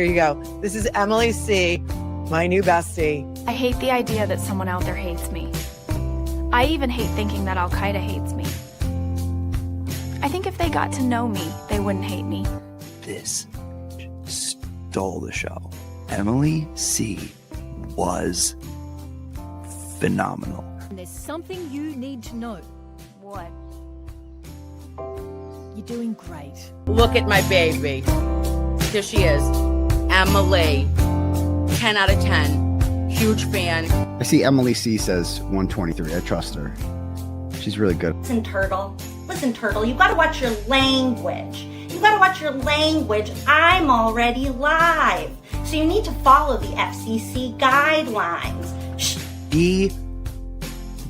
you go. This is Emily C., my new bestie. I hate the idea that someone out there hates me. I even hate thinking that Al-Qaeda hates me. I think if they got to know me, they wouldn't hate me. This stole the show. Emily C. was phenomenal. There's something you need to know. What? You're doing great. Look at my baby. Here she is. Emily. 10 out of 10. Huge fan. I see Emily C says 123. I trust her. She's really good. Listen, Turtle, you gotta watch your language. You gotta watch your language. I'm already live. So you need to follow the FCC guidelines. She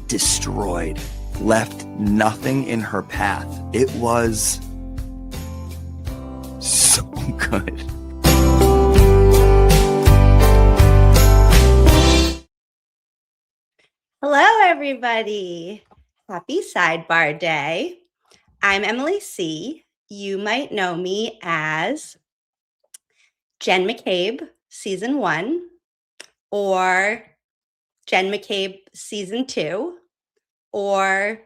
destroyed, left nothing in her path. It was so good. Hello, everybody. Happy Sidebar Day. I'm Emily C. You might know me as Jen McCabe, Season 1, or Jen McCabe, Season 2, or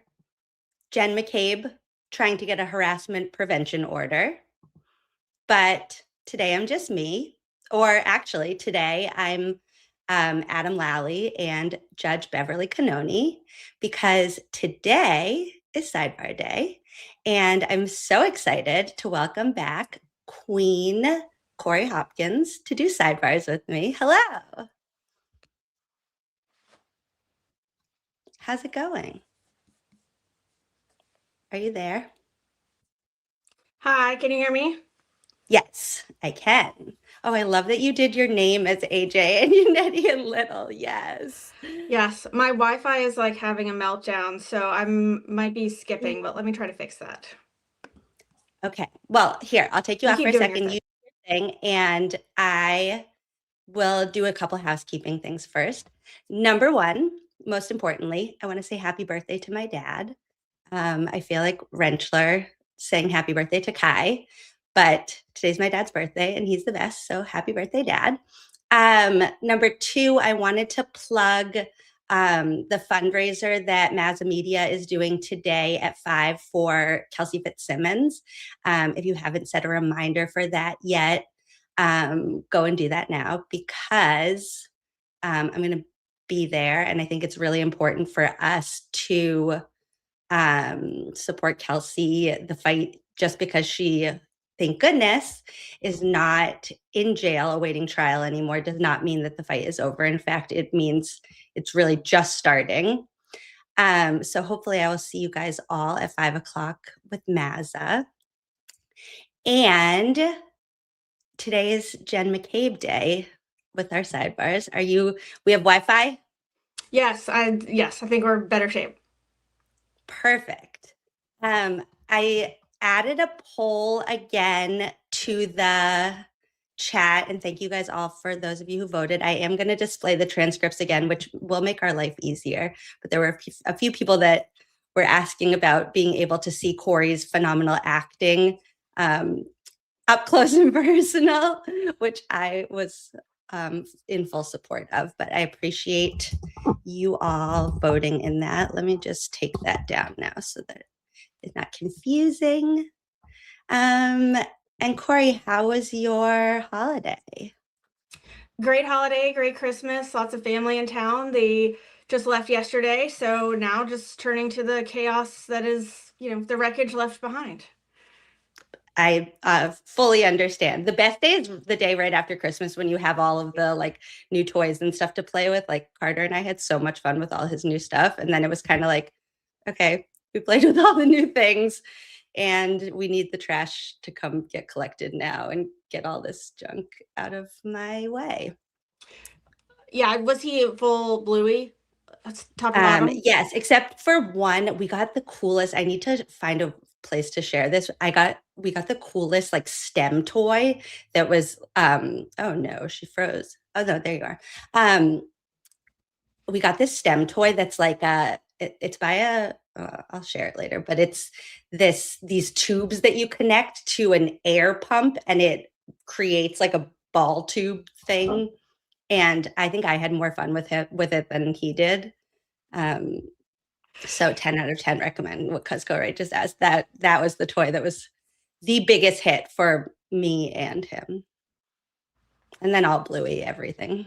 Jen McCabe trying to get a harassment prevention order. But today I'm just me, or actually today I'm Adam Lally and Judge Beverly Cannoni, because today is Sidebar Day, and I'm so excited to welcome back Queen Corri Hopkins to do sidebars with me. Hello. How's it going? Are you there? Hi, can you hear me? Yes, I can. Oh, I love that you did your name as AJ and you Nettie and Little. Yes. Yes, my Wi-Fi is like having a meltdown, so I might be skipping, but let me try to fix that. Okay. Well, here, I'll take you You off keep for a doing your second. thing. You do your thing, and I will do a couple housekeeping things first. Number one, most importantly, I want to say happy birthday to my dad. I feel like Rentschler saying happy birthday to Kai, but today's my dad's birthday and he's the best. So happy birthday, Dad. Number two, I wanted to plug the fundraiser that Mazza Media is doing today at 5 for Kelsey Fitzsimmons. If you haven't set a reminder for that yet, go and do that now, because I'm going to be there. And I think it's really important for us to support Kelsey, the fight, just because she, thank goodness, is not in jail awaiting trial anymore, does not mean that the fight is over. In fact, it means it's really just starting. So hopefully I will see you guys all at 5 o'clock with Mazza. And today is Jen McCabe Day with our sidebars. We have Wi-Fi? Yes, I think we're in better shape. Perfect. I added a poll again to the chat, and thank you guys all for those of you who voted. I am going to display the transcripts again, which will make our life easier. But there were a few people that were asking about being able to see Corri's phenomenal acting up close and personal, which I was in full support of, but I appreciate you all voting in that. Let me just take that down now so that it's not confusing. And Corri, how was your holiday? Great holiday, great Christmas, lots of family in town. They just left yesterday, so now just turning to the chaos that is, the wreckage left behind. I fully understand. The best day is the day right after Christmas when you have all of the new toys and stuff to play with. Like Carter and I had so much fun with all his new stuff. And then it was kind of like, okay, we played with all the new things and we need the trash to come get collected now and get all this junk out of my way. Yeah, was he full bluey? That's top to bottom? Yes, except for one, we got the coolest. I need to find a place to share this. We got the coolest STEM toy that was oh no, she froze. Oh no, there you are. We got this STEM toy that's like it's by a I'll share it later, but it's these tubes that you connect to an air pump and it creates like a ball tube thing. And I think I had more fun with it than he did. So 10 out of 10 recommend what Cuzco Ray just asked. That was the toy that was the biggest hit for me and him. And then all Bluey, everything.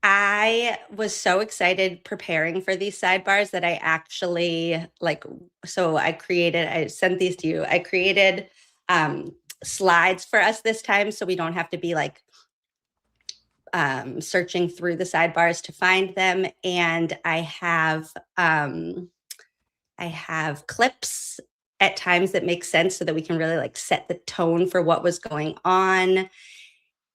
I was so excited preparing for these sidebars that I actually I sent these to you. I created slides for us this time so we don't have to be like searching through the sidebars to find them. And I have clips at times that make sense so that we can really like set the tone for what was going on.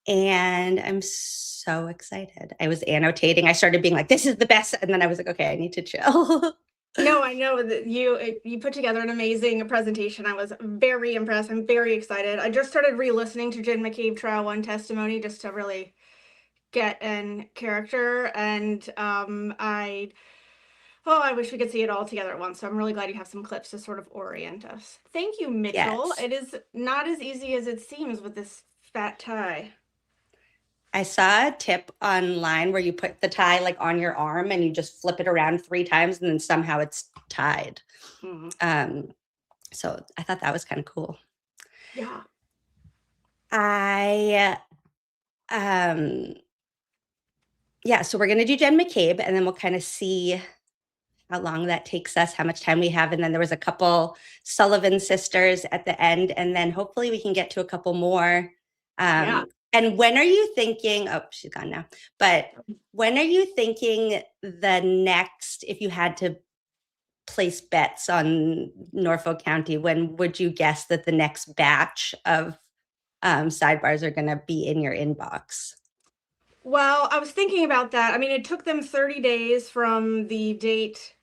And I'm so excited. I was annotating. I started being like, this is the best. And then I was like, okay, I need to chill. No, I know that you put together an amazing presentation. I was very impressed. I'm very excited. I just started re-listening to Jen McCabe Trial 1 testimony just to really get in character. And I wish we could see it all together at once. So I'm really glad you have some clips to sort of orient us. Thank you, Mitchell. Yes. It is not as easy as it seems with this fat tie. I saw a tip online where you put the tie like on your arm and you just flip it around 3 times and then somehow it's tied. So I thought that was kind of cool. Yeah. So we're going to do Jen McCabe and then we'll kind of see how long that takes us, how much time we have. And then there was a couple Sullivan sisters at the end. And then hopefully we can get to a couple more. Yeah. And when are you thinking, oh, she's gone now, but when are you thinking the next, if you had to place bets on Norfolk County, when would you guess that the next batch of sidebars are going to be in your inbox? Well, I was thinking about that. I mean, it took them 30 days from the date,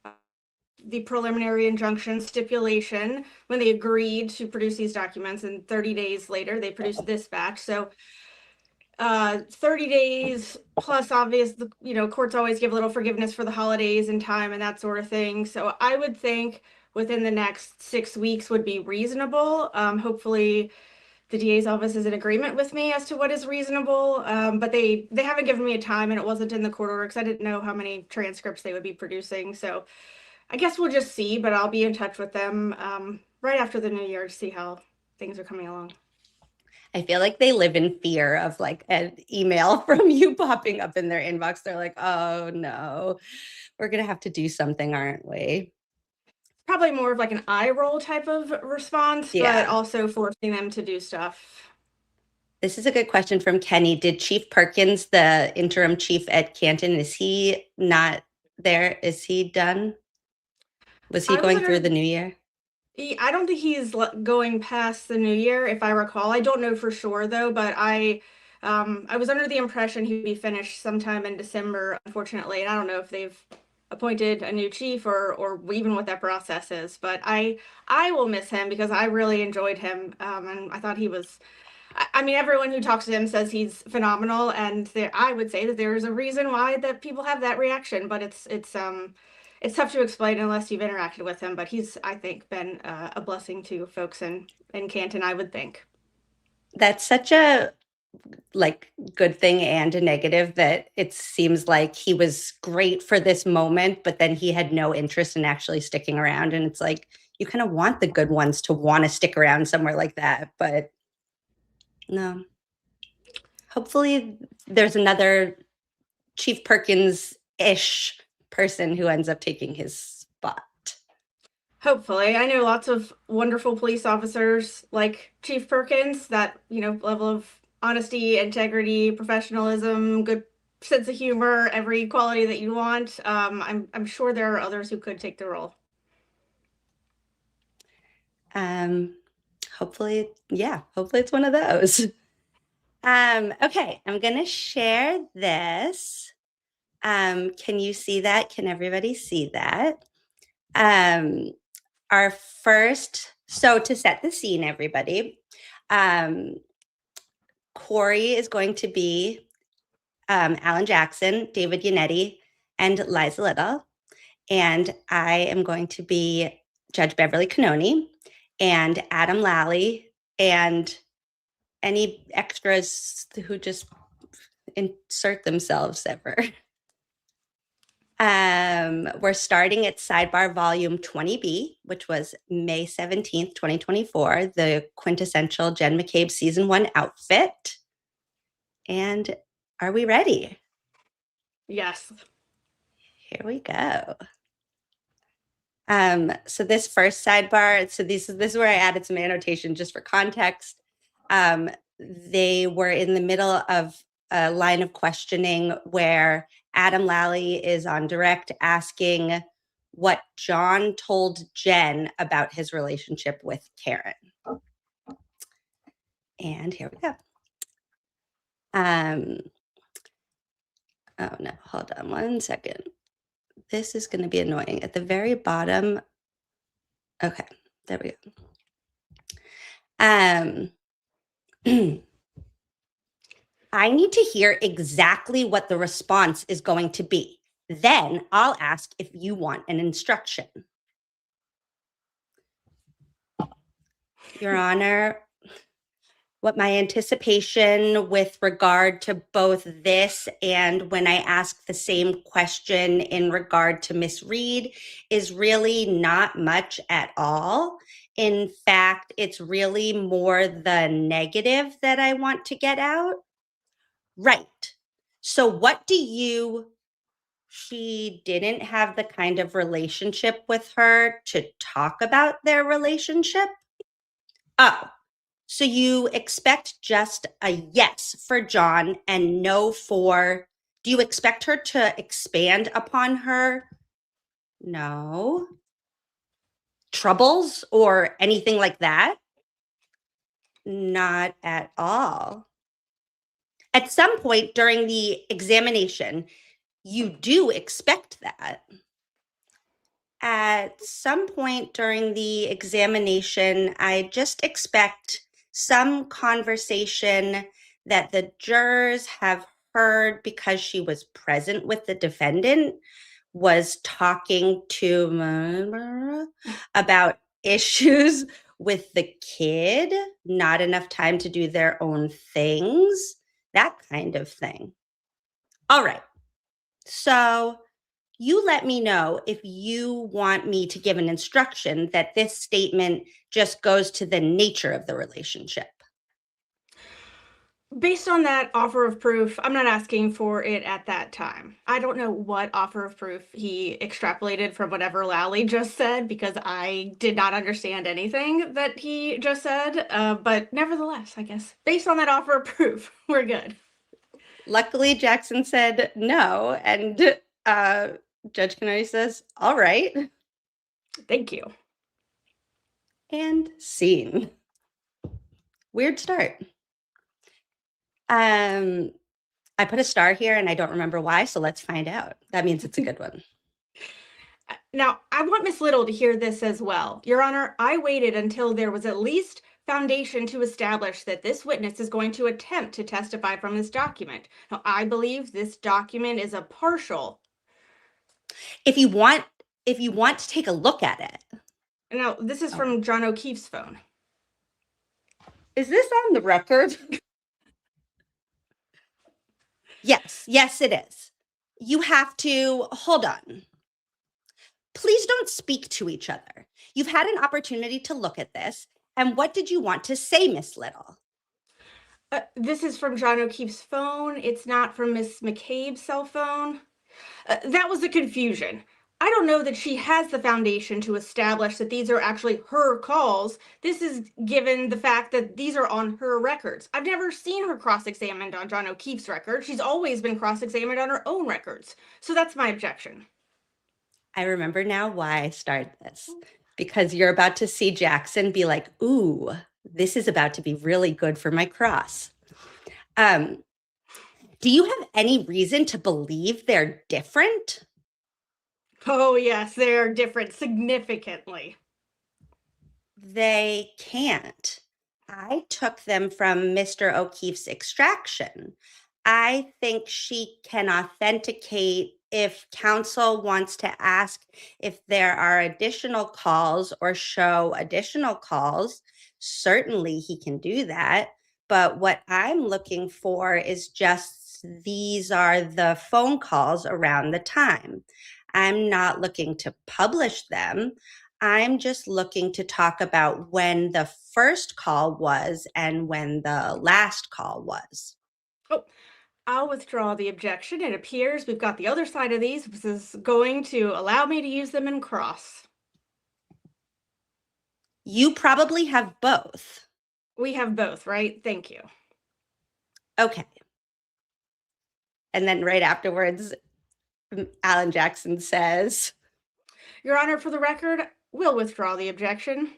the preliminary injunction stipulation, when they agreed to produce these documents, and 30 days later, they produced this batch. So 30 days plus obvious, courts always give a little forgiveness for the holidays and time and that sort of thing. So I would think within the next 6 weeks would be reasonable. Hopefully the DA's office is in agreement with me as to what is reasonable, but they haven't given me a time, and it wasn't in the court order because I didn't know how many transcripts they would be producing. So I guess we'll just see, but I'll be in touch with them right after the new year to see how things are coming along. I feel like they live in fear of like an email from you popping up in their inbox. They're like, oh no, we're going to have to do something, aren't we? Probably more of like an eye roll type of response, but also forcing them to do stuff. This is a good question from Kenny. Did Chief Perkins, the interim chief at Canton, is he not there? Is he done? Was he going through the new year? I don't think he's going past the new year, if I recall. I don't know for sure though, but I was under the impression he'd be finished sometime in December, unfortunately. And I don't know if they've appointed a new chief or even what that process is, but I will miss him because I really enjoyed him. And I thought he was, I mean, everyone who talks to him says he's phenomenal. And I would say that there is a reason why that people have that reaction, but it's tough to explain unless you've interacted with him, but he's, I think, been a blessing to folks in Canton, I would think. That's such a good thing and a negative that it seems like he was great for this moment, but then he had no interest in actually sticking around. And it's like, you kind of want the good ones to want to stick around somewhere like that, but no. Hopefully there's another Chief Perkins-ish person who ends up taking his spot. Hopefully. I know lots of wonderful police officers like Chief Perkins, that, level of honesty, integrity, professionalism, good sense of humor, every quality that you want. I'm sure there are others who could take the role. Hopefully it's one of those. Okay, I'm going to share this. Can you see that? Can everybody see that? Our first, so to set the scene, everybody, Corri is going to be Alan Jackson, David Yannetti, and Liza Little. And I am going to be Judge Beverly Cannoni. and Adam Lally, and any extras who just insert themselves ever. We're starting at Sidebar Volume 20B, which was May 17th, 2024, the quintessential Jen McCabe Season 1 outfit. And are we ready? Yes. Here we go. So this first sidebar, so this is where I added some annotation just for context. They were in the middle of a line of questioning where Adam Lally is on direct asking what John told Jen about his relationship with Karen. And here we go. Oh no, hold on one second. This is going to be annoying. At the very bottom. Okay, there we go. I need to hear exactly what the response is going to be. Then I'll ask if you want an instruction. Your Honor, what my anticipation with regard to both this and when I ask the same question in regard to Miss Reed is really not much at all. In fact, it's really more the negative that I want to get out. Right. So what do you, she didn't have the kind of relationship with her to talk about their relationship? Oh, so you expect just a yes for John and no for, do you expect her to expand upon her? No. Troubles or anything like that? Not at all. At some point during the examination, you do expect that. At some point during the examination, I just expect some conversation that the jurors have heard because she was present with the defendant, was talking to about issues with the kid, not enough time to do their own things, that kind of thing. All right. So you let me know if you want me to give an instruction that this statement just goes to the nature of the relationship. Based on that offer of proof, I'm not asking for it at that time. I don't know what offer of proof he extrapolated from whatever Lally just said, because I did not understand anything that he just said. But nevertheless, I guess based on that offer of proof, we're good. Luckily, Jackson said no, and Judge Canary says, all right. Thank you. And scene. Weird start. I put a star here and I don't remember why, so let's find out. That means it's a good one. Now, I want Miss Little to hear this as well. Your Honor, I waited until there was at least foundation to establish that this witness is going to attempt to testify from this document. Now, I believe this document is a partial. If you want to take a look at it. Now, this is from John O'Keefe's phone. Is this on the record? Yes, it is. You have to, hold on. Please don't speak to each other. You've had an opportunity to look at this. And what did you want to say, Miss Little? This is from John O'Keefe's phone. It's not from Miss McCabe's cell phone. That was the confusion. I don't know that she has the foundation to establish that these are actually her calls. This is given the fact that these are on her records. I've never seen her cross-examined on John O'Keefe's record. She's always been cross-examined on her own records. So that's my objection. I remember now why I started this. Because you're about to see Jackson be like, ooh, this is about to be really good for my cross. Do you have any reason to believe they're different? Oh, yes, they're different significantly. They can't. I took them from Mr. O'Keefe's extraction. I think she can authenticate if counsel wants to ask if there are additional calls or show additional calls, certainly he can do that. But what I'm looking for is just these are the phone calls around the time. I'm not looking to publish them. I'm just looking to talk about when the first call was and when the last call was. Oh, I'll withdraw the objection. It appears we've got the other side of these. This is going to allow me to use them in cross. You probably have both. We have both, right? Thank you. Okay. And then right afterwards, Alan Jackson says, Your Honor, for the record, we'll withdraw the objection.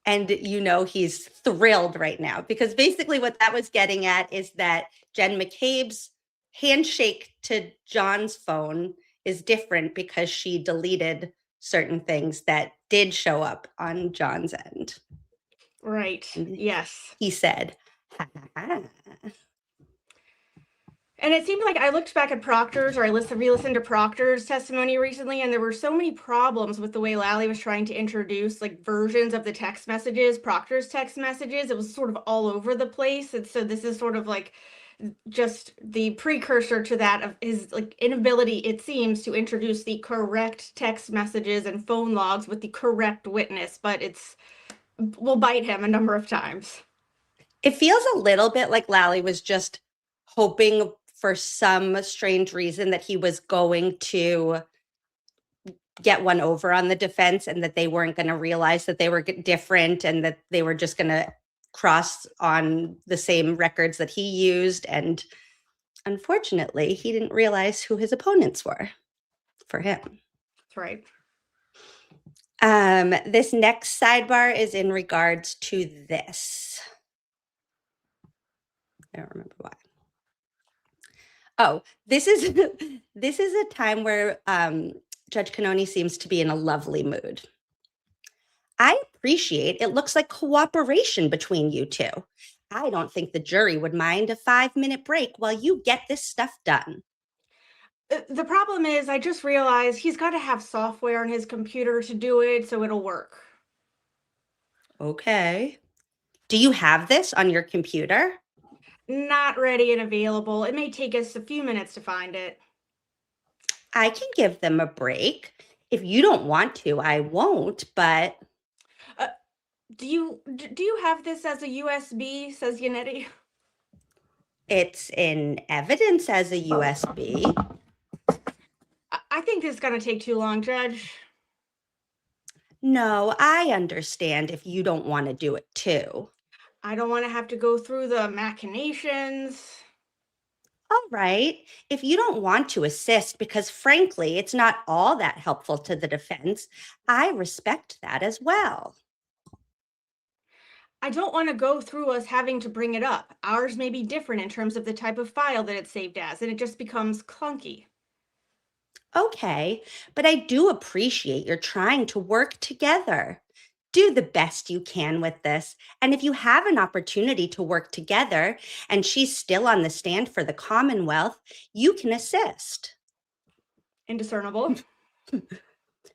and he's thrilled right now, because basically what that was getting at is that Jen McCabe's handshake to John's phone is different because she deleted certain things that did show up on John's end. Right. Yes. He said, ha, ha, ha. And it seemed like I looked back at Proctor's, or I re-listened to Proctor's testimony recently, and there were so many problems with the way Lally was trying to introduce like versions of the text messages, Proctor's text messages. It was sort of all over the place. And so this is sort of like just the precursor to that of his like inability, it seems, to introduce the correct text messages and phone logs with the correct witness, but will bite him a number of times. It feels a little bit like Lally was just hoping for some strange reason that he was going to get one over on the defense, and that they weren't going to realize that they were different, and that they were just going to cross on the same records that he used. And unfortunately, he didn't realize who his opponents were for him. That's right. This next sidebar is in regards to this. I don't remember why. Oh, this is a time where Judge Cannoni seems to be in a lovely mood. I appreciate it looks like cooperation between you two. I don't think the jury would mind a 5-minute break while you get this stuff done. The problem is, I just realized he's got to have software on his computer to do it, so it'll work. Okay. Do you have this on your computer? Not ready and available. It may take us a few minutes to find it. I can give them a break. If you don't want to, I won't, but... Do you have this as a USB, says Yannetti? It's in evidence as a USB. I think this is going to take too long, Judge. No, I understand if you don't want to do it too. I don't want to have to go through the machinations. All right. If you don't want to assist, because frankly, it's not all that helpful to the defense, I respect that as well. I don't want to go through us having to bring it up. Ours may be different in terms of the type of file that it's saved as, and it just becomes clunky. Okay, but I do appreciate you're trying to work together. Do the best you can with this. And if you have an opportunity to work together and she's still on the stand for the Commonwealth, you can assist. Indiscernible.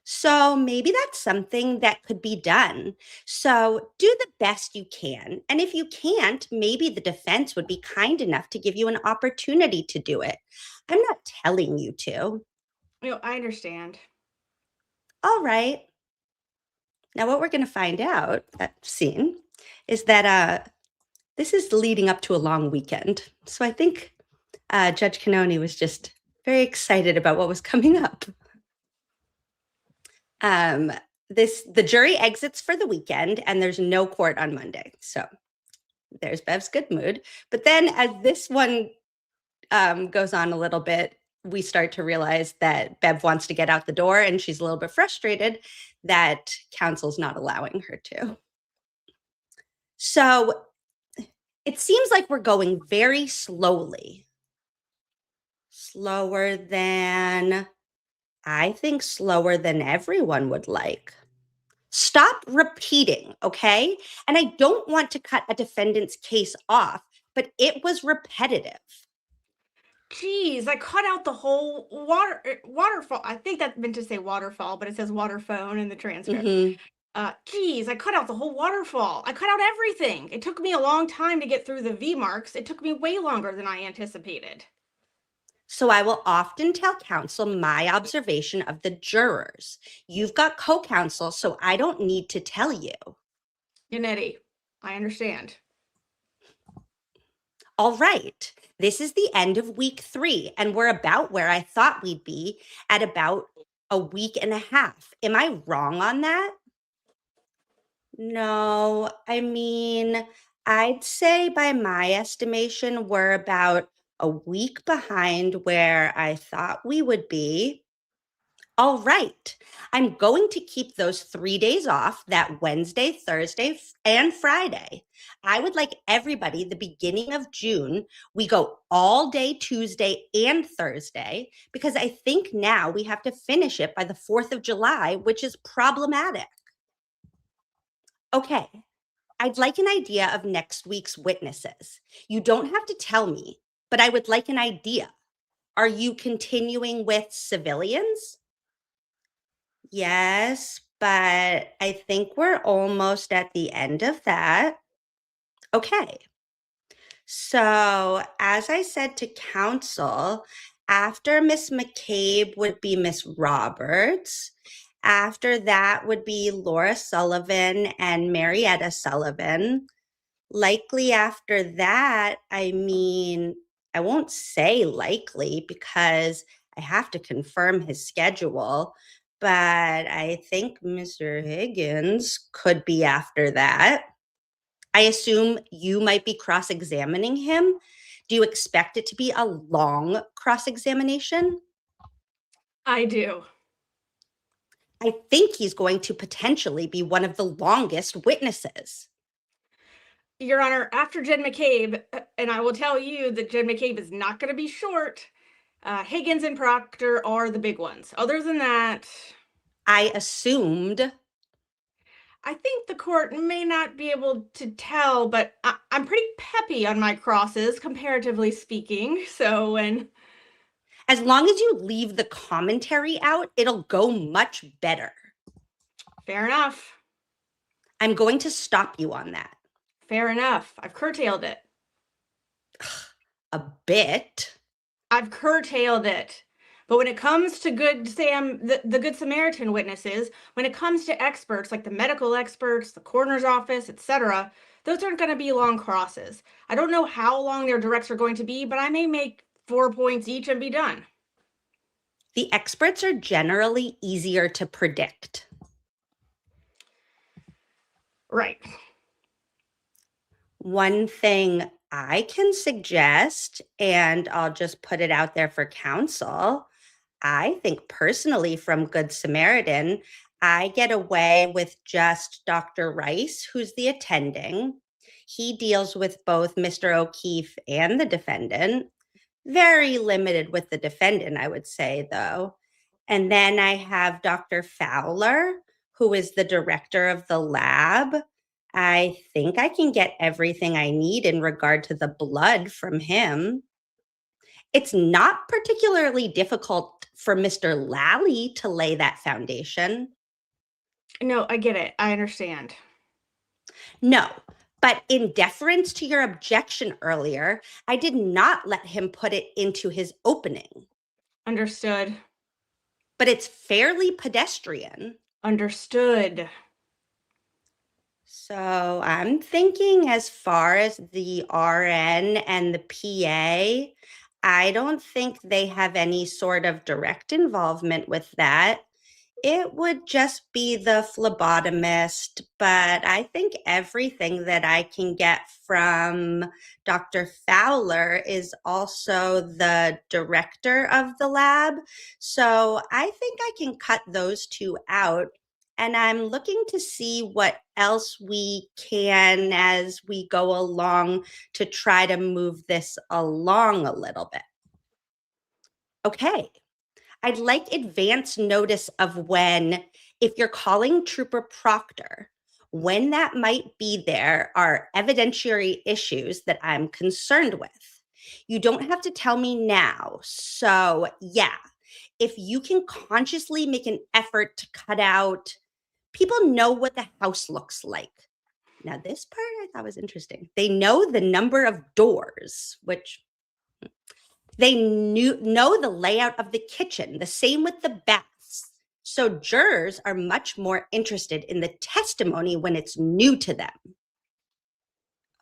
So maybe that's something that could be done. So do the best you can. And if you can't, maybe the defense would be kind enough to give you an opportunity to do it. I'm not telling you to. I understand. All right. Now, what we're going to find out, that scene, is that this is leading up to a long weekend. So I think Judge Cannoni was just very excited about what was coming up. The jury exits for the weekend, and there's no court on Monday. So there's Bev's good mood. But then as this one goes on a little bit, we start to realize that Bev wants to get out the door, and she's a little bit frustrated that counsel's not allowing her to. So it seems like we're going very slowly. Slower than, I think slower than everyone would like. Stop repeating, okay? And I don't want to cut a defendant's case off, but it was repetitive. Geez, I cut out the whole waterfall. I think that meant to say waterfall, but it says water phone in the transcript. Mhm. Geez, I cut out the whole waterfall. I cut out everything. It took me a long time to get through the V marks. It took me way longer than I anticipated. So I will often tell counsel my observation of the jurors. You've got co-counsel, so I don't need to tell you. Yannetti, I understand. All right, this is the end of week 3, and we're about where I thought we'd be at about a week and a half. Am I wrong on that? No, I mean, I'd say by my estimation, we're about a week behind where I thought we would be. All right, I'm going to keep those 3 days off, that Wednesday, Thursday, and Friday. I would like everybody, the beginning of June, we go all day Tuesday and Thursday, because I think now we have to finish it by the 4th of July, which is problematic. Okay, I'd like an idea of next week's witnesses. You don't have to tell me, but I would like an idea. Are you continuing with civilians? Yes, but I think we're almost at the end of that. Okay. So, as I said to counsel, after Miss McCabe would be Miss Roberts. After that would be Laura Sullivan and Marietta Sullivan. Likely after that, I mean, I won't say likely because I have to confirm his schedule, but I think Mr. Higgins could be after that. I assume you might be cross-examining him. Do you expect it to be a long cross-examination? I do. I think he's going to potentially be one of the longest witnesses. Your Honor, after Jen McCabe, and I will tell you that Jen McCabe is not going to be short, Higgins and Proctor are the big ones. Other than that, I assumed. I think the court may not be able to tell, but I'm pretty peppy on my crosses, comparatively speaking. So when... As long as you leave the commentary out, it'll go much better. Fair enough. I'm going to stop you on that. Fair enough. I've curtailed it. A bit. I've curtailed it. But when it comes to the Good Samaritan witnesses, when it comes to experts like the medical experts, the coroner's office, etc., those aren't going to be long crosses. I don't know how long their directs are going to be, but I may make 4 points each and be done. The experts are generally easier to predict. Right. One thing I can suggest, and I'll just put it out there for counsel, I think personally from Good Samaritan, I get away with just Dr. Rice, who's the attending. He deals with both Mr. O'Keefe and the defendant. Very limited with the defendant, I would say, though. And then I have Dr. Fowler, who is the director of the lab. I think I can get everything I need in regard to the blood from him. It's not particularly difficult for Mr. Lally to lay that foundation. No, I get it. I understand. No, but in deference to your objection earlier, I did not let him put it into his opening. Understood. But it's fairly pedestrian. Understood. So I'm thinking as far as the RN and the PA, I don't think they have any sort of direct involvement with that. It would just be the phlebotomist, but I think everything that I can get from Dr. Fowler is also the director of the lab. So I think I can cut those two out. And I'm looking to see what else we can as we go along to try to move this along a little bit. Okay. I'd like advance notice of when, if you're calling Trooper Proctor, when that might be there are evidentiary issues that I'm concerned with. You don't have to tell me now. So, yeah, if you can consciously make an effort to cut out, people know what the house looks like. Now, this part I thought was interesting. They know the number of doors, which they know the layout of the kitchen, the same with the baths. So jurors are much more interested in the testimony when it's new to them.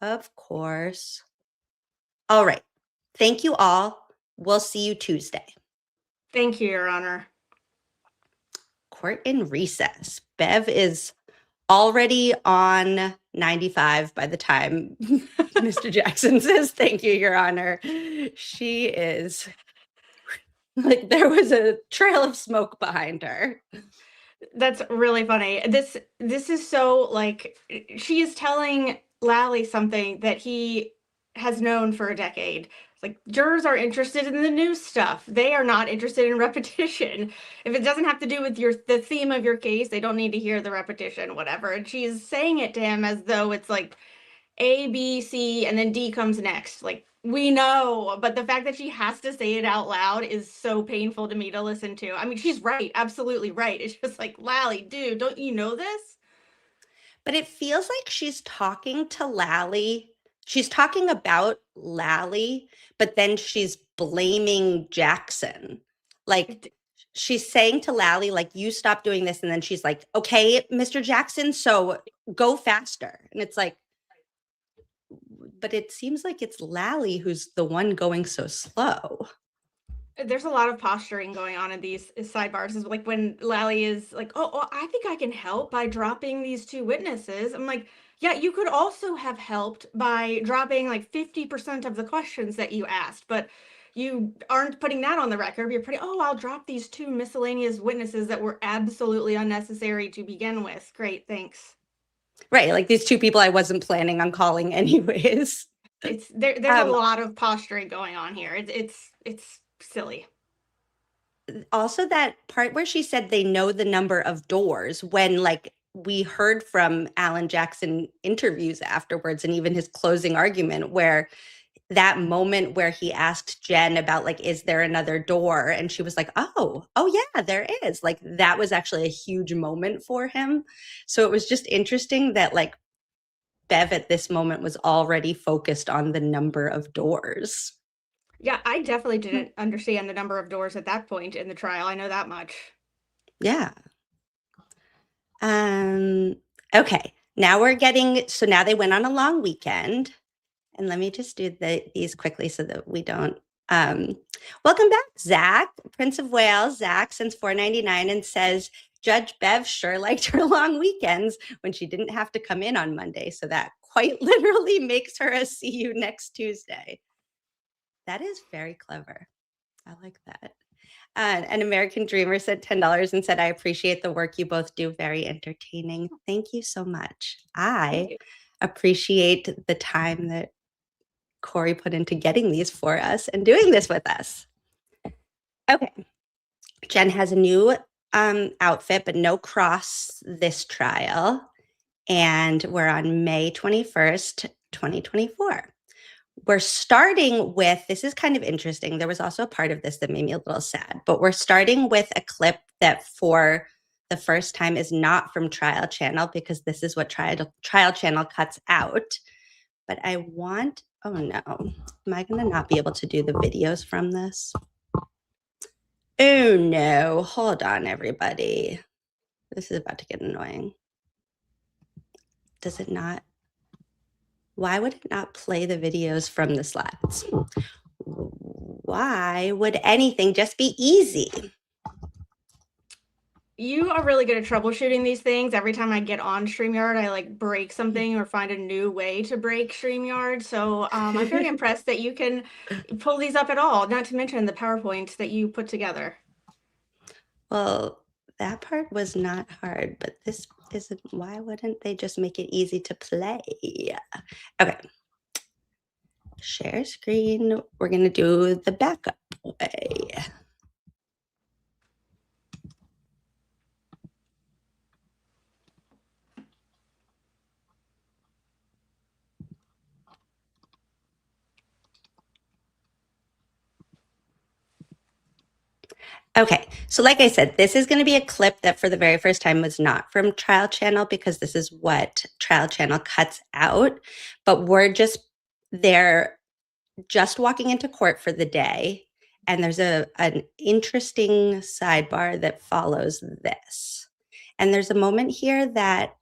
Of course. All right. Thank you all. We'll see you Tuesday. Thank you, Your Honor. Court in recess. Bev is already on 95 by the time Mr. Jackson says, thank you, Your Honor. She is like, there was a trail of smoke behind her. That's really funny. This is so like, she is telling Lally something that he has known for a decade. It's like, jurors are interested in the new stuff. They are not interested in repetition. If it doesn't have to do with the theme of your case, they don't need to hear the repetition, whatever. And she is saying it to him as though it's like A, B, C, and then D comes next. Like, we know, but the fact that she has to say it out loud is so painful to me to listen to. I mean, she's right, absolutely right. It's just like, Lally, dude, don't you know this? But it feels like she's talking to Lally. She's talking about Lally, but then she's blaming Jackson. Like, she's saying to Lally, like, you stop doing this. And then she's like, okay, Mr. Jackson, so go faster. And it's like, but it seems like it's Lally who's the one going so slow. There's a lot of posturing going on in these sidebars. Is like when Lally is like, oh, I think I can help by dropping these two witnesses. I'm like, yeah, you could also have helped by dropping like 50% of the questions that you asked, but you aren't putting that on the record. You're putting, oh, I'll drop these two miscellaneous witnesses that were absolutely unnecessary to begin with. Great, thanks. Right, like these two people I wasn't planning on calling anyways. There's a lot of posturing going on here. It's silly. Also, that part where she said they know the number of doors, when like we heard from Alan Jackson interviews afterwards, and even his closing argument, where that moment where he asked Jen about like, is there another door? And she was like, oh yeah, there is. Like, that was actually a huge moment for him. So it was just interesting that like Bev at this moment was already focused on the number of doors. Yeah, I definitely didn't understand the number of doors at that point in the trial. I know that much. Yeah. Okay. Now now they went on a long weekend. And let me just do these quickly so that we don't. Welcome back, Zach, Prince of Wales. Zach sends $4.99 and says, Judge Bev sure liked her long weekends when she didn't have to come in on Monday. So that quite literally makes her a see you next Tuesday. That is very clever. I like that. An American Dreamer said $10 and said, I appreciate the work you both do. Very entertaining. Thank you so much. I appreciate the time that Corri put into getting these for us and doing this with us. Okay. Jen has a new outfit, but no cross this trial. And we're on May 21st, 2024. We're starting with, this is kind of interesting. There was also a part of this that made me a little sad, but we're starting with a clip that for the first time is not from Trial Channel, because this is what Trial Channel cuts out. But I want, oh no, am I going to not be able to do the videos from this? Oh no, hold on everybody. This is about to get annoying. Does it not? Why would it not play the videos from the slides? Why would anything just be easy? You are really good at troubleshooting these things. Every time I get on StreamYard, I like break something or find a new way to break StreamYard. So I'm very impressed that you can pull these up at all, not to mention the PowerPoint that you put together. Well, that part was not hard, but this isn't. Why wouldn't they just make it easy to play? Okay. Share screen. We're going to do the backup way. Okay, so like I said, this is going to be a clip that for the very first time was not from Trial Channel because this is what Trial Channel cuts out. But they're just walking into court for the day. And there's an interesting sidebar that follows this. And there's a moment here that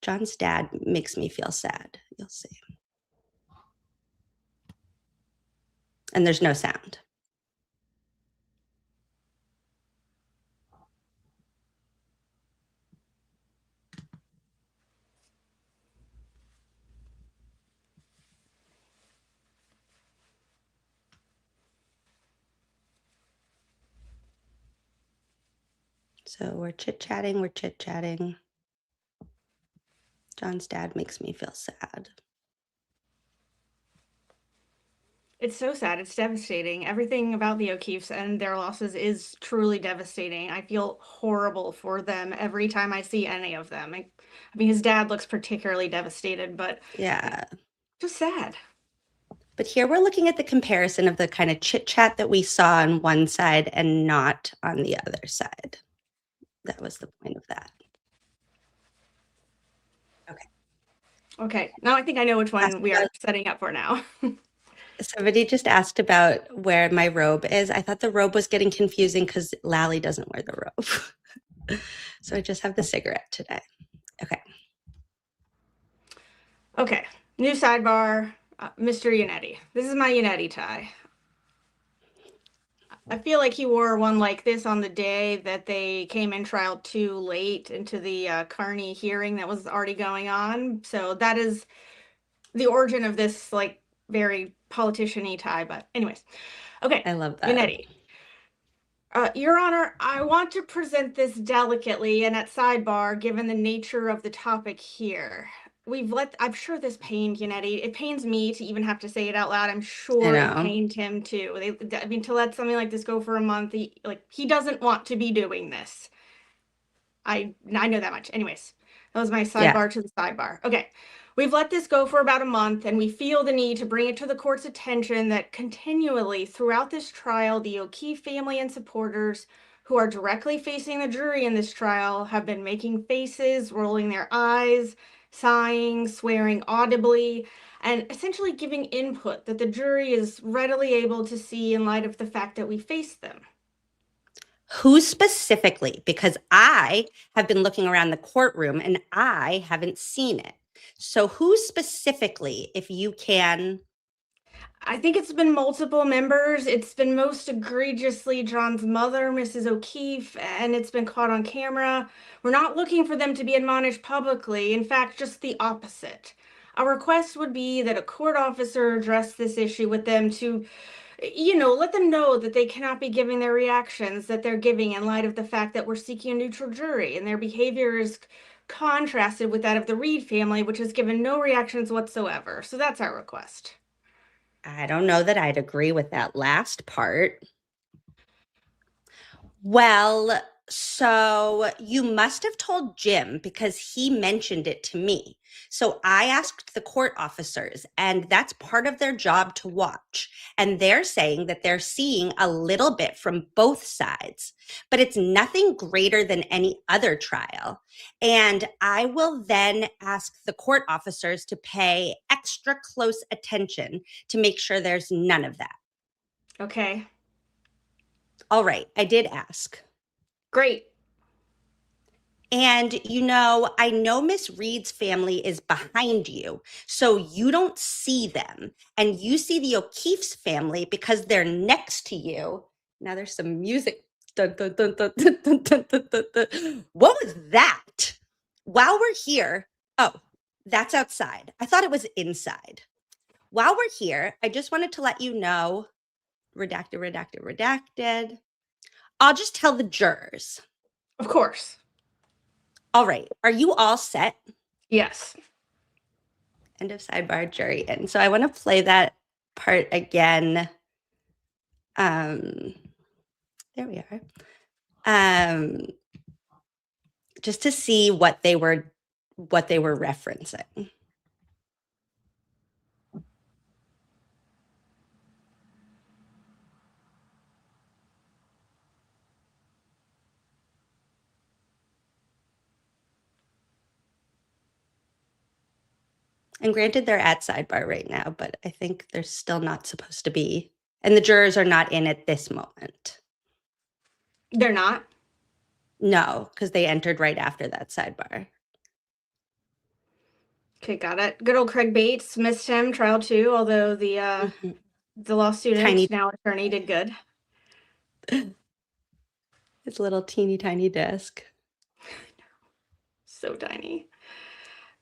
John's dad makes me feel sad. You'll see. And there's no sound. So we're chit-chatting. John's dad makes me feel sad. It's so sad. It's devastating. Everything about the O'Keeffes and their losses is truly devastating. I feel horrible for them every time I see any of them. I mean, his dad looks particularly devastated, but Yeah. just sad. But here we're looking at the comparison of the kind of chit-chat that we saw on one side and not on the other side. That was the point of that. Okay, now I think I know which one we are setting up for now. Somebody just asked about where my robe is. I thought the robe was getting confusing because Lally doesn't wear the robe. So I just have the cigarette today. Okay. Okay, new sidebar, Mr. Yannetti. This is my Yannetti tie. I feel like he wore one like this on the day that they came in trial too late into the Carney hearing that was already going on. So that is the origin of this like very politician-y tie, but anyways. Okay. I love that. Yannetti. Your Honor, I want to present this delicately and at sidebar, given the nature of the topic here. I'm sure this pained Yannetti. It pains me to even have to say it out loud. I'm sure it pained him too. I mean, to let something like this go for a month, he doesn't want to be doing this. I know that much. Anyways, that was my sidebar to the sidebar. Okay. We've let this go for about a month, and we feel the need to bring it to the court's attention that continually throughout this trial, the O'Keefe family and supporters who are directly facing the jury in this trial have been making faces, rolling their eyes, sighing, swearing audibly, and essentially giving input that the jury is readily able to see in light of the fact that we face them. Who specifically? Because I have been looking around the courtroom and I haven't seen it. So who specifically, if you can? I think it's been multiple members. It's been most egregiously John's mother, Mrs. O'Keefe, and it's been caught on camera. We're not looking for them to be admonished publicly. In fact, just the opposite. Our request would be that a court officer address this issue with them to, let them know that they cannot be giving their reactions that they're giving in light of the fact that we're seeking a neutral jury and their behavior is contrasted with that of the Reed family, which has given no reactions whatsoever. So that's our request. I don't know that I'd agree with that last part. Well, so you must have told Jim because he mentioned it to me. So I asked the court officers, and that's part of their job to watch. And they're saying that they're seeing a little bit from both sides, but it's nothing greater than any other trial. And I will then ask the court officers to pay extra close attention to make sure there's none of that. Okay. All right, I did ask. Great. And, I know Miss Reed's family is behind you, so you don't see them. And you see the O'Keefe's family because they're next to you. Now there's some music. Dun, dun, dun, dun, dun, dun, dun, dun, dun, dun. What was that? While we're here, that's outside. I thought it was inside. While we're here, I just wanted to let you know, redacted. I'll just tell the jurors. Of course. All right. Are you all set? Yes. End of sidebar, jury in. So I want to play that part again. There we are. Just to see what they were referencing. And granted, they're at Sidebar right now, but I think they're still not supposed to be. And the jurors are not in at this moment. They're not? No, because they entered right after that Sidebar. Okay, got it. Good old Craig Bates missed him, trial 2, although the law student, now attorney, did good. His little teeny tiny desk. So tiny.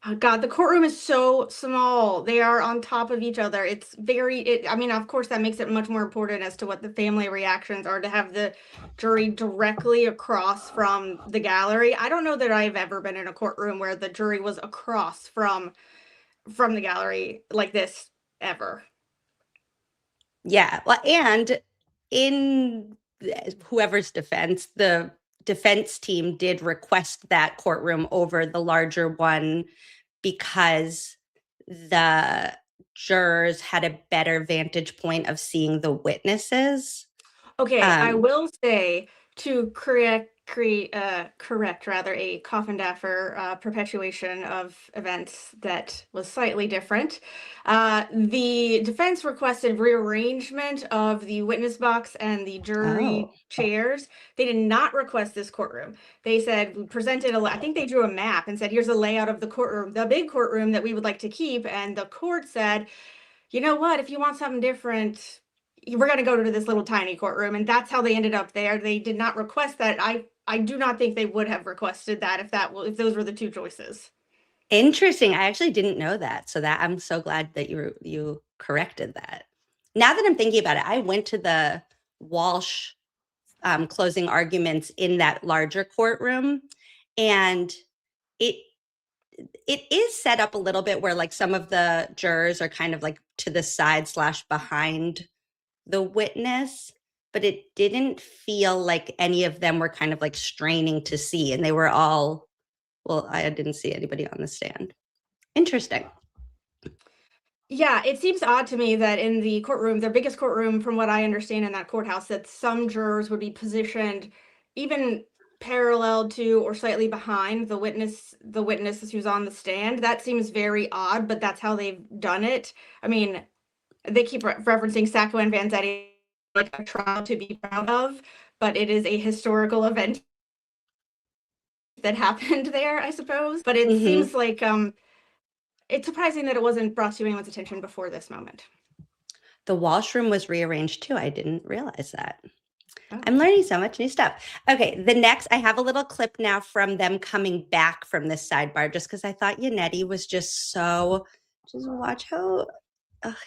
Oh God, the courtroom is so small. They are on top of each other. It's I mean, of course, that makes it much more important as to what the family reactions are to have the jury directly across from the gallery. I don't know that I've ever been in a courtroom where the jury was across from the gallery like this ever. Yeah, well, and in whoever's defense, the defense team did request that courtroom over the larger one because the jurors had a better vantage point of seeing the witnesses. Okay, I will say to correct a Coffin-Daffer perpetuation of events that was slightly different. The defense requested rearrangement of the witness box and the jury chairs. They did not request this courtroom. They said, we presented I think they drew a map and said, here's a layout of the courtroom, the big courtroom that we would like to keep. And the court said, you know what, if you want something different, we're going to go to this little tiny courtroom. And that's how they ended up there. They did not request that. I do not think they would have requested that if those were the two choices. Interesting. I actually didn't know that. So that I'm so glad that you corrected that. Now that I'm thinking about it, I went to the Walsh closing arguments in that larger courtroom, and it is set up a little bit where like some of the jurors are kind of like to the side / behind the witness, but it didn't feel like any of them were kind of like straining to see, and they were all, well, I didn't see anybody on the stand. Interesting. Yeah, it seems odd to me that in the courtroom, their biggest courtroom, from what I understand in that courthouse, that some jurors would be positioned even parallel to or slightly behind the witness who's on the stand. That seems very odd, but that's how they've done it. I mean, they keep referencing Sacco and Vanzetti like a trial to be proud of, but it is a historical event that happened there, I suppose. But it seems like it's surprising that it wasn't brought to anyone's attention before this moment. The Walsh room was rearranged too. I didn't realize that. Oh. I'm learning so much new stuff. Okay, the next, I have a little clip now from them coming back from this sidebar, just because I thought Yannetti was just so, just watch how,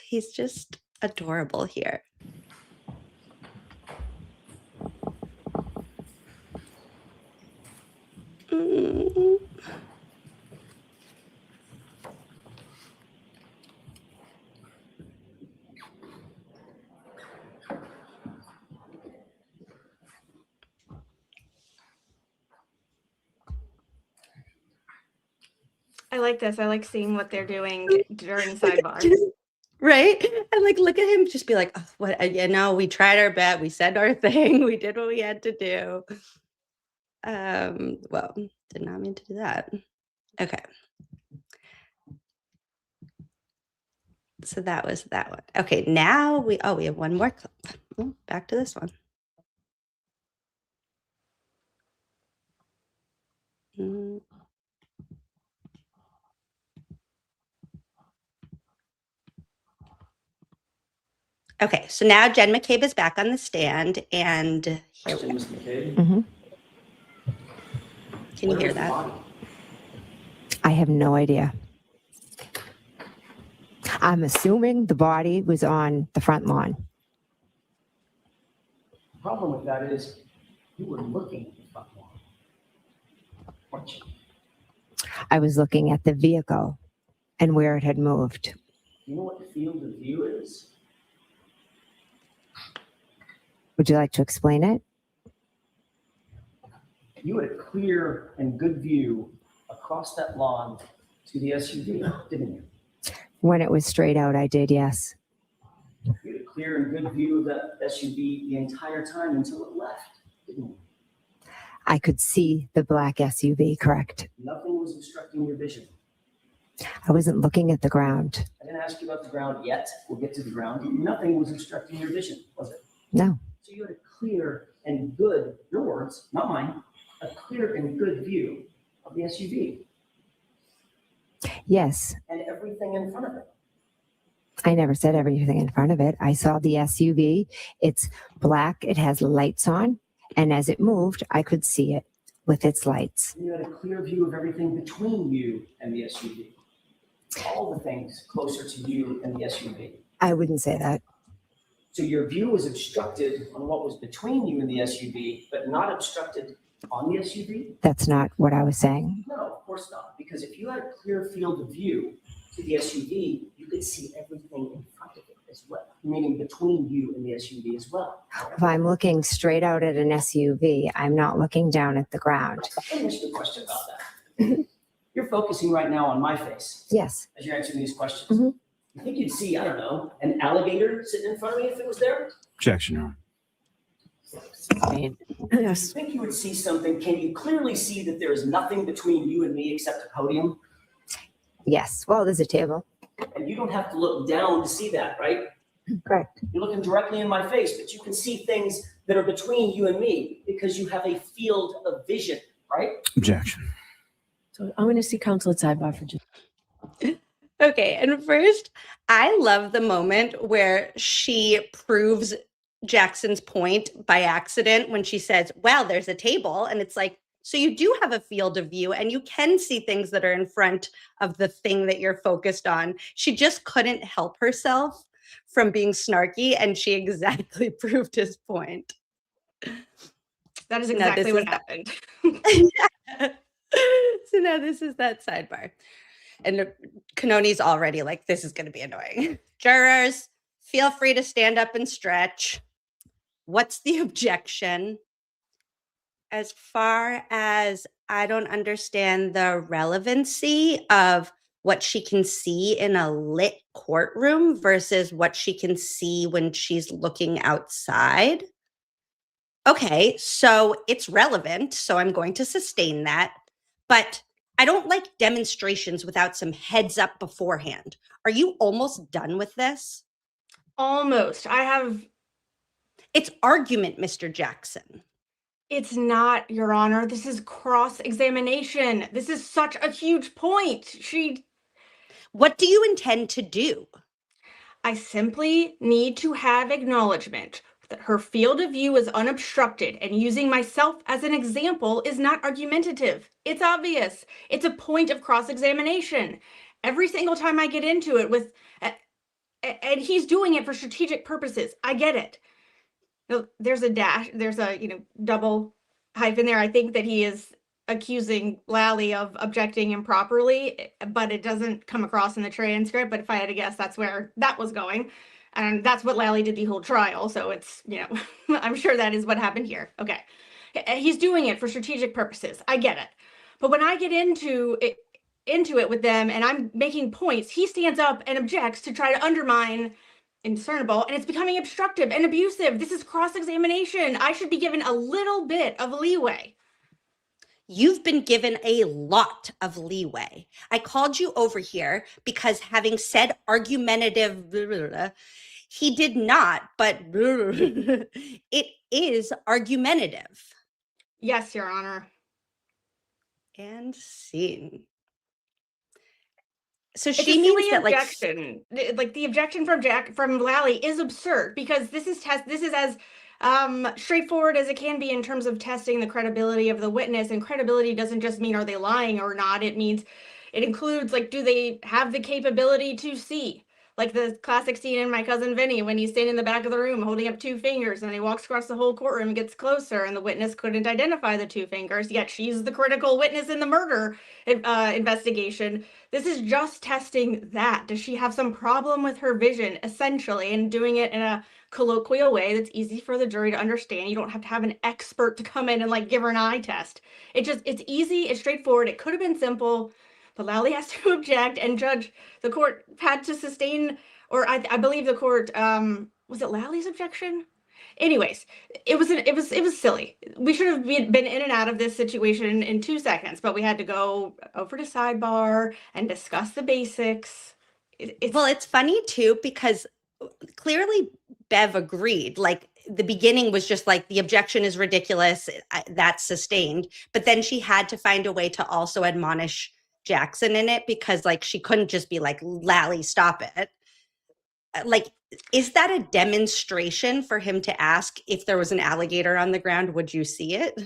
he's just adorable here. I like this. I like seeing what they're doing during Sidebar. Right? And like, look at him just be like, oh, what, you know, we tried our best. We said our thing. We did what we had to do. Well, did not mean to do that. Okay. So that was that one. Okay, now we have one more clip. Oh, back to this one. Okay, so now Jen McCabe is back on the stand, and here we go. Ms. McCabe. Can you hear that? I have no idea. I'm assuming the body was on the front lawn. The problem with that is you were looking at the front lawn, weren't you? I was looking at the vehicle and where it had moved. You know what the field of view is? Would you like to explain it? You had a clear and good view across that lawn to the SUV, didn't you? When it was straight out, I did, yes. You had a clear and good view of that SUV the entire time until it left, didn't you? I could see the black SUV, correct? Nothing was obstructing your vision. I wasn't looking at the ground. I didn't ask you about the ground yet. We'll get to the ground. Nothing was obstructing your vision, was it? No. So you had a clear and good, your words, not mine, a clear and good view of the SUV Yes. and everything in front of it. I never said everything in front of it. I saw the SUV. It's black. It has lights on. And as it moved, I could see it with its lights. And you had a clear view of everything between you and the SUV. All the things closer to you and the SUV. I wouldn't say that. So your view was obstructed on what was between you and the SUV, but not obstructed on the SUV? That's not what I was saying. No, of course not. Because if you had a clear field of view to the SUV, you could see everything in front of it as well, meaning between you and the SUV as well. If I'm looking straight out at an SUV, I'm not looking down at the ground. Let me ask you a question about that. You're focusing right now on my face. Yes. As you're answering these questions. Mhm. You think you'd see, I don't know, an alligator sitting in front of me if it was there? Objection, Your Honor. I think you would see something. Can you clearly see that there is nothing between you and me except a podium? Yes. Well, there's a table. And you don't have to look down to see that, right? Correct. You're looking directly in my face, but you can see things that are between you and me because you have a field of vision, right? Objection. So I'm going to see counsel at sidebar for just. Okay, and first, I love the moment where she proves Jackson's point by accident when she says, well, there's a table. And it's like, so you do have a field of view and you can see things that are in front of the thing that you're focused on. She just couldn't help herself from being snarky, and she exactly proved his point. That is exactly what happened. So now this is that sidebar. And Kanoni's already like, this is going to be annoying. Jurors, feel free to stand up and stretch. What's the objection? As far as I don't understand the relevancy of what she can see in a lit courtroom versus what she can see when she's looking outside. Okay, so it's relevant, so I'm going to sustain that. But I don't like demonstrations without some heads up beforehand. Are you almost done with this? Almost. It's argument, Mr. Jackson. It's not, Your Honor. This is cross-examination. This is such a huge point. What do you intend to do? I simply need to have acknowledgement that her field of view is unobstructed, and using myself as an example is not argumentative. It's obvious. It's a point of cross-examination. Every single time I get into it with, and he's doing it for strategic purposes. I get it. There's a dash, there's a, double hyphen there. I think that he is accusing Lally of objecting improperly, but it doesn't come across in the transcript. But if I had to guess, that's where that was going. And that's what Lally did the whole trial. So it's, I'm sure that is what happened here. Okay. He's doing it for strategic purposes. I get it. But when I get into it with them and I'm making points, he stands up and objects to try to undermine indiscernible, and it's becoming obstructive and abusive. This is cross-examination. I should be given a little bit of leeway. You've been given a lot of leeway. I called you over here because having said argumentative, he did not, but it is argumentative. Yes, Your Honor. And scene. So It's she a means silly that objection. Like the objection from Lally is absurd because this is as straightforward as it can be in terms of testing the credibility of the witness. And credibility doesn't just mean are they lying or not. It includes like, do they have the capability to see? Like the classic scene in My Cousin Vinny when he's standing in the back of the room holding up two fingers and he walks across the whole courtroom and gets closer and the witness couldn't identify the two fingers, yet she's the critical witness in the murder investigation. This is just testing that. Does she have some problem with her vision, essentially, and doing it in a colloquial way that's easy for the jury to understand? You don't have to have an expert to come in and like give her an eye test. It's easy, it's straightforward. It could have been simple. But Lally has to object, and the court had to sustain, or I believe the court, was it Lally's objection? Anyways, it was silly. We should have been in and out of this situation in 2 seconds, but we had to go over to Sidebar and discuss the basics. It's funny too, because clearly Bev agreed. Like, the beginning was just like, the objection is ridiculous, that's sustained. But then she had to find a way to also admonish Jackson in it, because like she couldn't just be like, Lally, stop it. Like, is that a demonstration for him to ask if there was an alligator on the ground, would you see it?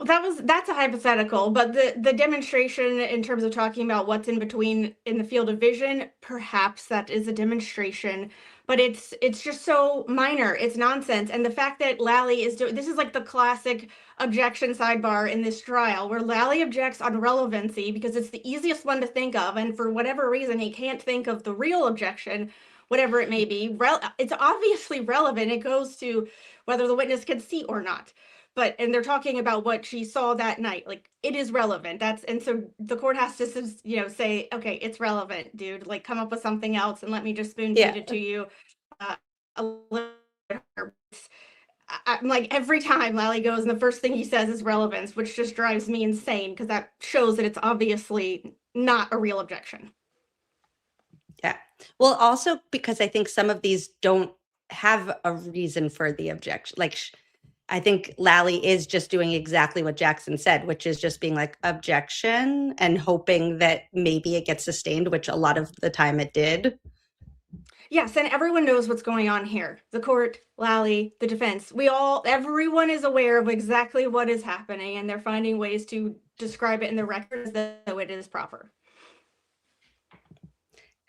Well, that's a hypothetical, but the demonstration in terms of talking about what's in between in the field of vision, perhaps that is a demonstration, but it's just so minor. It's nonsense. And the fact that Lally is doing this is like the classic objection sidebar in this trial, where Lally objects on relevancy because it's the easiest one to think of, and for whatever reason he can't think of the real objection, whatever it may be. It's obviously relevant. It goes to whether the witness can see or not. And they're talking about what she saw that night. Like, it is relevant. And so the court has to, say, okay, it's relevant, dude. Like, come up with something else and let me just spoon feed it to you. I'm like, every time Lally goes and the first thing he says is relevance, which just drives me insane, because that shows that it's obviously not a real objection. Yeah. Well, also because I think some of these don't have a reason for the objection. Like, I think Lally is just doing exactly what Jackson said, which is just being like, objection, and hoping that maybe it gets sustained, which a lot of the time it did. Yes, and everyone knows what's going on here. The court, Lally, the defense. Everyone is aware of exactly what is happening, and they're finding ways to describe it in the record as though it is proper.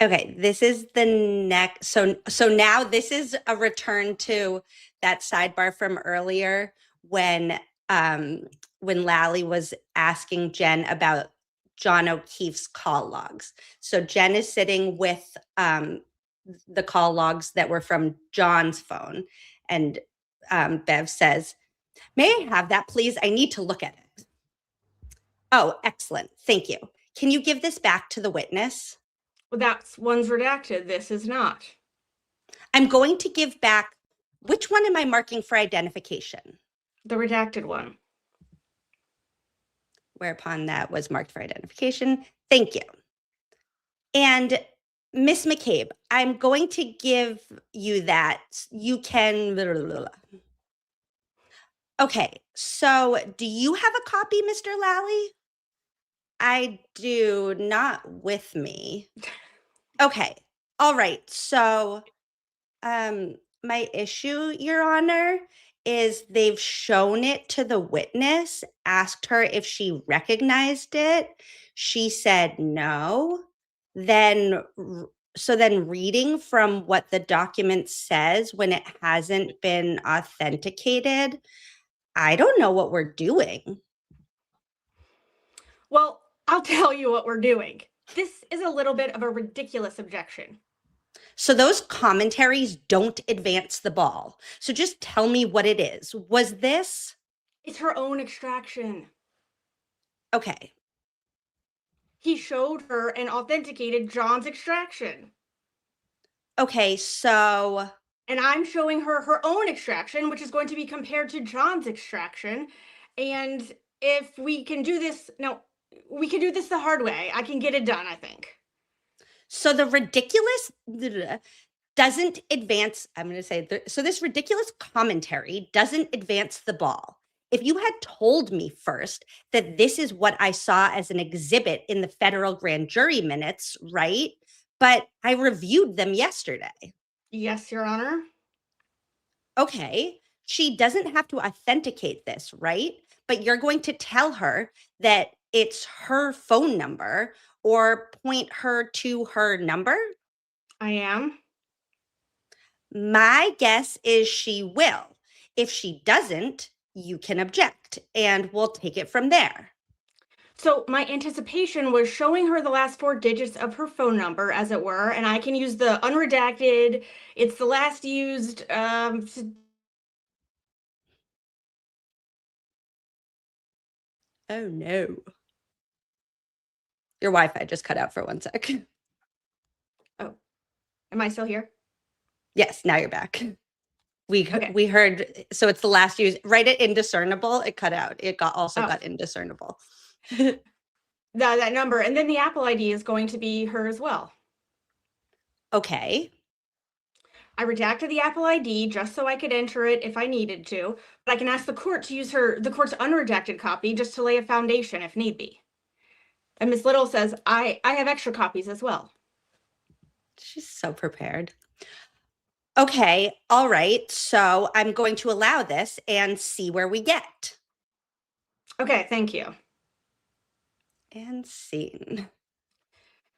Okay, this is the next. So now this is a return to that sidebar from earlier when Lally was asking Jen about John O'Keefe's call logs. So Jen is sitting with the call logs that were from John's phone, and Bev says, "May I have that, please? I need to look at it." "Oh, excellent. Thank you. Can you give this back to the witness?" Well, one's redacted. This is not. "I'm going to give back." "Which one am I marking for identification?" "The redacted one." Whereupon that was marked for identification. "Thank you. And Miss McCabe, I'm going to give you that. You can..." Blah, blah, blah. "Okay, so do you have a copy, Mr. Lally?" "I do, not with me." "Okay, all right. So, my issue, Your Honor, is they've shown it to the witness, asked her if she recognized it. She said no. Then reading from what the document says when it hasn't been authenticated, I don't know what we're doing." Well, I'll tell you what we're doing. This is a little bit of a ridiculous objection. So those commentaries don't advance the ball. So just tell me what it is. Was this? It's her own extraction. Okay. He showed her and authenticated John's extraction. Okay, so... And I'm showing her her own extraction, which is going to be compared to John's extraction. And if we can do this, we can do this the hard way. I can get it done, I think. So the ridiculous doesn't advance, so this ridiculous commentary doesn't advance the ball. If you had told me first that this is what I saw as an exhibit in the federal grand jury minutes, right? But I reviewed them yesterday. Yes, Your Honor. Okay, she doesn't have to authenticate this, right? But you're going to tell her that it's her phone number or point her to her number? I am. My guess is she will. If she doesn't, you can object and we'll take it from there. So my anticipation was showing her the last 4 digits of her phone number, as it were, and I can use the unredacted. It's the last used. Oh no. Your Wi-Fi just cut out for 1 sec. Oh, am I still here? Yes, now you're back. We heard, so it's the last use. Write it indiscernible. It cut out. It got indiscernible. That number, and then the Apple ID is going to be her as well. Okay. I redacted the Apple ID just so I could enter it if I needed to, but I can ask the court to use the court's unredacted copy just to lay a foundation if need be. And Ms. Little says, I have extra copies as well. She's so prepared. Okay, all right. So I'm going to allow this and see where we get. Okay, thank you. And scene.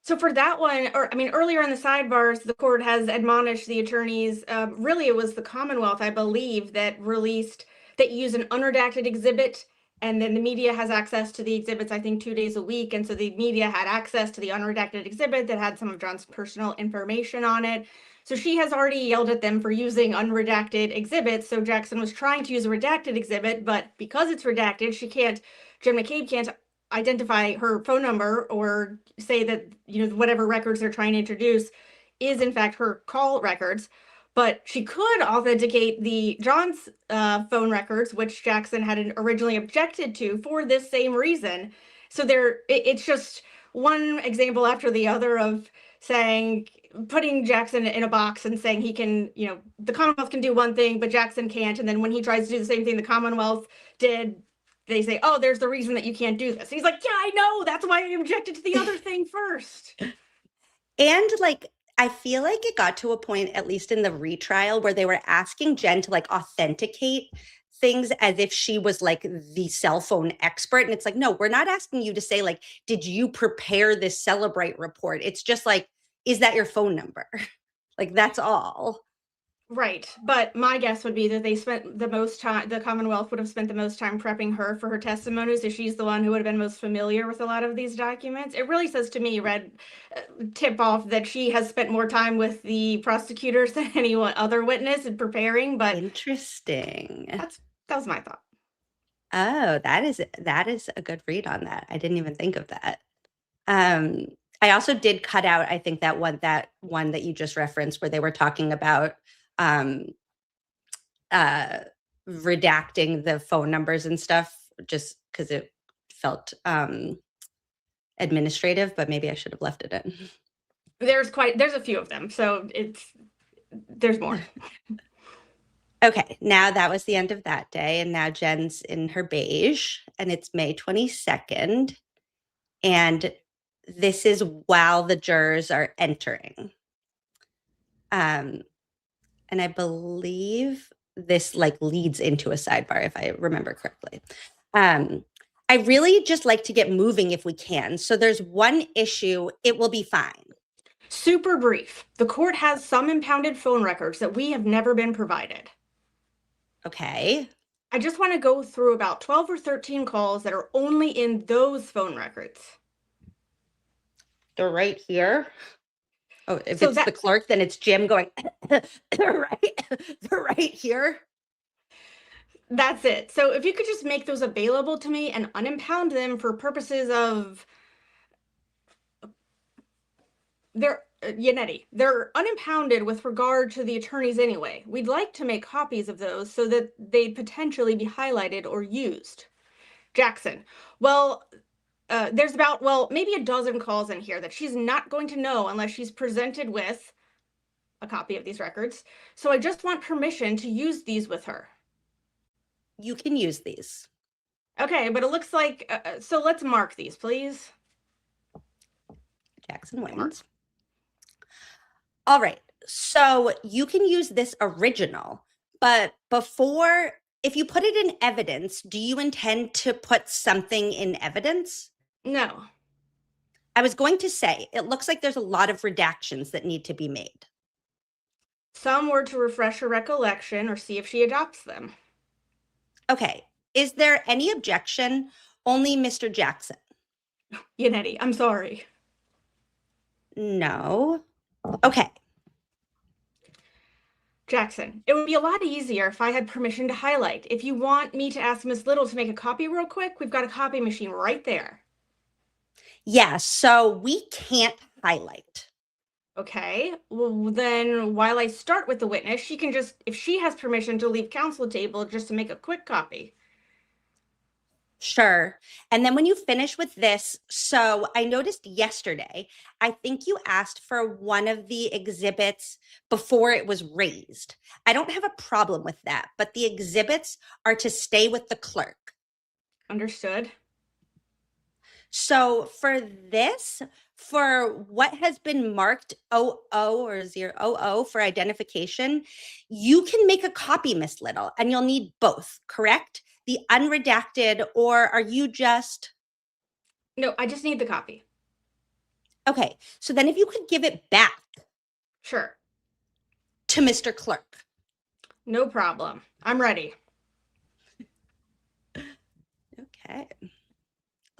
So for that one, earlier in the sidebars, the court has admonished the attorneys. Really, it was the Commonwealth, I believe, that released that use an unredacted exhibit, and then the media has access to the exhibits, I think, 2 days a week. And so the media had access to the unredacted exhibit that had some of John's personal information on it. So she has already yelled at them for using unredacted exhibits. So Jackson was trying to use a redacted exhibit, but because it's redacted, Jen McCabe can't identify her phone number or say that, whatever records they're trying to introduce is in fact her call records. But she could authenticate John's phone records, which Jackson had originally objected to for this same reason. So it's just one example after the other of putting Jackson in a box and saying he can, the Commonwealth can do one thing, but Jackson can't. And then when he tries to do the same thing the Commonwealth did, they say, oh, there's the reason that you can't do this. And he's like, yeah, I know. That's why I objected to the other thing first. And I feel like it got to a point, at least in the retrial, where they were asking Jen to authenticate things as if she was the cell phone expert. And it's no, we're not asking you to say did you prepare this Celebrate report? It's just is that your phone number? That's all. Right. But my guess would be that they spent the most time, the Commonwealth would have spent the most time prepping her for her testimony. So she's the one who would have been most familiar with a lot of these documents. It really says to me, tip off that she has spent more time with the prosecutors than any other witness in preparing. But interesting. That was my thought. Oh, that is a good read on that. I didn't even think of that. I also did cut out, I think, that one that you just referenced where they were talking about redacting the phone numbers and stuff, just because it felt administrative, but maybe I should have left it in. There's a few of them, so there's more. Okay, now that was the end of that day, and now Jen's in her beige, and it's May 22nd, and this is while the jurors are entering. And I believe this leads into a sidebar, if I remember correctly. I really just like to get moving if we can. So there's one issue. It will be fine. Super brief. The court has some impounded phone records that we have never been provided. Okay. I just want to go through about 12 or 13 calls that are only in those phone records. They're right here. Oh, if it's the clerk, then it's Jim going, they're right here. That's it. So if you could just make those available to me and unimpound them for purposes of they're unimpounded with regard to the attorneys anyway. We'd like to make copies of those so that they'd potentially be highlighted or used. Jackson, there's about, maybe a dozen calls in here that she's not going to know unless she's presented with a copy of these records. So I just want permission to use these with her. You can use these. Okay, but it looks like, so let's mark these, please. Jackson wins. All right, so you can use this original, but if you put it in evidence, do you intend to put something in evidence? No. I was going to say, it looks like there's a lot of redactions that need to be made. Some were to refresh her recollection or see if she adopts them. Okay. Is there any objection? Only Mr. Jackson. Yannetti, I'm sorry. No. Okay. Jackson, it would be a lot easier if I had permission to highlight. If you want me to ask Miss Little to make a copy real quick, we've got a copy machine right there. Yeah, so we can't highlight. Okay, well then while I start with the witness, she can just, if she has permission to leave counsel table just to make a quick copy. Sure. And then when you finish with this, so I noticed yesterday, I think you asked for one of the exhibits before it was raised. I don't have a problem with that, but the exhibits are to stay with the clerk. Understood. So for this, for what has been marked 00 or 000 for identification, you can make a copy, Miss Little, and you'll need both, correct? The unredacted, or are you just... No, I just need the copy. Okay, so then if you could give it back. Sure. To Mr. Clerk. No problem. I'm ready. Okay.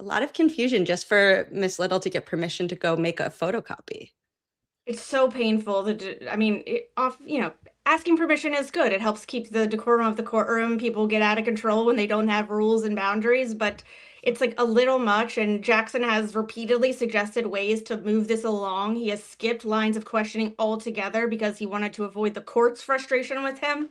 A lot of confusion just for Miss Little to get permission to go make a photocopy. It's so painful. Asking permission is good. It helps keep the decorum of the courtroom. People get out of control when they don't have rules and boundaries, but it's like a little much. And Jackson has repeatedly suggested ways to move this along. He has skipped lines of questioning altogether because he wanted to avoid the court's frustration with him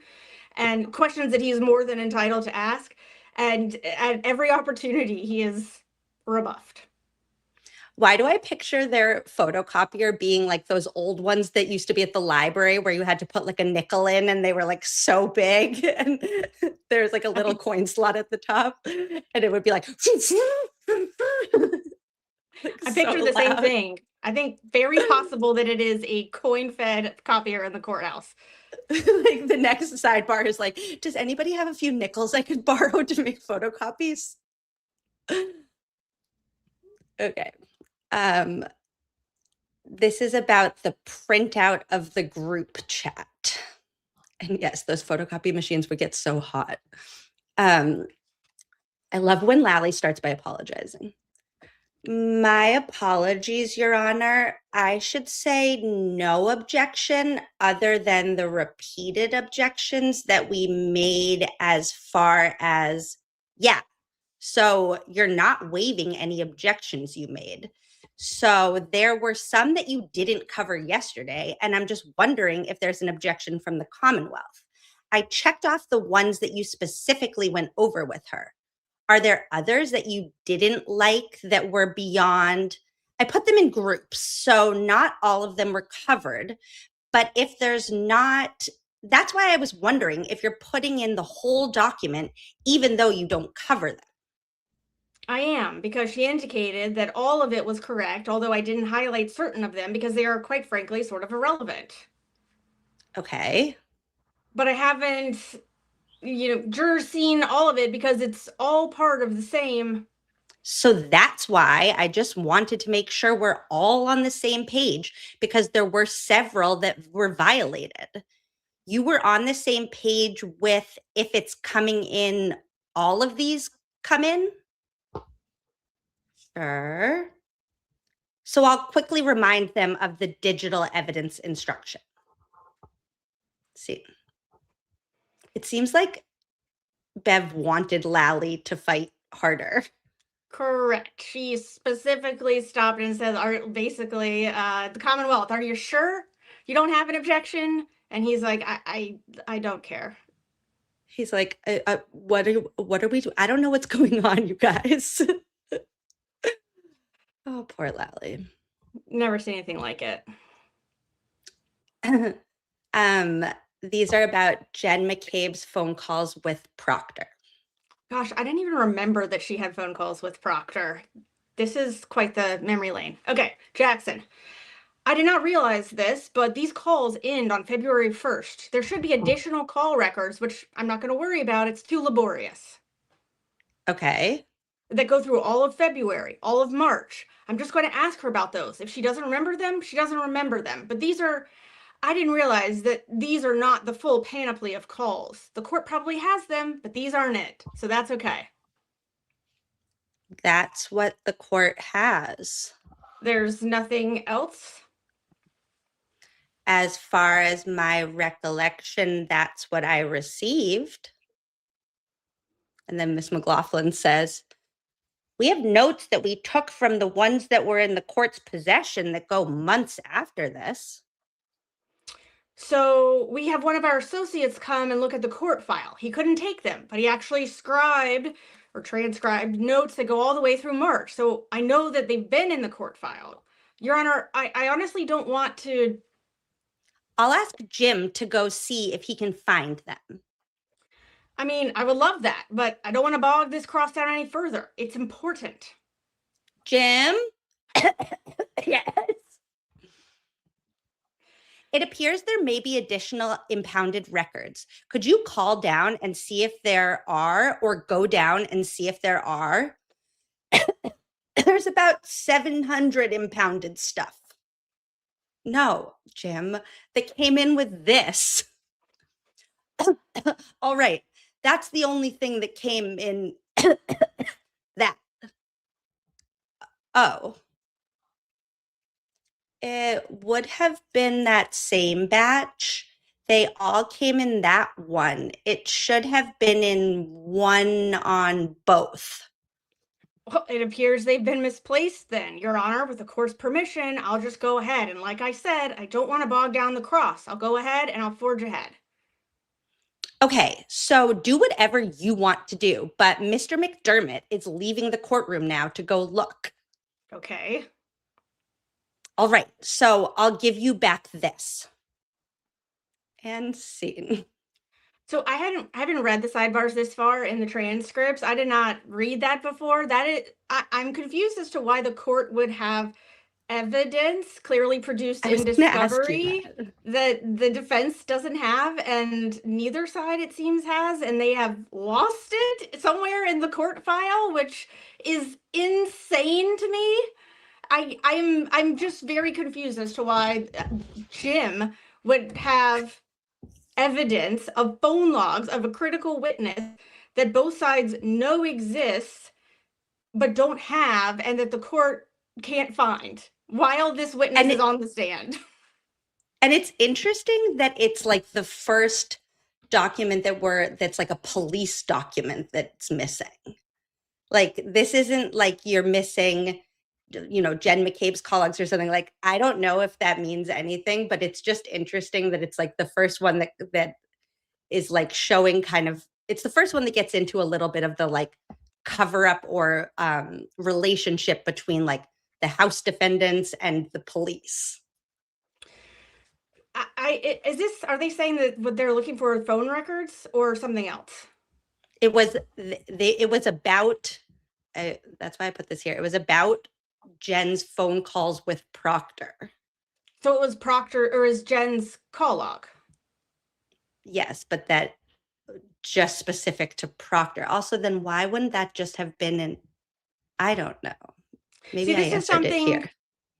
and questions that he's more than entitled to ask. And at every opportunity, he is rebuffed. Why do I picture their photocopier being like those old ones that used to be at the library where you had to put like a nickel in and they were like so big and there's like a little coin slot at the top and it would be like I picture the same thing. I think very possible that it is a coin-fed copier in the courthouse. Like the next sidebar is like, does anybody have a few nickels I could borrow to make photocopies? Okay. This is about the printout of the group chat. And yes, those photocopy machines would get so hot. I love when Lally starts by apologizing. My apologies, Your Honor. I should say no objection other than the repeated objections that we made as far as, yeah. So you're not waiving any objections you made. So there were some that you didn't cover yesterday, and I'm just wondering if there's an objection from the Commonwealth. I checked off the ones that you specifically went over with her. Are there others that you didn't like that were beyond? I put them in groups, so not all of them were covered. But if there's not, that's why I was wondering if you're putting in the whole document, even though you don't cover them. I am, because she indicated that all of it was correct, although I didn't highlight certain of them because they are, quite frankly, sort of irrelevant. Okay. But I haven't, jurors seen all of it because it's all part of the same. So that's why I just wanted to make sure we're all on the same page, because there were several that were violated. You were on the same page with if it's coming in, all of these come in? Sure. So I'll quickly remind them of the digital evidence instruction. See, it seems like Bev wanted Lally to fight harder. Correct. She specifically stopped and said, basically, the Commonwealth, are you sure you don't have an objection? And he's like, I don't care. He's like, what are we doing? I don't know what's going on, you guys. Oh, poor Lally. Never seen anything like it. These are about Jen McCabe's phone calls with Proctor. Gosh, I didn't even remember that she had phone calls with Proctor. This is quite the memory lane. Okay, Jackson. I did not realize this, but these calls end on February 1st. There should be additional call records, which I'm not going to worry about. It's too laborious. Okay. That go through all of February, all of March. I'm just going to ask her about those. If she doesn't remember them, she doesn't remember them. But these are, I didn't realize that these are not the full panoply of calls. The court probably has them, but these aren't it. So that's okay. That's what the court has. There's nothing else? As far as my recollection, that's what I received. And then Miss McLaughlin says, We have notes that we took from the ones that were in the court's possession that go months after this. So we have one of our associates come and look at the court file. He couldn't take them, but he actually scribed or transcribed notes that go all the way through March. So I know that they've been in the court file. Your Honor, I honestly don't want to. I'll ask Jim to go see if he can find them. I mean, I would love that, but I don't want to bog this cross down any further. It's important. Jim? Yes. It appears there may be additional impounded records. Could you call down and see if there are, or go down and see if there are? There's about 700 impounded stuff. No, Jim, that came in with this. All right, that's the only thing that came in that. Oh. It would have been that same batch. They all came in that one. It should have been in one on both. Well, it appears they've been misplaced then, Your Honor. With the court's permission, I'll just go ahead. And like I said, I don't want to bog down the cross. I'll go ahead and I'll forge ahead. Okay, so do whatever you want to do, but Mr. McDermott is leaving the courtroom now to go look. Okay. All right, so I'll give you back this. And scene. So I haven't read the sidebars this far in the transcripts. I did not read that before. I'm confused as to why the court would have evidence clearly produced in discovery that the defense doesn't have, and neither side it seems has, and they have lost it somewhere in the court file, which is insane to me. I'm just very confused as to why Jim would have evidence of phone logs of a critical witness that both sides know exists but don't have, and that the court can't find while this witness is on the stand. And it's interesting that it's like the first document that's like a police document that's missing. Like, this isn't like you're missing, you know, Jen McCabe's call logs or something. Like, I don't know if that means anything, but it's just interesting that it's like the first one that is like showing kind of, it's the first one that gets into a little bit of the like cover up or relationship between like the House defendants and the police. Are they saying that what they're looking for phone records or something else? It was about, that's why I put this here. It was about Jen's phone calls with Proctor. So it was Proctor, or is Jen's call log? Yes, but that just specific to Proctor. Also, then why wouldn't that just have been in, I don't know. Maybe this is something here.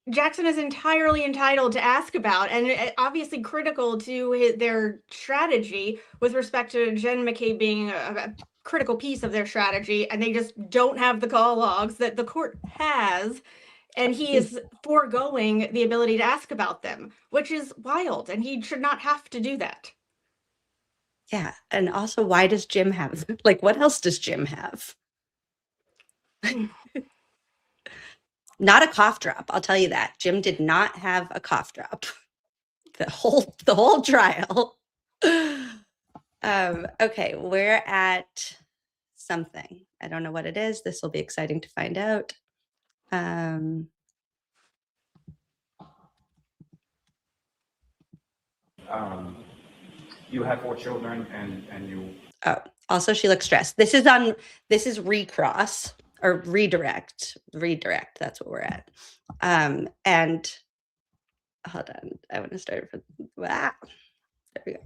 Jackson is entirely entitled to ask about, and obviously critical to their strategy with respect to Jen McCabe being a critical piece of their strategy, and they just don't have the call logs that the court has, and he is foregoing the ability to ask about them, which is wild, and he should not have to do that. Yeah, and also, why does Jim have, like, what else does Jim have? Not a cough drop, I'll tell you that. Jim did not have a cough drop the whole trial. Okay, we're at something. I don't know what it is. This will be exciting to find out. You have 4 children, and you. Oh, also she looks stressed. This is recross or redirect. Redirect. That's what we're at. And hold on. I want to start from. There we go.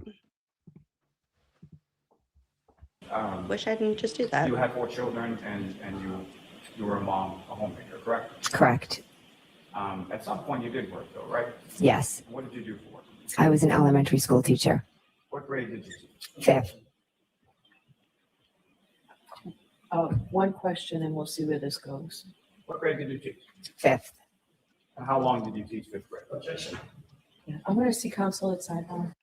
Wish I didn't just do that. You have 4 children, and you were a mom, a homemaker, correct? Correct. At some point, you did work, though, right? Yes. What did you do for work? I was an elementary school teacher. What grade did you teach? 5th. One question, and we'll see where this goes. What grade did you teach? 5th. And how long did you teach 5th grade? Objection. Yeah, I'm going to see counsel at Sidebar.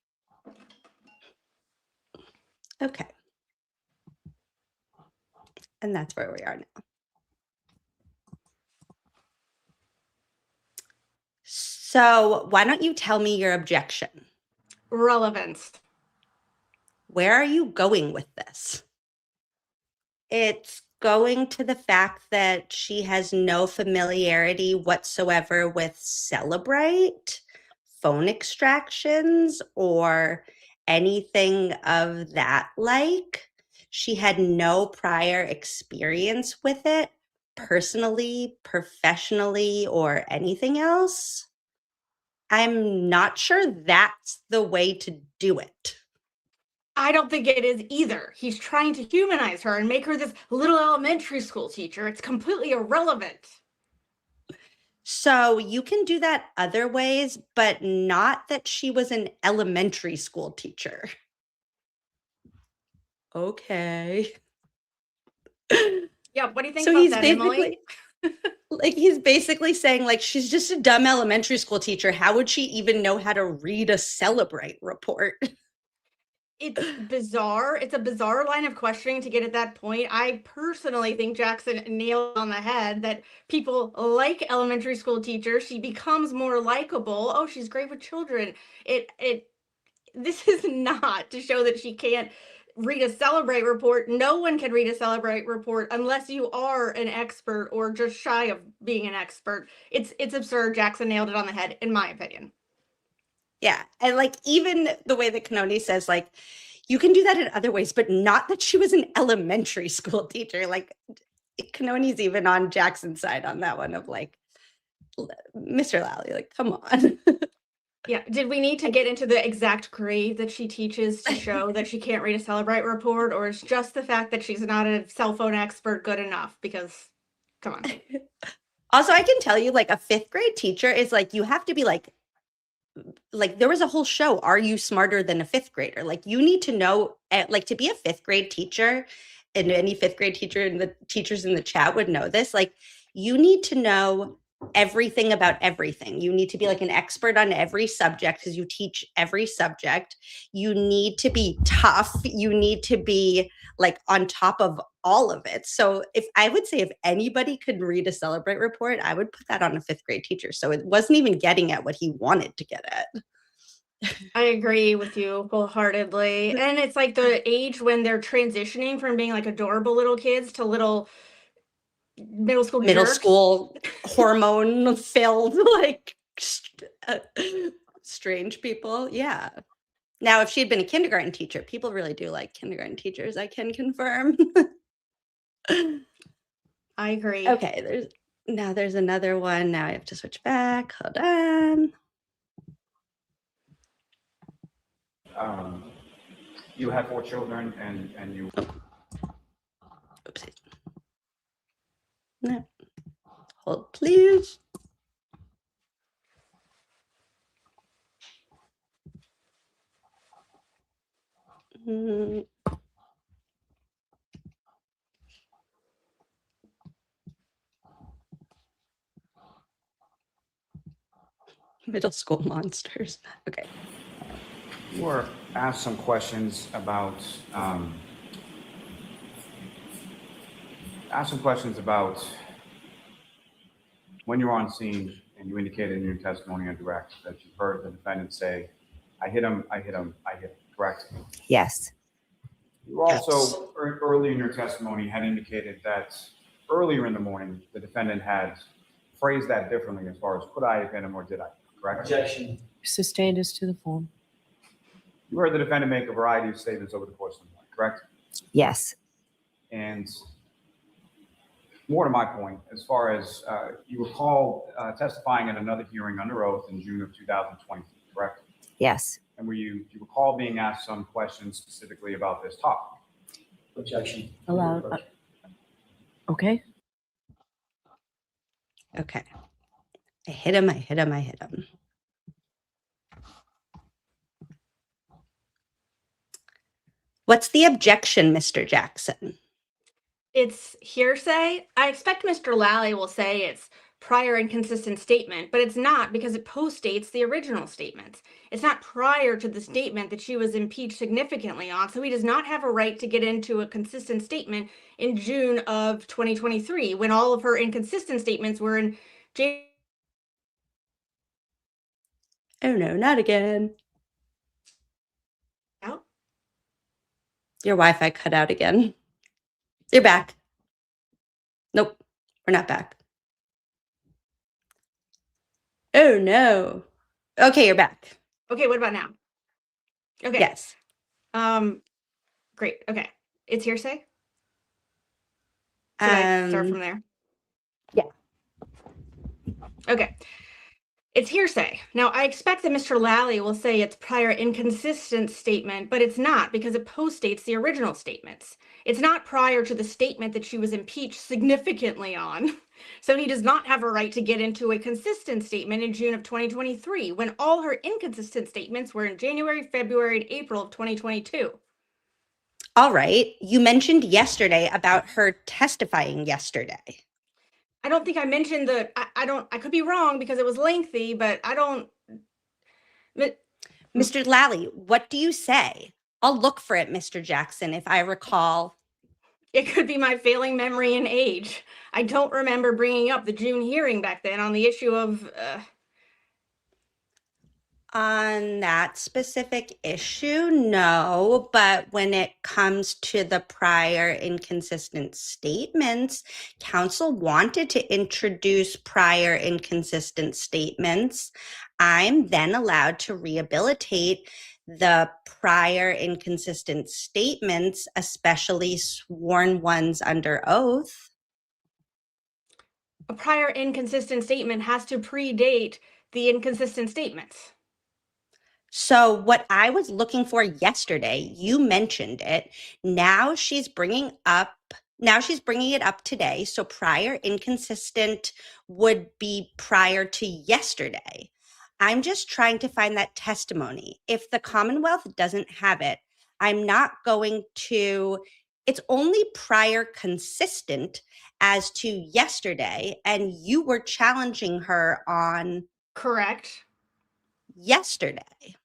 Okay. And that's where we are now. So why don't you tell me your objection? Relevance. Where are you going with this? It's going to the fact that she has no familiarity whatsoever with Celebrate, phone extractions, or anything of that like. She had no prior experience with it, personally, professionally, or anything else. I'm not sure that's the way to do it. I don't think it is either. He's trying to humanize her and make her this little elementary school teacher. It's completely irrelevant. So you can do that other ways, but not that she was an elementary school teacher. Okay. Yeah, what do you think So about he's that, Emily? he's basically saying, like, she's just a dumb elementary school teacher. How would she even know how to read a Celebrate report? It's bizarre. It's a bizarre line of questioning to get at that point. I personally think Jackson nailed on the head that people like elementary school teachers. She becomes more likable. Oh, she's great with children. This is not to show that she can't read a Celebrate report. No one can read a Celebrate report unless you are an expert or just shy of being an expert. It's absurd. Jackson nailed it on the head, in my opinion. Yeah. And like, even the way that Kanoni says, like, you can do that in other ways, but not that she was an elementary school teacher. Like, Kanoni's even on Jackson's side on that one of like, Mr. Lally, like, come on. Yeah. Did we need to get into the exact grade that she teaches to show that she can't read a Celebrate report, or is just the fact that she's not a cell phone expert good enough? Because, come on. Also, I can tell you, like, a 5th grade teacher is like, you have to be like there was a whole show, Are You Smarter Than a 5th Grader? Like, you need to know, like, to be a 5th grade teacher, and any 5th grade teacher and the teachers in the chat would know this, like, you need to know everything about everything. You need to be like an expert on every subject because you teach every subject. You need to be tough. You need to be like on top of all of it. So if anybody could read a Celebrate report, I would put that on a 5th grade teacher. So it wasn't even getting at what he wanted to get at. I agree with you wholeheartedly. And it's like the age when they're transitioning from being like adorable little kids to little middle school hormone filled, like, strange people. Yeah. Now, if she had been a kindergarten teacher, people really do like kindergarten teachers, I can confirm. I agree. Okay, there's another one. Now I have to switch back. Hold on. You have 4 children and you... Oopsie. No. Hold, please. Middle school monsters. Okay. You were asked some questions about when you were on scene, and you indicated in your testimony on direct that you heard the defendant say, I hit him, correct? Yes. You also, early in your testimony, had indicated that earlier in the morning, the defendant had phrased that differently as far as could I have hit him or did I, correct? Objection. Sustained as to the form. You heard the defendant make a variety of statements over the course of the morning, correct? Yes. And more to my point, as far as you recall testifying at another hearing under oath in June of 2020, correct? Yes. And do you recall being asked some questions specifically about this topic? Objection. Allowed. Okay. Okay. I hit him. What's the objection, Mr. Jackson? It's hearsay. I expect Mr. Lally will say it's prior inconsistent statement, but it's not, because it postdates the original statements. It's not prior to the statement that she was impeached significantly on, so he does not have a right to get into a consistent statement in June of 2023 when all of her inconsistent statements were in January Oh no, not again. Out? Your Wi-Fi cut out again. You're back. Nope, we're not back. Oh no. Okay, you're back. Okay, what about now? Okay. Yes. Great. Okay. It's hearsay? Should I start from there? Yeah. Okay. It's hearsay. Now, I expect that Mr. Lally will say it's prior inconsistent statement, but it's not because it postdates the original statements. It's not prior to the statement that she was impeached significantly on. So he does not have a right to get into a consistent statement in June of 2023 when all her inconsistent statements were in January, February, and April of 2022. All right. You mentioned yesterday about her testifying yesterday. I don't think I mentioned I could be wrong because it was lengthy, but I don't. Mr. Lally, what do you say? I'll look for it, Mr. Jackson, if I recall. It could be my failing memory and age. I don't remember bringing up the June hearing back then on the issue of. On that specific issue, no. But when it comes to the prior inconsistent statements, counsel wanted to introduce prior inconsistent statements. I'm then allowed to rehabilitate the prior inconsistent statements, especially sworn ones under oath. A prior inconsistent statement has to predate the inconsistent statements. So what I was looking for yesterday, you mentioned it. Now she's bringing it up today. So prior inconsistent would be prior to yesterday. I'm just trying to find that testimony. If the Commonwealth doesn't have it, I'm not going to, it's only prior consistent as to yesterday, and you were challenging her on. Correct. Yesterday.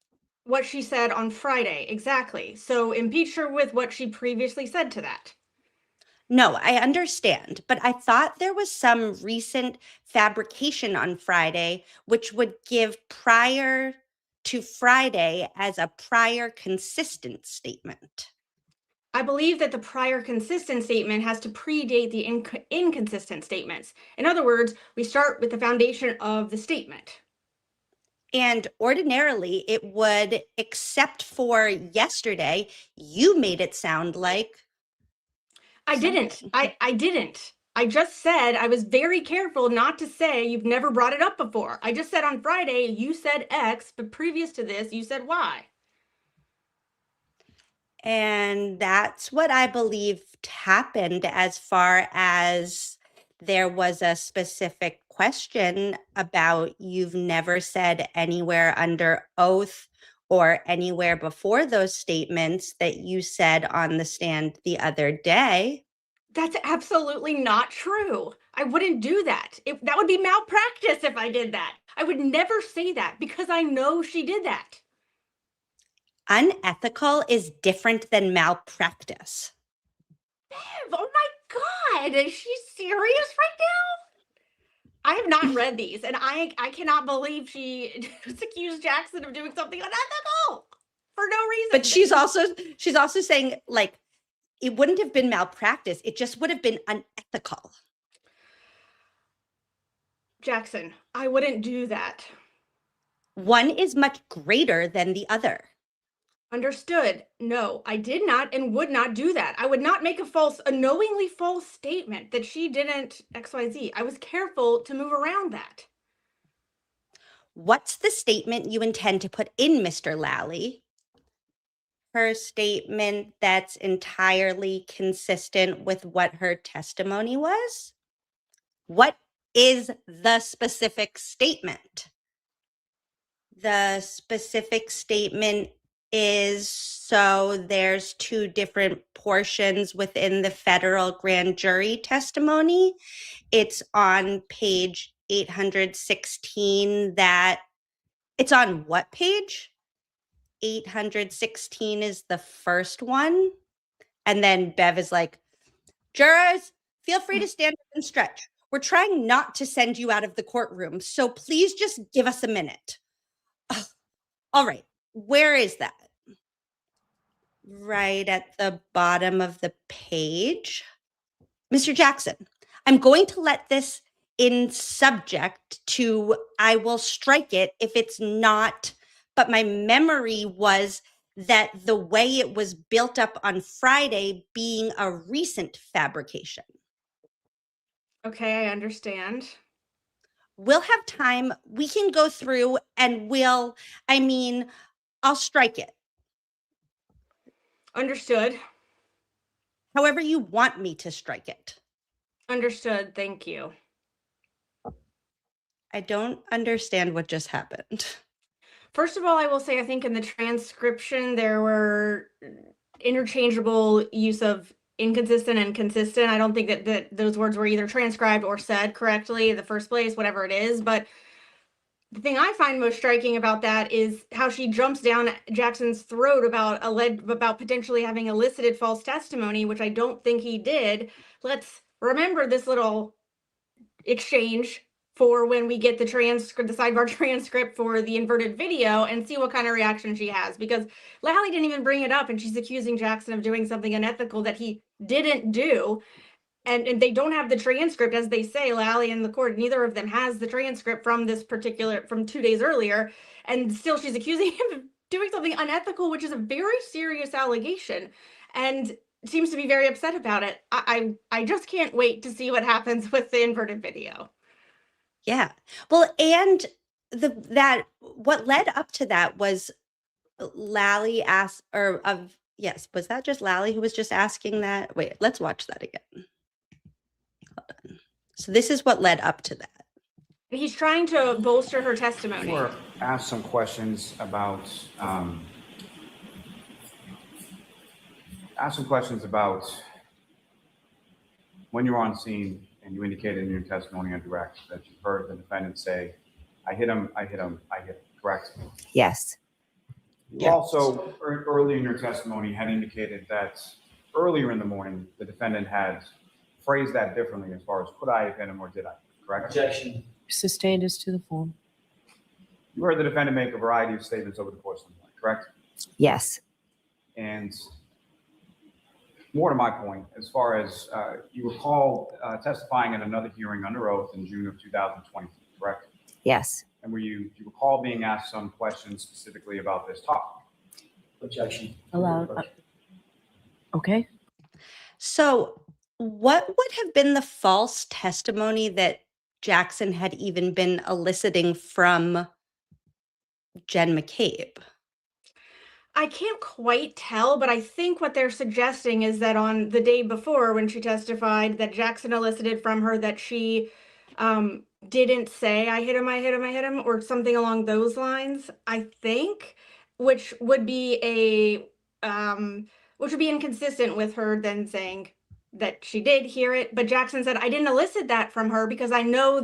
What she said on Friday, exactly. So impeach her with what she previously said to that. No, I understand, but I thought there was some recent fabrication on Friday, which would give prior to Friday as a prior consistent statement. I believe that the prior consistent statement has to predate the inconsistent statements. In other words, we start with the foundation of the statement. And ordinarily it would, except for yesterday, you made it sound like. I didn't. I didn't. I just said I was very careful not to say you've never brought it up before. I just said on Friday, you said X, but previous to this, you said Y. And that's what I believed happened, as far as there was a specific question about you've never said anywhere under oath or anywhere before those statements that you said on the stand the other day. That's absolutely not true. I wouldn't do that. That would be malpractice if I did that. I would never say that because I know she did that. Unethical is different than malpractice. Bev, oh my God, is she serious right now? I have not read these, and I cannot believe she accused Jackson of doing something unethical for no reason. But she's also saying, like, it wouldn't have been malpractice. It just would have been unethical. Jackson, I wouldn't do that. One is much greater than the other. Understood. No, I did not and would not do that. I would not make a knowingly false statement that she didn't XYZ. I was careful to move around that. What's the statement you intend to put in, Mr. Lally? Her statement that's entirely consistent with what her testimony was? What is the specific statement? The specific statement is, so there's two different portions within the federal grand jury testimony. It's on page 816 it's on what page? 816 is the first one. And then Bev is like, jurors, feel free to stand up and stretch. We're trying not to send you out of the courtroom, so please just give us a minute. Ugh. All right. Where is that? Right at the bottom of the page. Mr. Jackson, I'm going to let this in subject to I will strike it if it's not, but my memory was that the way it was built up on Friday being a recent fabrication. Okay, I understand. We'll have time. We can go through and I'll strike it. Understood. However you want me to strike it. Understood. Thank you. I don't understand what just happened. First of all, I will say I think in the transcription there were interchangeable use of inconsistent and consistent. I don't think that those words were either transcribed or said correctly in the first place, whatever it is. But the thing I find most striking about that is how she jumps down Jackson's throat about potentially having elicited false testimony, which I don't think he did. Let's remember this little exchange for when we get the transcript, the sidebar transcript for the inverted video, and see what kind of reaction she has, because Lally didn't even bring it up, and she's accusing Jackson of doing something unethical that he didn't do. And they don't have the transcript, as they say, Lally and the court, neither of them has the transcript from from 2 days earlier, and still she's accusing him of doing something unethical, which is a very serious allegation, and seems to be very upset about it. I just can't wait to see what happens with the inverted video. Yeah. Well, and what led up to that was Lally asked, was that just Lally who was just asking that? Wait, let's watch that again. Hold on. So this is what led up to that. He's trying to bolster her testimony. Or ask some questions about when you were on scene and you indicated in your testimony on direct that you heard the defendant say, I hit him, correct? Yes. You also, early in your testimony, had indicated that earlier in the morning, the defendant had phrased that differently as far as could I have hit him or did I, correct? Objection. Sustained as to the form. You heard the defendant make a variety of statements over the course of the morning, correct? Yes. And more to my point, as far as you recall testifying at another hearing under oath in June of 2020, correct? Yes. And do you recall being asked some questions specifically about this topic? Objection. Allowed. Okay. So what would have been the false testimony that Jackson had even been eliciting from Jen McCabe? I can't quite tell, but I think what they're suggesting is that on the day before when she testified, that Jackson elicited from her that she didn't say I hit him, or something along those lines, I think, which would be inconsistent with her then saying that she did hear it. But Jackson said, I didn't elicit that from her because I know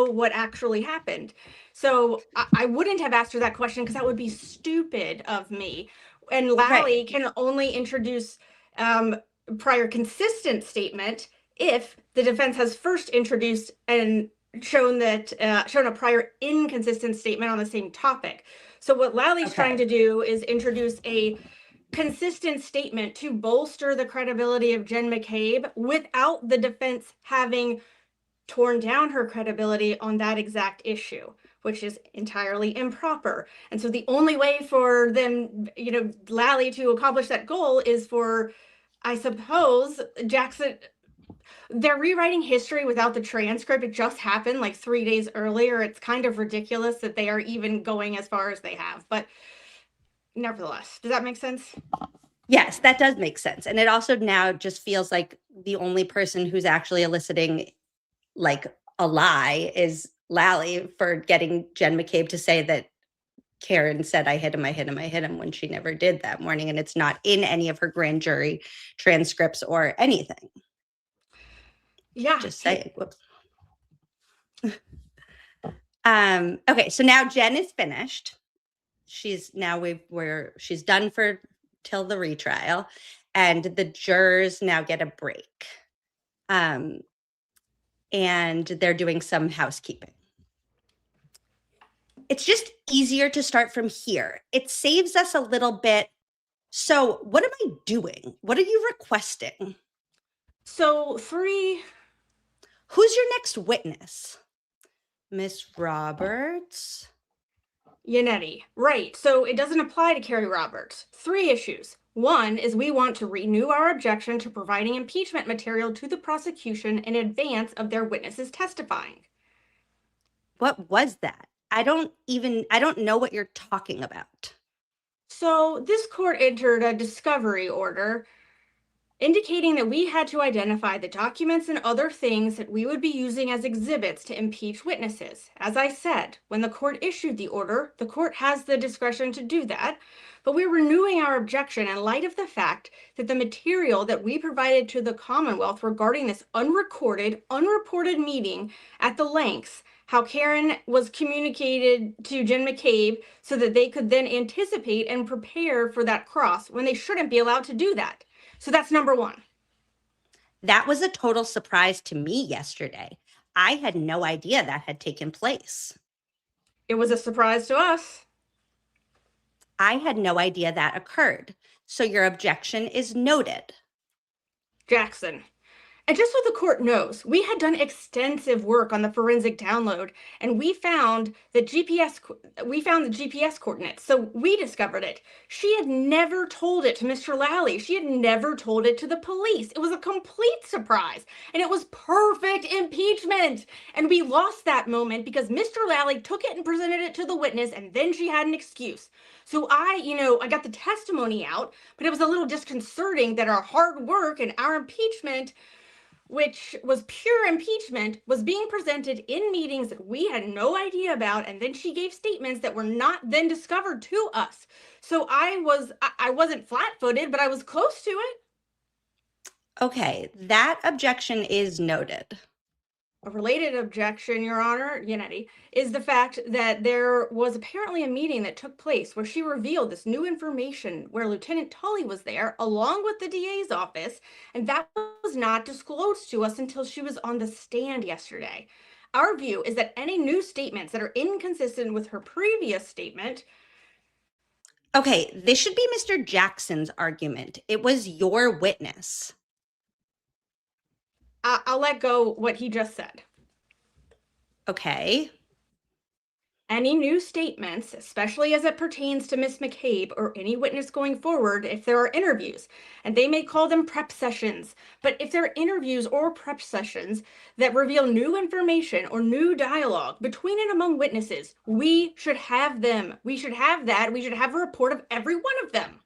what actually happened. So I wouldn't have asked her that question because that would be stupid of me. And Lally can only introduce prior consistent statement if the defense has first introduced and shown a prior inconsistent statement on the same topic. So what Lally's trying to do is introduce a consistent statement to bolster the credibility of Jen McCabe without the defense having torn down her credibility on that exact issue, which is entirely improper. And so the only way for them, Lally to accomplish that goal is for, I suppose, Jackson. They're rewriting history without the transcript. It just happened like 3 days earlier. It's kind of ridiculous that they are even going as far as they have. But nevertheless, does that make sense? Yes, that does make sense. And it also now just feels like the only person who's actually eliciting like a lie is Lally for getting Jen McCabe to say that Karen said, I hit him when she never did that morning. And it's not in any of her grand jury transcripts or anything. Yeah. Just saying. Whoops. Okay, so now Jen is finished. She's done till the retrial, and the jurors now get a break. And they're doing some housekeeping. It's just easier to start from here. It saves us a little bit. So what am I doing? What are you requesting? So 3. Who's your next witness? Miss Roberts? Yannetti. Right. So it doesn't apply to Carrie Roberts. 3 issues. 1 is we want to renew our objection to providing impeachment material to the prosecution in advance of their witnesses testifying. What was that? I don't know what you're talking about. So this court entered a discovery order indicating that we had to identify the documents and other things that we would be using as exhibits to impeach witnesses. As I said, when the court issued the order, the court has the discretion to do that, but we're renewing our objection in light of the fact that the material that we provided to the Commonwealth regarding this unrecorded, unreported meeting at the Lanks, how Karen was communicated to Jen McCabe so that they could then anticipate and prepare for that cross when they shouldn't be allowed to do that. So that's number 1. That was a total surprise to me yesterday. I had no idea that had taken place. It was a surprise to us. I had no idea that occurred. So your objection is noted. Jackson. And just so the court knows, we had done extensive work on the forensic download, and we found the GPS coordinates. So we discovered it. She had never told it to Mr. Lally. She had never told it to the police. It was a complete surprise, and it was perfect impeachment. And we lost that moment because Mr. Lally took it and presented it to the witness, and then she had an excuse. So I got the testimony out, but it was a little disconcerting that our hard work and our impeachment, which was pure impeachment, was being presented in meetings that we had no idea about, and then she gave statements that were not then discovered to us. So I wasn't flat-footed, but I was close to it. Okay, that objection is noted. A related objection, Your Honor, Yannetti, is the fact that there was apparently a meeting that took place where she revealed this new information where Lieutenant Tully was there along with the DA's office, and that was not disclosed to us until she was on the stand yesterday. Our view is that any new statements that are inconsistent with her previous statement. Okay, this should be Mr. Jackson's argument. It was your witness. I'll let go what he just said. Okay. Any new statements, especially as it pertains to Miss McCabe or any witness going forward, if there are interviews, and they may call them prep sessions, but if there are interviews or prep sessions that reveal new information or new dialogue between and among witnesses, we should have them. We should have that. We should have a report of every one of them.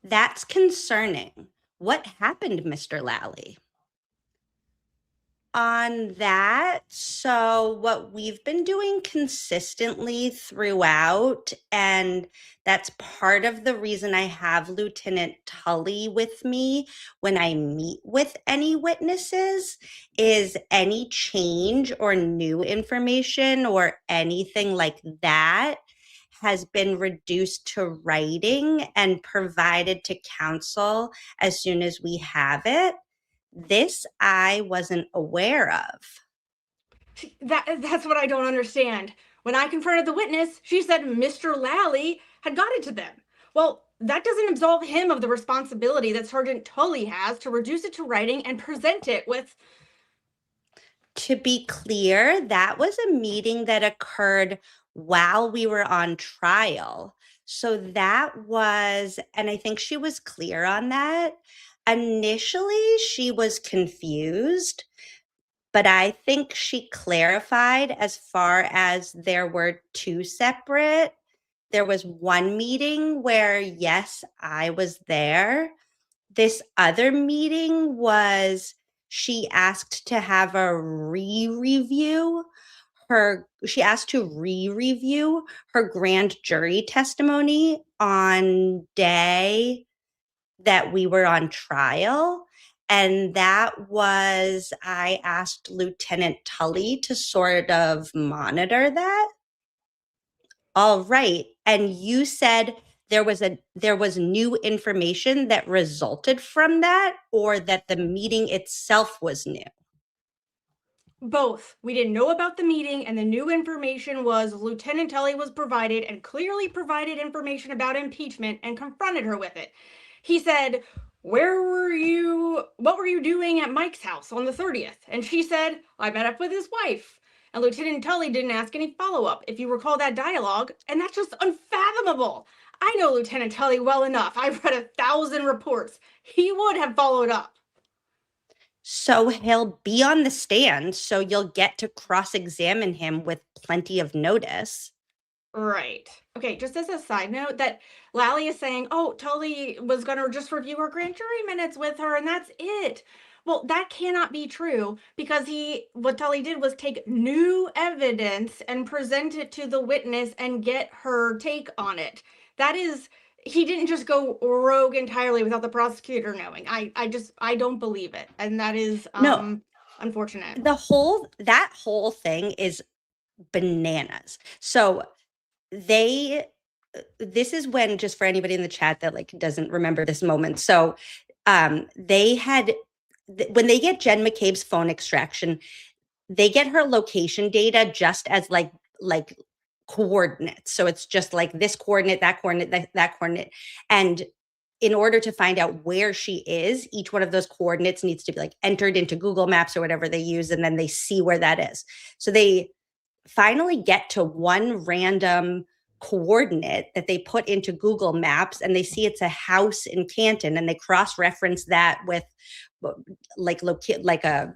That's concerning. What happened, Mr. Lally? On that, so what we've been doing consistently throughout, and that's part of the reason I have Lieutenant Tully with me when I meet with any witnesses, is any change or new information or anything like that has been reduced to writing and provided to counsel as soon as we have it. This I wasn't aware of. That's what I don't understand. When I confronted the witness, she said Mr. Lally had got it to them. Well, that doesn't absolve him of the responsibility that Sergeant Tully has to reduce it to writing and present it with. To be clear, that was a meeting that occurred while we were on trial. So that was, and I think she was clear on that. Initially, she was confused, but I think she clarified as far as there were 2 separate. There was one meeting where, yes, I was there. This other meeting was she asked to have a re-review. She asked to re-review her grand jury testimony on day that we were on trial. And that was, I asked Lieutenant Tully to sort of monitor that. All right. And you said there was new information that resulted from that, or that the meeting itself was new? Both. We didn't know about the meeting, and the new information was Lieutenant Tully was provided and clearly provided information about impeachment and confronted her with it. He said, "Where were you? What were you doing at Mike's house on the 30th?" And she said, "I met up with his wife." And Lieutenant Tully didn't ask any follow-up, if you recall that dialogue, and that's just unfathomable. I know Lieutenant Tully well enough. I've read 1,000 reports. He would have followed up. So he'll be on the stand, so you'll get to cross-examine him with plenty of notice. Right. Okay, just as a side note, that Lally is saying, oh, Tully was going to just review her grand jury minutes with her, and that's it. Well, that cannot be true, because what Tully did was take new evidence and present it to the witness and get her take on it. He didn't just go rogue entirely without the prosecutor knowing. I don't believe it. And that is No. unfortunate. That whole thing is bananas. So this is when, just for anybody in the chat that like doesn't remember this moment. So when they get Jen McCabe's phone extraction, they get her location data just as like coordinates. So it's just like this coordinate, that coordinate, that coordinate. And in order to find out where she is, each one of those coordinates needs to be like entered into Google Maps or whatever they use, and then they see where that is. So they finally get to one random coordinate that they put into Google Maps, and they see it's a house in Canton, and they cross-reference that with like a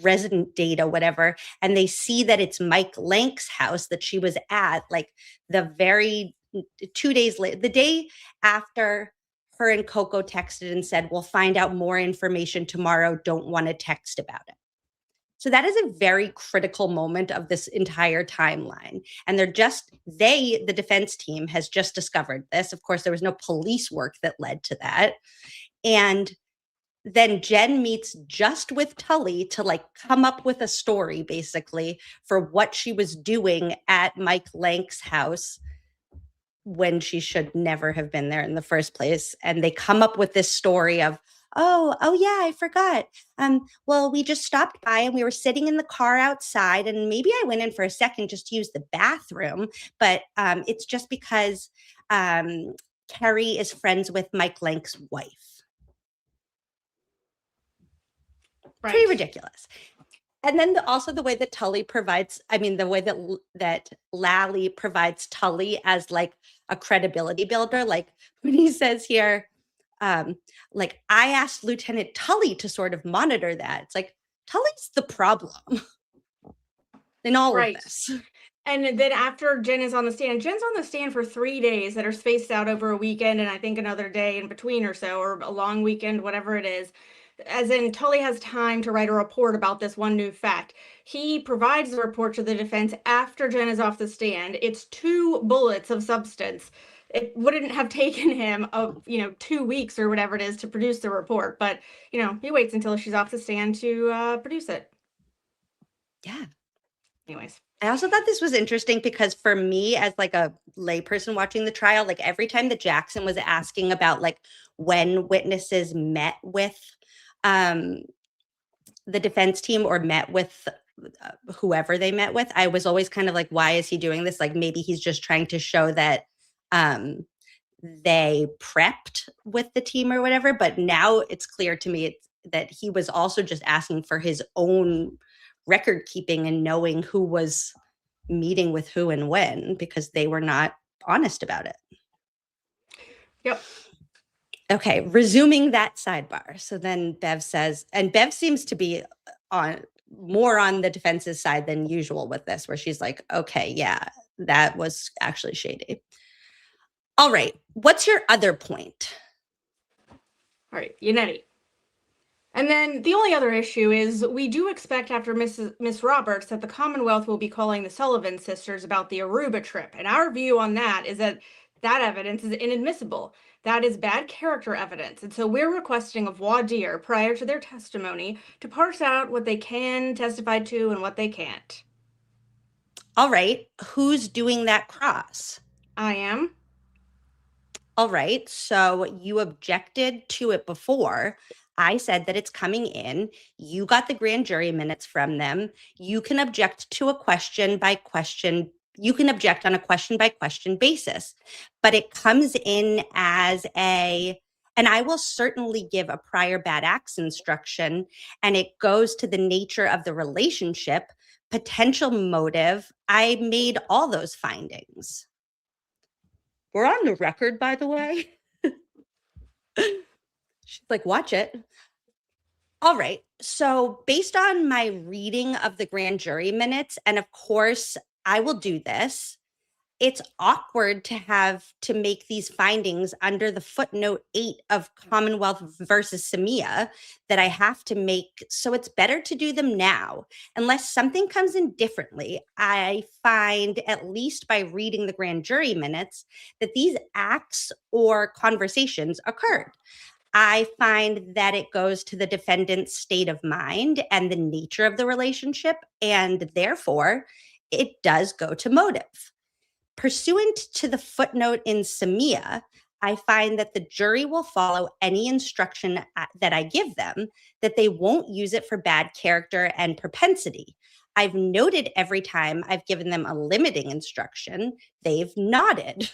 resident data, whatever, and they see that it's Mike Lank's house that she was at, like 2 days later, the day after her and Coco texted and said, "We'll find out more information tomorrow. Don't want to text about it." So that is a very critical moment of this entire timeline. And the defense team has just discovered this. Of course, there was no police work that led to that. And then Jen meets just with Tully to like come up with a story basically for what she was doing at Mike Lank's house when she should never have been there in the first place. And they come up with this story of, oh yeah, I forgot. Well, we just stopped by and we were sitting in the car outside, and maybe I went in for a second just to use the bathroom, but it's just because Carrie is friends with Mike Lank's wife. Right. Pretty ridiculous. And then also the way that Tully provides, the way that Lally provides Tully as like a credibility builder, like when he says here, like, I asked Lieutenant Tully to sort of monitor that. It's like, Tully's the problem in all of this. And then after Jen is on the stand, Jen's on the stand for 3 days that are spaced out over a weekend, and I think another day in between or so, or a long weekend, whatever it is. As in, Tully has time to write a report about this one new fact. He provides the report to the defense after Jen is off the stand. It's 2 bullets of substance. It wouldn't have taken him 2 weeks or whatever it is to produce the report, but he waits until she's off the stand to produce it. Yeah. Anyways. I also thought this was interesting because for me, as like a layperson watching the trial, like every time that Jackson was asking about like when witnesses met with the defense team or met with whoever they met with, I was always kind of like, why is he doing this? Like maybe he's just trying to show that they prepped with the team or whatever. But now it's clear to me that he was also just asking for his own record keeping and knowing who was meeting with who and when, because they were not honest about it. Yep. Okay, resuming that sidebar. So then Bev says, and Bev seems to be more on the defense's side than usual with this, where she's like, okay, yeah, that was actually shady. All right, what's your other point? All right, Yannetti. And then the only other issue is we do expect after Miss Roberts that the Commonwealth will be calling the Sullivan sisters about the Aruba trip. And our view on that is that evidence is inadmissible. That is bad character evidence. And so we're requesting of voir dire prior to their testimony to parse out what they can testify to and what they can't. All right. Who's doing that cross? I am. All right. So you objected to it before. I said that it's coming in. You got the grand jury minutes from them. You can object to a question by question. You can object on a question by question basis, but it comes in as and I will certainly give a prior bad acts instruction, and it goes to the nature of the relationship, potential motive. I made all those findings. We're on the record, by the way. She's like, watch it. All right. So based on my reading of the grand jury minutes, and of course, I will do this, it's awkward to have to make these findings under the footnote 8 of Commonwealth versus Samia that I have to make. So it's better to do them now. Unless something comes in differently, I find, at least by reading the grand jury minutes, that these acts or conversations occurred. I find that it goes to the defendant's state of mind and the nature of the relationship, and therefore it does go to motive. Pursuant to the footnote in Samia, I find that the jury will follow any instruction that I give them, that they won't use it for bad character and propensity. I've noted every time I've given them a limiting instruction, they've nodded.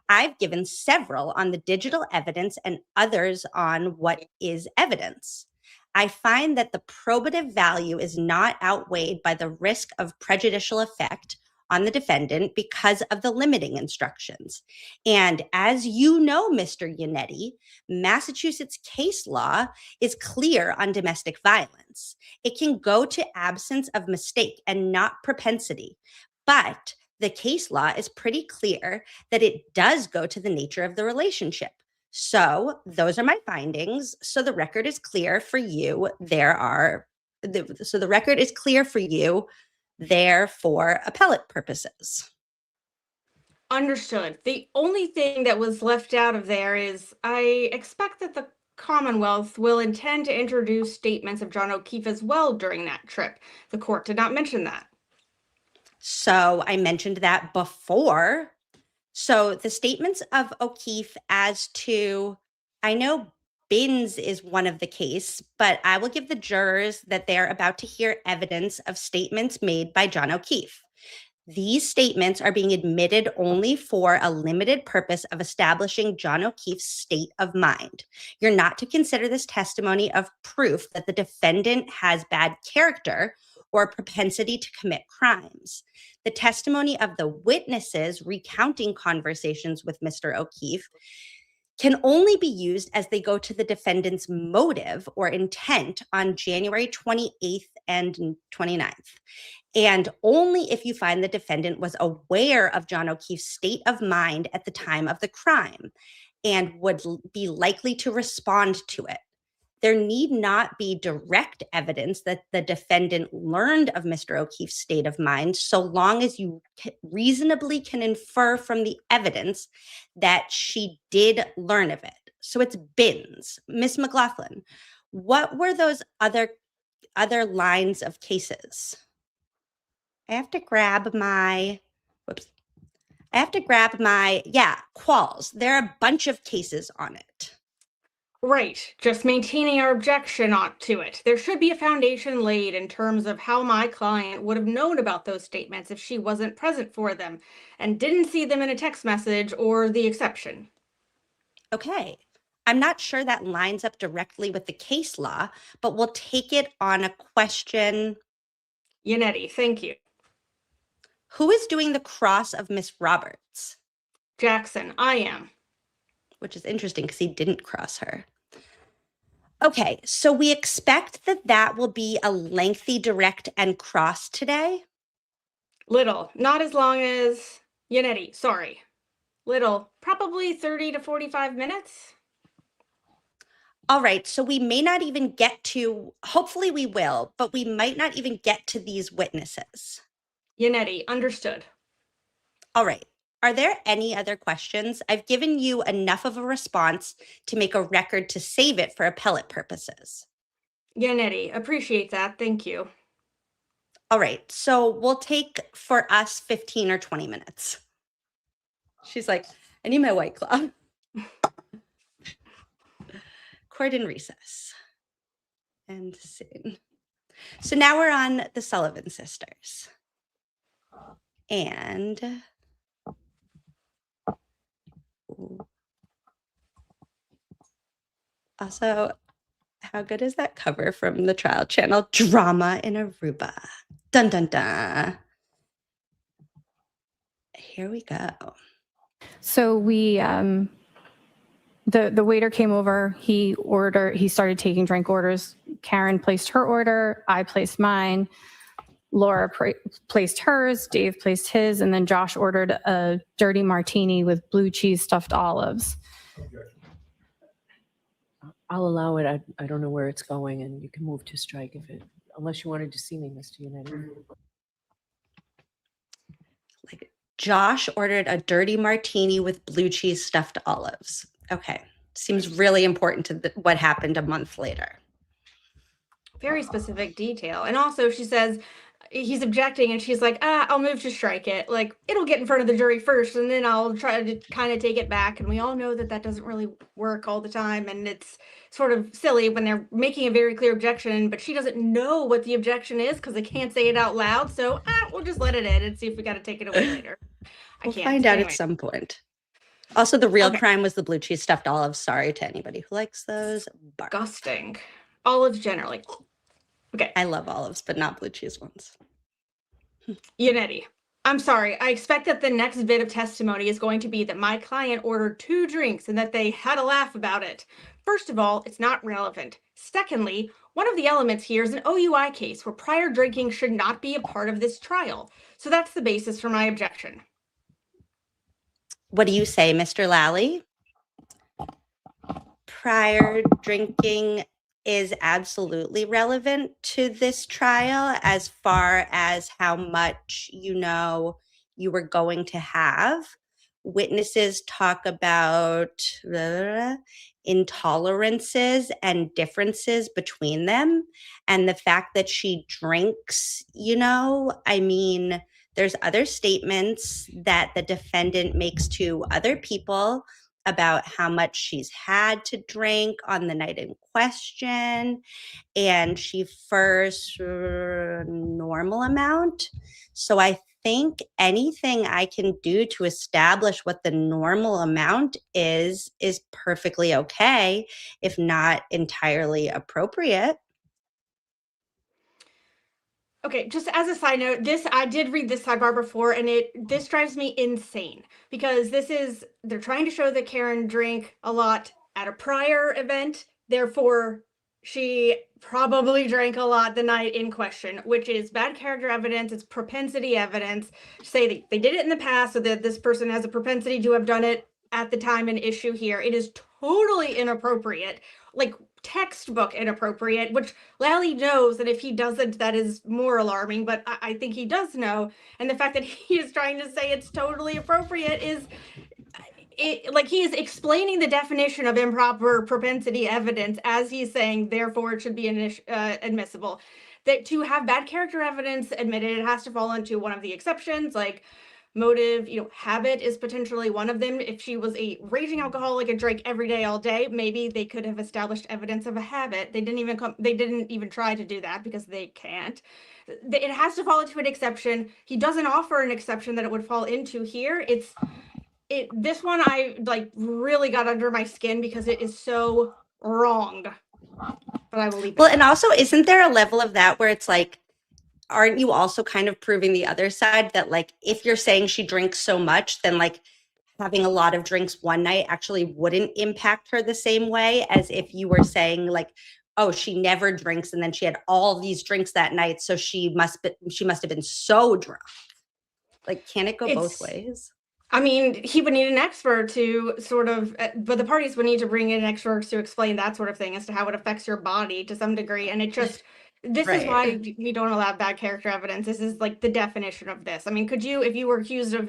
I've given several on the digital evidence and others on what is evidence. I find that the probative value is not outweighed by the risk of prejudicial effect on the defendant because of the limiting instructions. And as you know, Mr. Yannetti, Massachusetts case law is clear on domestic violence. It can go to absence of mistake and not propensity, but the case law is pretty clear that it does go to the nature of the relationship. So those are my findings. So the record is clear for you. So the record is clear for you there for appellate purposes. Understood. The only thing that was left out of there is I expect that the Commonwealth will intend to introduce statements of John O'Keefe as well during that trip. The court did not mention that. So I mentioned that before. So the statements of O'Keefe as to, I know Binns is one of the case, but I will give the jurors that they're about to hear evidence of statements made by John O'Keefe. These statements are being admitted only for a limited purpose of establishing John O'Keefe's state of mind. You're not to consider this testimony of proof that the defendant has bad character or propensity to commit crimes. The testimony of the witnesses recounting conversations with Mr. O'Keefe can only be used as they go to the defendant's motive or intent on January 28th and 29th. And only if you find the defendant was aware of John O'Keefe's state of mind at the time of the crime and would be likely to respond to it. There need not be direct evidence that the defendant learned of Mr. O'Keefe's state of mind, so long as you reasonably can infer from the evidence that she did learn of it. So it's Binns. Ms. McLaughlin, what were those other lines of cases? I have to grab my, Qualls. There are a bunch of cases on it. Right, just maintaining our objection to it. There should be a foundation laid in terms of how my client would have known about those statements if she wasn't present for them and didn't see them in a text message or the exception. Okay, I'm not sure that lines up directly with the case law, but we'll take it on a question. Yannetti, thank you. Who is doing the cross of Miss Roberts? Jackson, I am. Which is interesting because he didn't cross her. Okay, so we expect that will be a lengthy direct and cross today? Little, not as long as Yannetti, sorry. Little, probably 30 to 45 minutes. All right, so we may not even get to, hopefully we will, but we might not even get to these witnesses. Yannetti, understood. All right. Are there any other questions? I've given you enough of a response to make a record to save it for appellate purposes. Yannetti, appreciate that. Thank you. All right. So we'll take for us 15 or 20 minutes. She's like, I need my White Claw. Court in recess. And soon. So now we're on the Sullivan sisters. And also, how good is that cover from the Trial Channel? Drama in Aruba. Dun dun dun. Here we go. So we, the waiter came over. He started taking drink orders. Karen placed her order. I placed mine. Laura placed hers. Dave placed his, and then Josh ordered a dirty martini with blue cheese stuffed olives. I'll allow it. I don't know where it's going, and you can move to strike unless you wanted to see me, Mr. Yannetti. Like, Josh ordered a dirty martini with blue cheese stuffed olives. Okay. Seems really important to what happened a month later. Very specific detail. And also she says he's objecting and she's like, I'll move to strike it. Like, it'll get in front of the jury first and then I'll try to kind of take it back. And we all know that that doesn't really work all the time. And it's sort of silly when they're making a very clear objection, but she doesn't know what the objection is because they can't say it out loud. So we'll just let it in and see if we got to take it away later. We'll find out at some point. Also, the real crime was the blue cheese stuffed olives. Sorry to anybody who likes those. Disgusting. Olives generally. Okay. I love olives, but not blue cheese ones. Yannetti, I'm sorry. I expect that the next bit of testimony is going to be that my client ordered 2 drinks and that they had a laugh about it. First of all, it's not relevant. Secondly, one of the elements here is an OUI case where prior drinking should not be a part of this trial. So that's the basis for my objection. What do you say, Mr. Lally? Prior drinking is absolutely relevant to this trial as far as how much you know you were going to have. Witnesses talk about intolerances and differences between them. And the fact that she drinks, I mean, there's other statements that the defendant makes to other people about how much she's had to drink on the night in question. And she first normal amount. So I think anything I can do to establish what the normal amount is perfectly okay, if not entirely appropriate. Okay, just as a side note, I did read this sidebar before, and this drives me insane because they're trying to show that Karen drank a lot at a prior event, therefore she probably drank a lot the night in question, which is bad character evidence. It's propensity evidence. Say that they did it in the past, so that this person has a propensity to have done it at the time an issue here. It is totally inappropriate, like textbook inappropriate, which Lally knows, and if he doesn't, that is more alarming, but I think he does know. And the fact that he is trying to say it's totally appropriate is like he is explaining the definition of improper propensity evidence as he's saying, therefore it should be admissible. That to have bad character evidence admitted, it has to fall into one of the exceptions, like motive, habit is potentially one of them. If she was a raging alcoholic and drank every day, all day, maybe they could have established evidence of a habit. They didn't even try to do that because they can't. It has to fall into an exception. He doesn't offer an exception that it would fall into here. This one I really got under my skin because it is so wrong. But I will leave it. Well, and also, isn't there a level of that where it's like, aren't you also kind of proving the other side that if you're saying she drinks so much, then having a lot of drinks one night actually wouldn't impact her the same way as if you were saying oh, she never drinks and then she had all these drinks that night, so she must have been so drunk. Can it go both ways? I mean, he would need an expert to but the parties would need to bring in experts to explain that sort of thing as to how it affects your body to some degree. And it just, this is why we don't allow bad character evidence. This is the definition of this. I mean, could you, if you were accused of,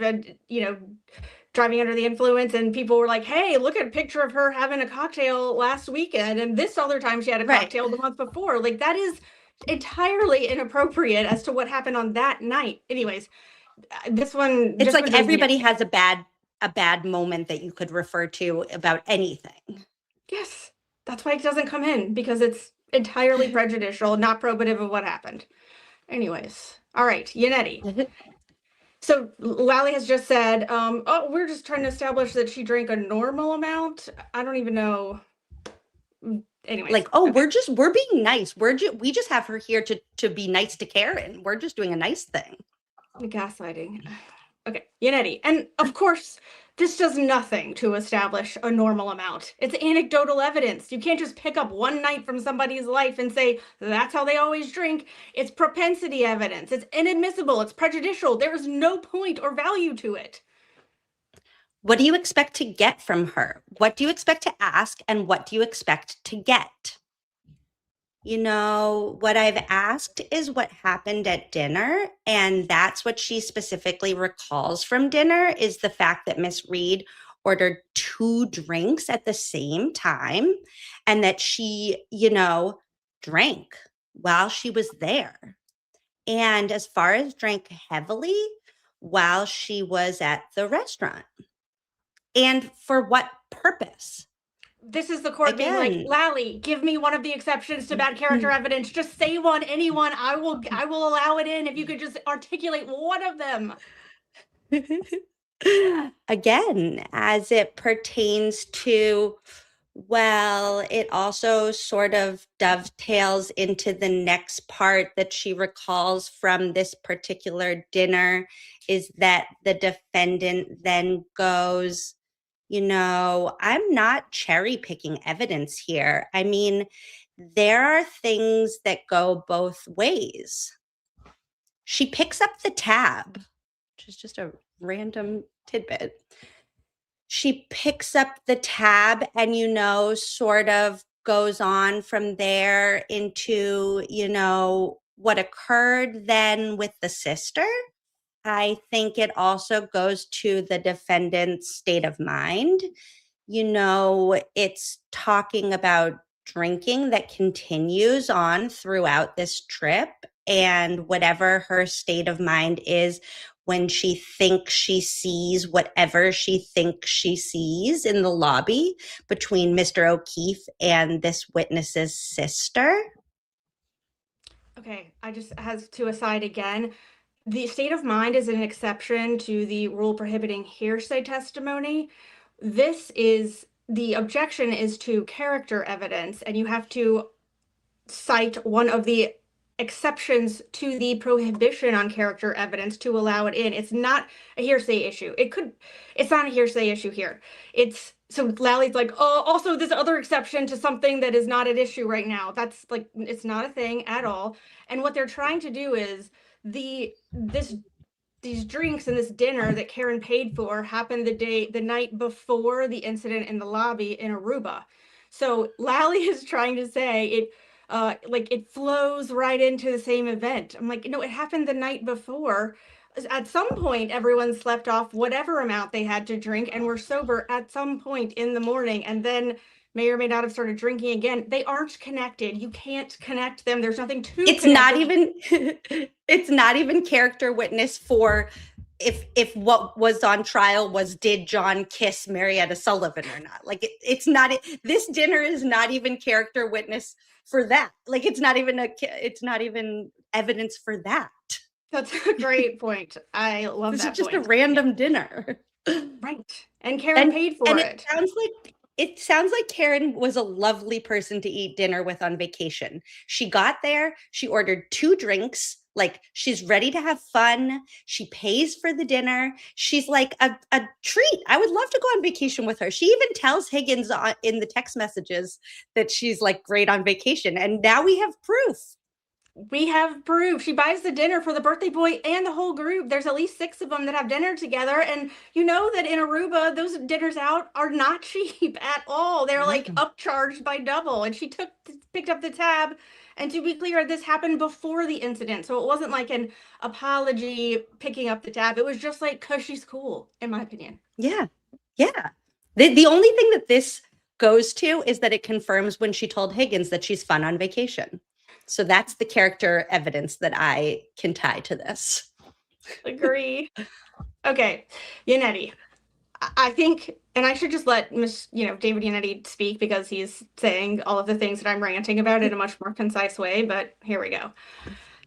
driving under the influence and people were like, hey, look at a picture of her having a cocktail last weekend and this other time she had a cocktail the month before. That is entirely inappropriate as to what happened on that night. Anyways, this one, it's everybody has a bad moment that you could refer to about anything. Yes, that's why it doesn't come in, because it's entirely prejudicial, not probative of what happened. Anyways, all right, Yannetti. So Lally has just said, oh, we're just trying to establish that she drank a normal amount. I don't even know. Anyways, like, oh, okay. we're being nice. We just have her here to be nice to Karen. We're just doing a nice thing. Gaslighting. Okay, Yannetti. And of course, this does nothing to establish a normal amount. It's anecdotal evidence. You can't just pick up one night from somebody's life and say, that's how they always drink. It's propensity evidence. It's inadmissible. It's prejudicial. There is no point or value to it. What do you expect to get from her? What do you expect to ask? And what do you expect to get? You know, what I've asked is what happened at dinner. And that's what she specifically recalls from dinner, is the fact that Miss Reed ordered 2 drinks at the same time and that she, you know, drank while she was there. And as far as drank heavily while she was at the restaurant. And for what purpose? This is the court being like, Lally, give me one of the exceptions to bad character evidence. Just say one, anyone. I will allow it in if you could just articulate one of them. Again, as it pertains to, well, it also sort of dovetails into the next part that she recalls from this particular dinner, is that the defendant then goes, you know, I'm not cherry picking evidence here. I mean, there are things that go both ways. She picks up the tab, which is just a random tidbit. She picks up the tab and, you know, sort of goes on from there into, you know, what occurred then with the sister. I think it also goes to the defendant's state of mind. You know, it's talking about drinking that continues on throughout this trip, and whatever her state of mind is when she thinks she sees whatever she thinks she sees in the lobby between Mr. O'Keefe and this witness's sister. Okay, I just has to aside again. The state of mind is an exception to the rule prohibiting hearsay testimony. The objection is to character evidence, and you have to cite one of the exceptions to the prohibition on character evidence to allow it in. It's not a hearsay issue. It's not a hearsay issue here. So Lally's like, oh, also this other exception to something that is not at issue right now. That's like, it's not a thing at all. And what they're trying to do is these drinks and this dinner that Karen paid for happened the night before the incident in the lobby in Aruba. So Lally is trying to say it flows right into the same event. I'm like, no, it happened the night before. At some point, everyone slept off whatever amount they had to drink and were sober at some point in the morning, and then may or may not have started drinking again. They aren't connected. You can't connect them. There's nothing to It's not even it's not even character witness for if what was on trial was, did John kiss Marietta Sullivan or not? Like it's not, this dinner is not even character witness for that. Like it's not even evidence for that. That's a great point. I love that. This is just point. a random dinner. Right. And Karen paid for it. It sounds like Karen was a lovely person to eat dinner with on vacation. She got there, she ordered 2 drinks, like she's ready to have fun. She pays for the dinner. She's like a treat. I would love to go on vacation with her. She even tells Higgins in the text messages that she's like great on vacation. And now we have proof. We have proof. She buys the dinner for the birthday boy and the whole group. There's at least 6 of them that have dinner together. And you know that in Aruba, those dinners out are not cheap at all. They're like upcharged by double. And she picked up the tab. And to be clear, this happened before the incident. So it wasn't like an apology picking up the tab. It was just like, cause she's cool, in my opinion. Yeah. Yeah. The only thing that this goes to is that it confirms when she told Higgins that she's fun on vacation. So that's the character evidence that I can tie to this. Agree. Okay, Yannetti, I think, and I should just let David Yannetti speak because he's saying all of the things that I'm ranting about in a much more concise way, but here we go.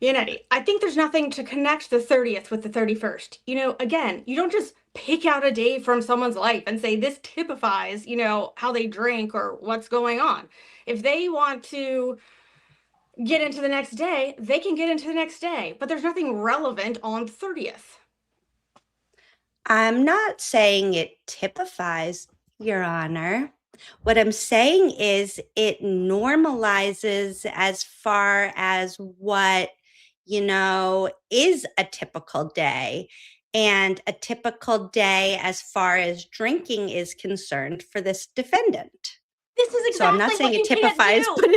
Yannetti, I think there's nothing to connect the 30th with the 31st. Again, you don't just pick out a day from someone's life and say this typifies, how they drink or what's going on. If they want to get into the next day, they can get into the next day, but there's nothing relevant on the 30th. I'm not saying it typifies, Your Honor. What I'm saying is it normalizes as far as what, is a typical day. And a typical day as far as drinking is concerned for this defendant. This is exactly so I'm not saying it typifies, but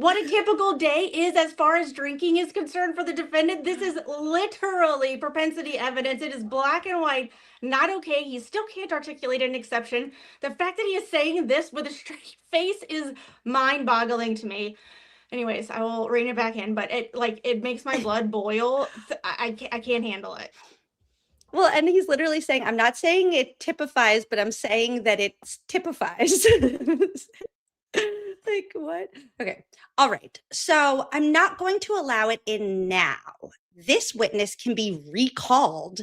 what a typical day is as far as drinking is concerned for the defendant. This is literally propensity evidence. It is black and white, not okay. He still can't articulate an exception. The fact that he is saying this with a straight face is mind-boggling to me. Anyways, I will rein it back in, but it makes my blood boil. I can't handle it. Well, and he's literally saying, I'm not saying it typifies, but I'm saying that it typifies. Like, what? Okay. All right. So I'm not going to allow it in now. This witness can be recalled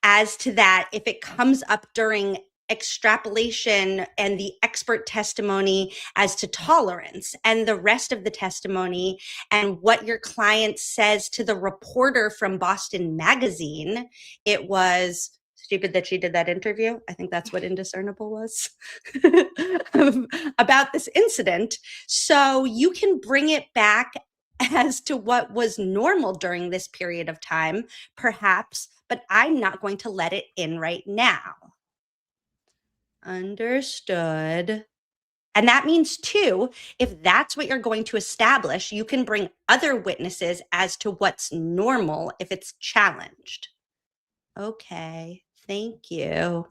as to that if it comes up during extrapolation and the expert testimony as to tolerance and the rest of the testimony and what your client says to the reporter from Boston Magazine. It was stupid that she did that interview. I think that's what indiscernible was about this incident. So you can bring it back as to what was normal during this period of time, perhaps, but I'm not going to let it in right now. Understood. And that means, too, if that's what you're going to establish, you can bring other witnesses as to what's normal if it's challenged. Okay, thank you.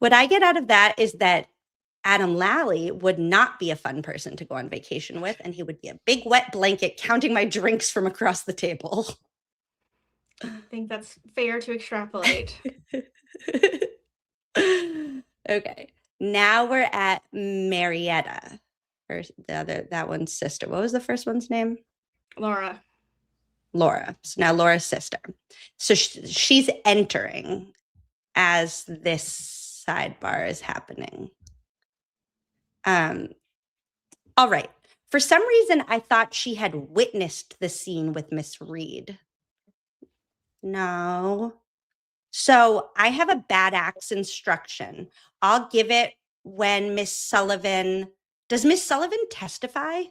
What I get out of that is that Adam Lally would not be a fun person to go on vacation with, and he would be a big wet blanket counting my drinks from across the table. I think that's fair to extrapolate. Okay, now we're at Marietta, or that one's sister. What was the first one's name? Laura. So now Laura's sister. So she's entering as this sidebar is happening. All right. For some reason, I thought she had witnessed the scene with Miss Reed. No. So I have a bad acts instruction. I'll give it when Miss Sullivan. Does Miss Sullivan testify?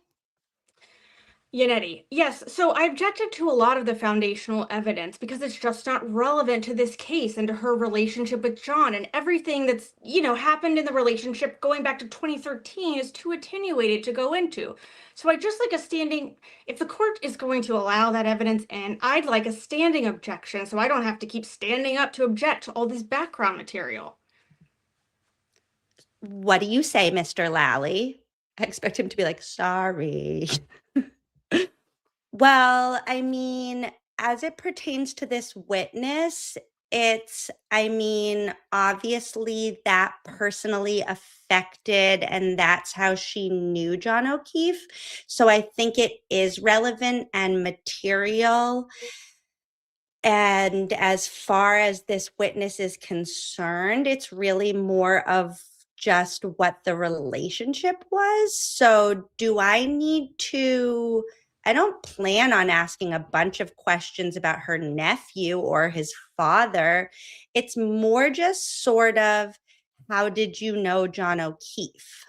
Yannetti, yes. So I objected to a lot of the foundational evidence because it's just not relevant to this case and to her relationship with John, and everything that's, happened in the relationship going back to 2013 is too attenuated to go into. So I just like a standing, if the court is going to allow that evidence in, I'd like a standing objection so I don't have to keep standing up to object to all this background material. What do you say, Mr. Lally? I expect him to be like, sorry. Well, I mean, as it pertains to this witness, obviously that personally affected, and that's how she knew John O'Keefe. So I think it is relevant and material. And as far as this witness is concerned, it's really more of just what the relationship was. So do I need to... I don't plan on asking a bunch of questions about her nephew or his father. It's more just sort of, how did you know John O'Keefe?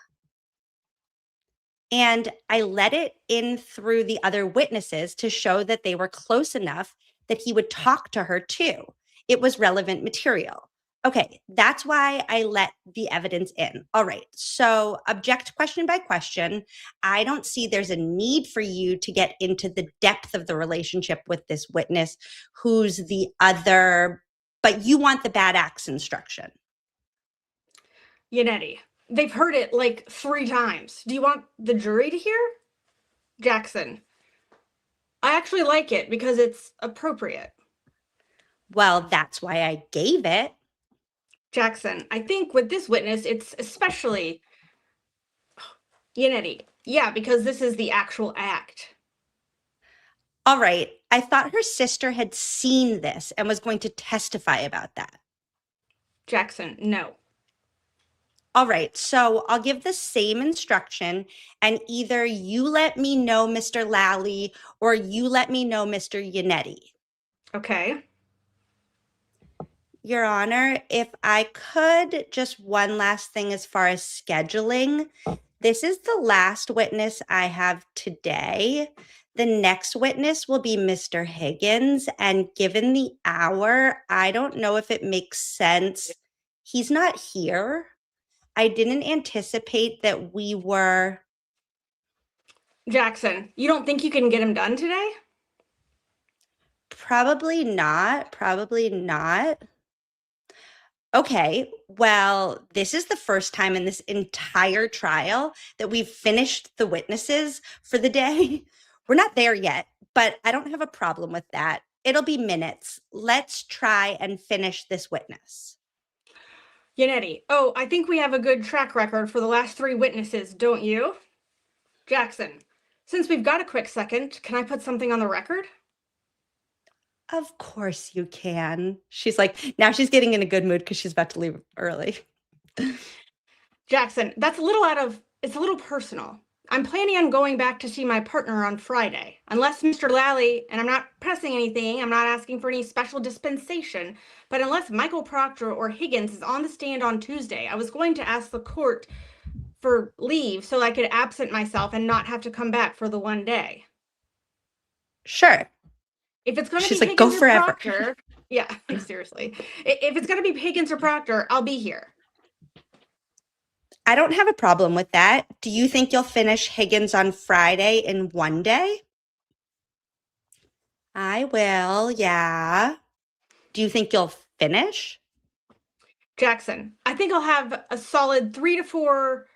And I let it in through the other witnesses to show that they were close enough that he would talk to her too. It was relevant material. Okay, that's why I let the evidence in. All right, so object question by question. I don't see there's a need for you to get into the depth of the relationship with this witness who's the other, but you want the bad acts instruction. Yannetti, they've heard it like 3 times. Do you want the jury to hear? Jackson. I actually like it because it's appropriate. Well, that's why I gave it. Jackson, I think with this witness, it's especially Yannetti. Yeah, because this is the actual act. All right. I thought her sister had seen this and was going to testify about that. Jackson, no. All right. So I'll give the same instruction, and either you let me know, Mr. Lally, or you let me know, Mr. Yannetti. Okay. Your Honor, if I could, just one last thing as far as scheduling. This is the last witness I have today. The next witness will be Mr. Higgins, and given the hour, I don't know if it makes sense. He's not here. I didn't anticipate that we were... Jackson, you don't think you can get him done today? Probably not. Probably not. Okay, well, this is the first time in this entire trial that we've finished the witnesses for the day. We're not there yet, but I don't have a problem with that. It'll be minutes. Let's try and finish this witness. Yannetti, oh, I think we have a good track record for the last 3 witnesses, don't you? Jackson, since we've got a quick second, can I put something on the record? Of course you can. She's like, now she's getting in a good mood because she's about to leave early. Jackson, that's it's a little personal. I'm planning on going back to see my partner on Friday. Unless Mr. Lally, and I'm not pressing anything, I'm not asking for any special dispensation, but unless Michael Proctor or Higgins is on the stand on Tuesday, I was going to ask the court for leave so I could absent myself and not have to come back for the one day. Sure. If it's going to She's be like, Higgins go or forever. Proctor, yeah, seriously. If it's going to be Higgins or Proctor, I'll be here. I don't have a problem with that. Do you think you'll finish Higgins on Friday in one day? I will, yeah. Do you think you'll finish? Jackson, I think I'll have a solid 3 to 4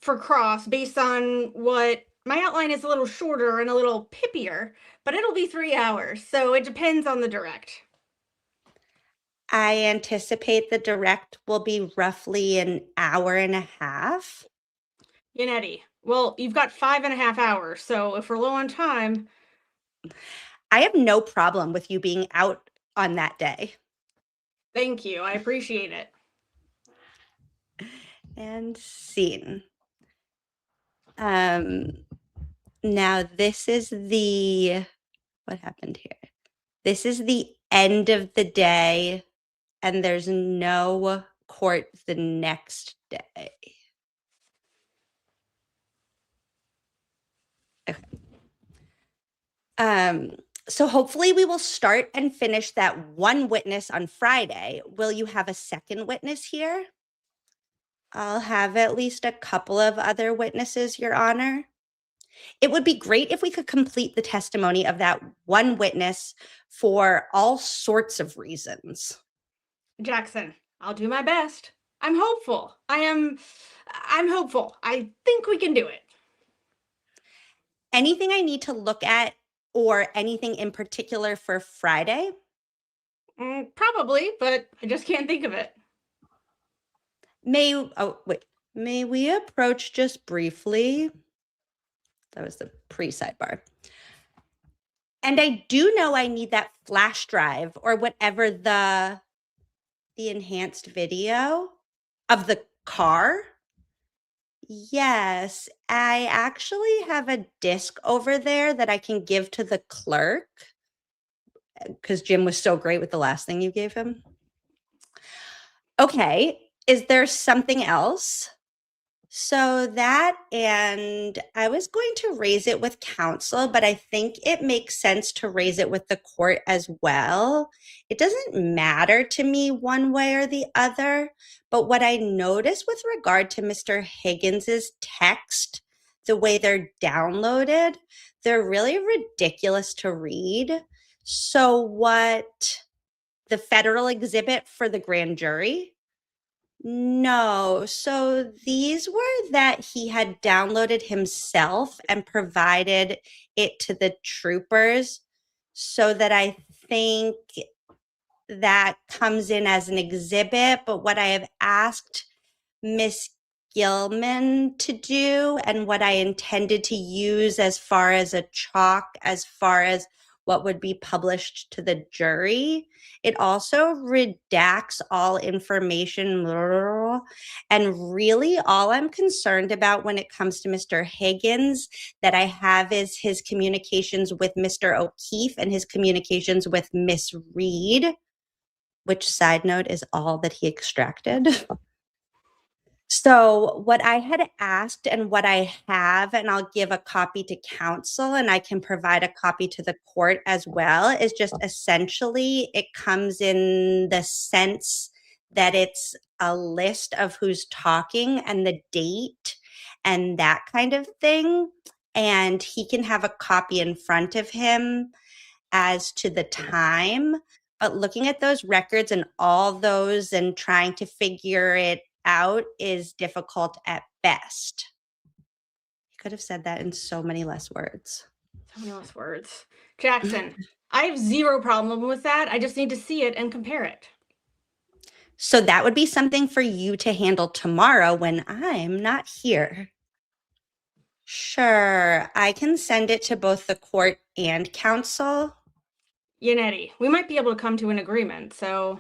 for cross based on what my outline is. A little shorter and a little pippier, but it'll be 3 hours. So it depends on the direct. I anticipate the direct will be roughly an hour and a half. Yannetti, well, you've got 5.5 hours. So if we're low on time. I have no problem with you being out on that day. Thank you. I appreciate it. And scene. Now this is what happened here? This is the end of the day, and there's no court the next day. Okay. So hopefully we will start and finish that one witness on Friday. Will you have a second witness here? I'll have at least a couple of other witnesses, Your Honor. It would be great if we could complete the testimony of that one witness for all sorts of reasons. Jackson, I'll do my best. I'm hopeful. I'm hopeful. I think we can do it. Anything I need to look at or anything in particular for Friday? Probably, but I just can't think of it. May we approach just briefly? That was the pre-sidebar. And I do know I need that flash drive or whatever the enhanced video of the car. Yes, I actually have a disc over there that I can give to the clerk because Jim was so great with the last thing you gave him. Okay, is there something else? So that, and I was going to raise it with counsel, but I think it makes sense to raise it with the court as well. It doesn't matter to me one way or the other, but what I noticed with regard to Mr. Higgins's text, the way they're downloaded, they're really ridiculous to read. So what the federal exhibit for the grand jury, No, so these were that he had downloaded himself and provided it to the troopers, so that I think that comes in as an exhibit. But what I have asked Miss Gilman to do, and what I intended to use as far as a chalk, as far as what would be published to the jury, it also redacts all information. And really, all I'm concerned about when it comes to Mr. Higgins that I have is his communications with Mr. O'Keefe and his communications with Miss Reed, which, side note, is all that he extracted. So what I had asked and what I have, and I'll give a copy to counsel and I can provide a copy to the court as well, is just essentially it comes in the sense that it's a list of who's talking and the date and that kind of thing. And he can have a copy in front of him as to the time. But looking at those records and all those and trying to figure it out is difficult at best. You could have said that in so many less words. So many less words. Jackson, I have zero problem with that. I just need to see it and compare it. So that would be something for you to handle tomorrow when I'm not here. Sure, I can send it to both the court and counsel. Yannetti, we might be able to come to an agreement, so...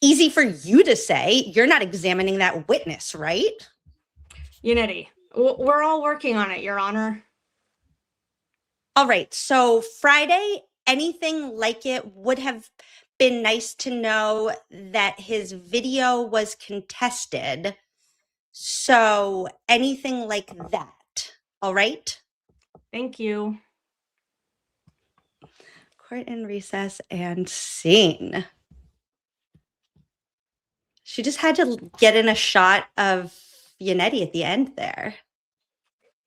Easy for you to say. You're not examining that witness, right? Yannetti, we're all working on it, Your Honor. All right, so Friday, anything like it would have been nice to know that his video was contested. So anything like that, all right? Thank you. Court in recess and scene. She just had to get in a shot of Yannetti at the end there.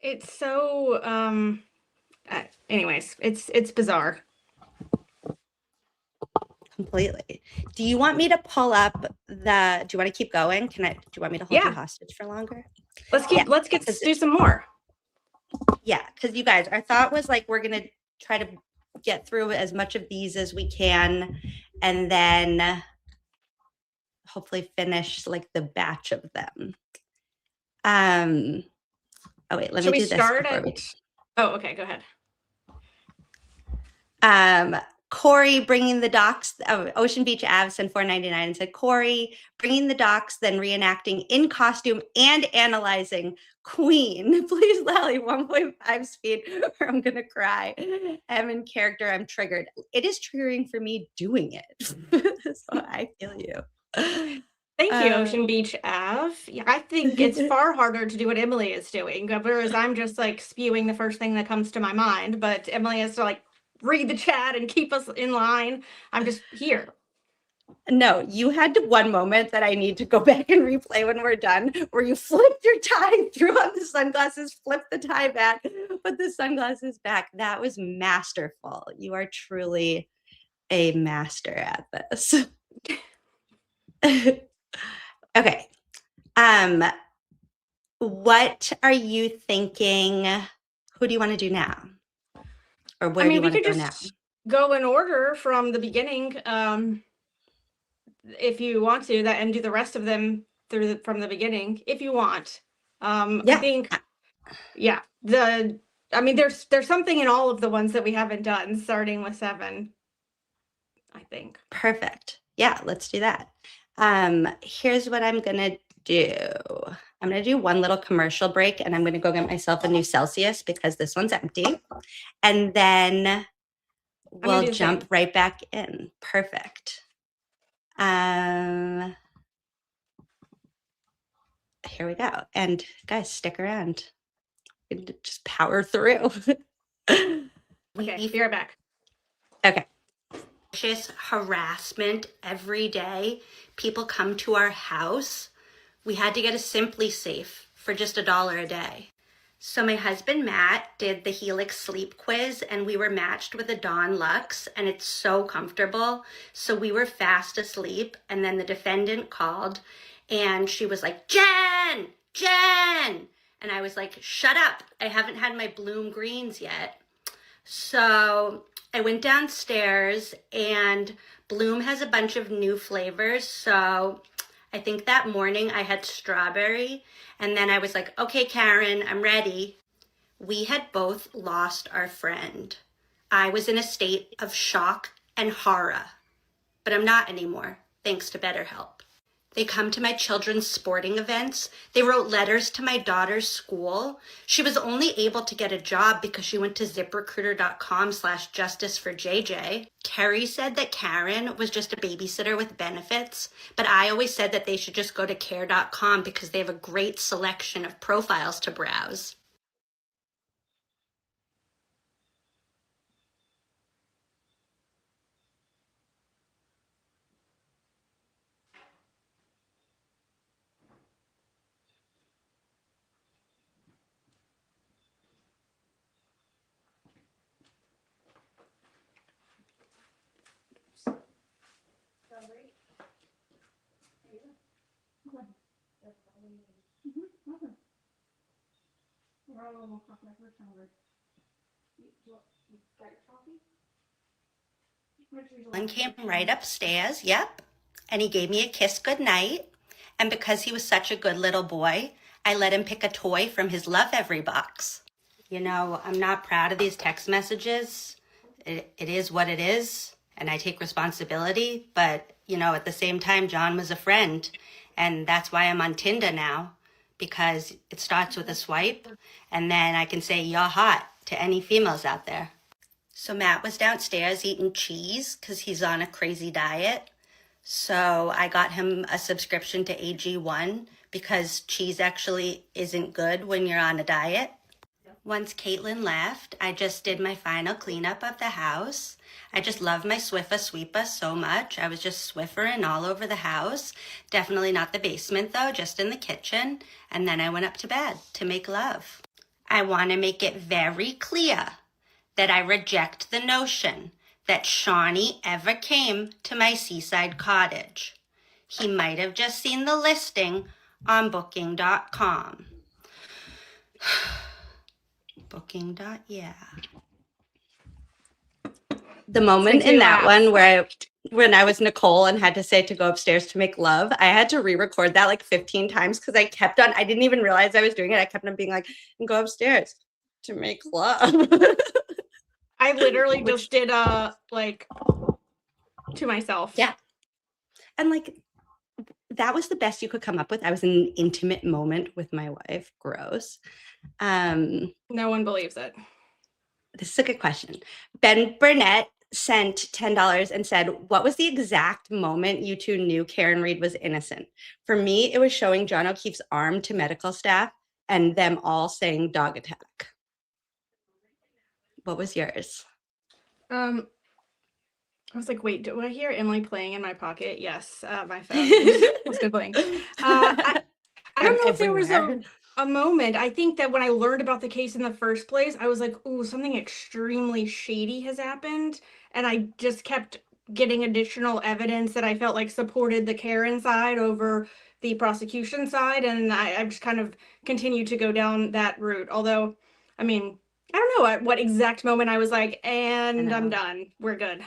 It's so, anyways, it's bizarre. Completely. Do you want me to pull up do you want to keep going? Do you want me to hold you hostage for longer? Let's do some more. Yeah, because you guys, our thought was like, we're going to try to get through as much of these as we can, and then hopefully finish like the batch of them. Oh wait, let me do this. Start at... Oh, okay, go ahead. Corri bringing the docs, Ocean Beach Ave sent 499 and said, Corri bringing the docs, then reenacting in costume and analyzing Queen. Please, Lally, 1.5 speed or I'm going to cry. I'm in character. I'm triggered. It is triggering for me doing it. So I feel you. Thank you, Ocean Beach Ave. Yeah, I think it's far harder to do what Emily is doing, whereas I'm just like spewing the first thing that comes to my mind, but Emily has to like read the chat and keep us in line. I'm just here. No, you had one moment that I need to go back and replay when we're done, where you flipped your tie, threw on the sunglasses, flipped the tie back, put the sunglasses back. That was masterful. You are truly a master at this. Okay. What are you thinking? Who do you want to do now? Or where do you want to go now? Go in order from the beginning, if you want to, and do the rest of them from the beginning, if you want. I think, there's something in all of the ones that we haven't done, starting with 7, I think. Perfect. Yeah, let's do that. Here's what I'm going to do. I'm going to do one little commercial break, and I'm going to go get myself a new Celsius because this one's empty. And then we'll jump right back in. Perfect. Here we go. And guys, stick around. Just power through. Okay, be right back. Okay. Harassment every day. People come to our house. We had to get a Simply Safe for just $1 a day. So my husband Matt did the Helix sleep quiz and we were matched with a Dawn Luxe and it's so comfortable. So we were fast asleep and then the defendant called And she was like, Jen, Jen. And I was like, shut up. I haven't had my Bloom greens yet. So I went downstairs and Bloom has a bunch of new flavors. So I think that morning I had strawberry. And then I was like, okay, Karen, I'm ready. We had both lost our friend. I was in a state of shock and horror, but I'm not anymore, thanks to BetterHelp. They come to my children's sporting events. They wrote letters to my daughter's school. She was only able to get a job because she went to ziprecruiter.com/justiceforJJ. Kerry said that Karen was just a babysitter with benefits, but I always said that they should just go to care.com because they have a great selection of profiles to browse. One came right upstairs, yep, and he gave me a kiss goodnight. And because he was such a good little boy, I let him pick a toy from his Love Every box. You know, I'm not proud of these text messages. It is what it is, and I take responsibility. But, you know, at the same time, John was a friend, and that's why I'm on Tinder now, because it starts with a swipe, and then I can say, you're hot to any females out there. So Matt was downstairs eating cheese because he's on a crazy diet. So I got him a subscription to AG1 because cheese actually isn't good when you're on a diet. Once Caitlin left, I just did my final cleanup of the house. I just love my Swiffer sweeper so much. I was just Swiffering all over the house. Definitely not the basement though, just in the kitchen. And then I went up to bed to make love. I want to make it very clear that I reject the notion that Shawnee ever came to my seaside cottage. He might have just seen the listing on booking.com. Booking.yeah. The moment in that one where when I was Nicole and had to say to go upstairs to make love, I had to re-record that like 15 times because I didn't even realize I was doing it. I kept on being like, go upstairs to make love. I literally just did like to myself. Yeah. And like that was the best you could come up with. I was in an intimate moment with my wife. Gross. No one believes it. This is a good question. Ben Burnett sent $10 and said, what was the exact moment you two knew Karen Read was innocent? For me, it was showing John O'Keefe's arm to medical staff and them all saying dog attack. What was yours? I was like, wait, do I hear Emily playing in my pocket? Yes, my phone was good playing. I don't know if there was a moment. I think that when I learned about the case in the first place, I was like, ooh, something extremely shady has happened. And I just kept getting additional evidence that I felt like supported the Karen side over the prosecution side. And I just kind of continued to go down that route. Although, I mean, I don't know at what exact moment I was like, and I'm done. We're good.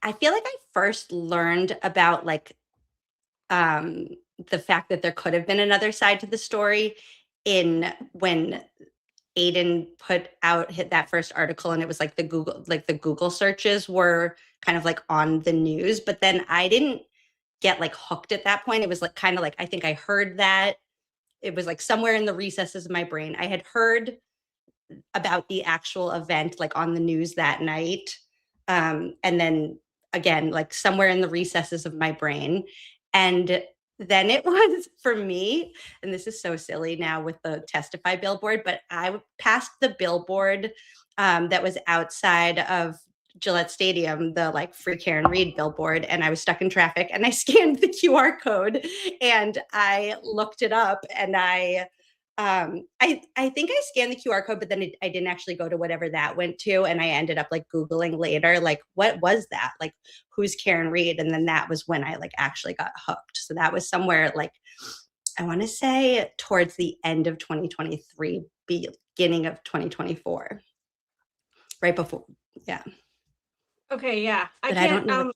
I feel like I first learned about like the fact that there could have been another side to the story when Aiden hit that first article, and it was like the Google searches were kind of like on the news, but then I didn't get like hooked at that point. It was like kind of like I think I heard that it was like somewhere in the recesses of my brain. I had heard about the actual event like on the news that night. And then again, like somewhere in the recesses of my brain. And then it was for me, and this is so silly now with the Testify billboard, but I passed the billboard that was outside of Gillette Stadium, the like Free Karen Read billboard, and I was stuck in traffic and I scanned the QR code and I looked it up and I I think I scanned the QR code, but then I didn't actually go to whatever that went to. And I ended up like Googling later, like, what was that? Like, who's Karen Reed? And then that was when I like actually got hooked. So that was somewhere like, I want to say towards the end of 2023, beginning of 2024. Right before, yeah. Okay, yeah. But I don't know.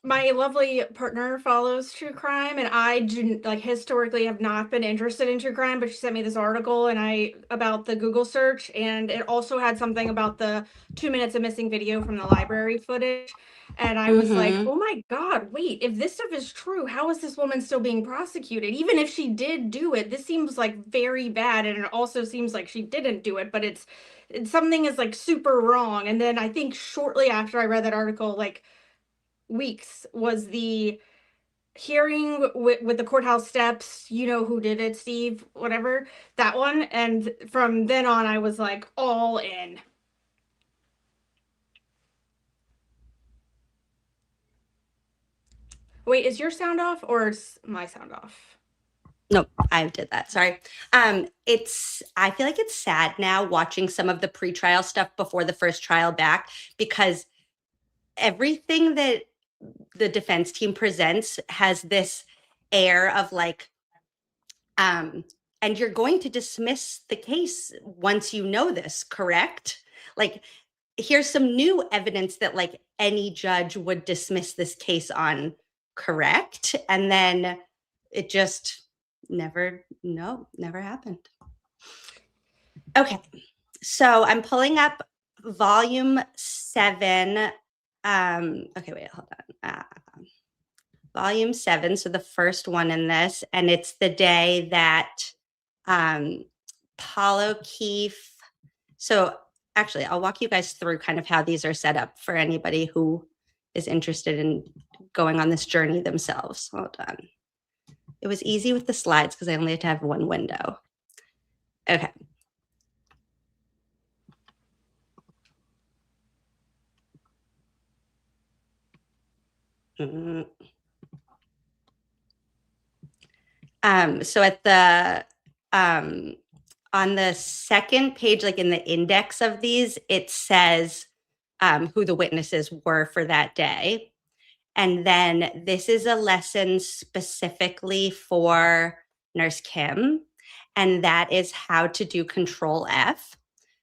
My lovely partner follows true crime, and I do like historically have not been interested in true crime, but she sent me this article about the Google search, and it also had something about the 2 minutes of missing video from the library footage. And I was like, oh my God, wait, if this stuff is true, how is this woman still being prosecuted? Even if she did do it, this seems like very bad. And it also seems like she didn't do it, but it's something is like super wrong. And then I think shortly after I read that article, like weeks, was the hearing with the courthouse steps, you know who did it, Steve, whatever, that one. And from then on, I was like all in. Wait, is your sound off or is my sound off? Nope, I did that. Sorry. I feel like it's sad now watching some of the pretrial stuff before the first trial back, because everything that the defense team presents has this air of like, and you're going to dismiss the case once you know this, correct? Like, here's some new evidence that like any judge would dismiss this case on, correct? And then it just never happened. Okay, so I'm pulling up volume 7. Okay, wait, hold on. Volume 7, so the first one in this, and it's the day that Paul O'Keefe. So actually, I'll walk you guys through kind of how these are set up for anybody who is interested in going on this journey themselves. Hold on. It was easy with the slides because I only had to have one window. Okay. So at the on the second page, like in the index of these, it says who the witnesses were for that day. And then this is a lesson specifically for Nurse Kim, and that is how to do Control F.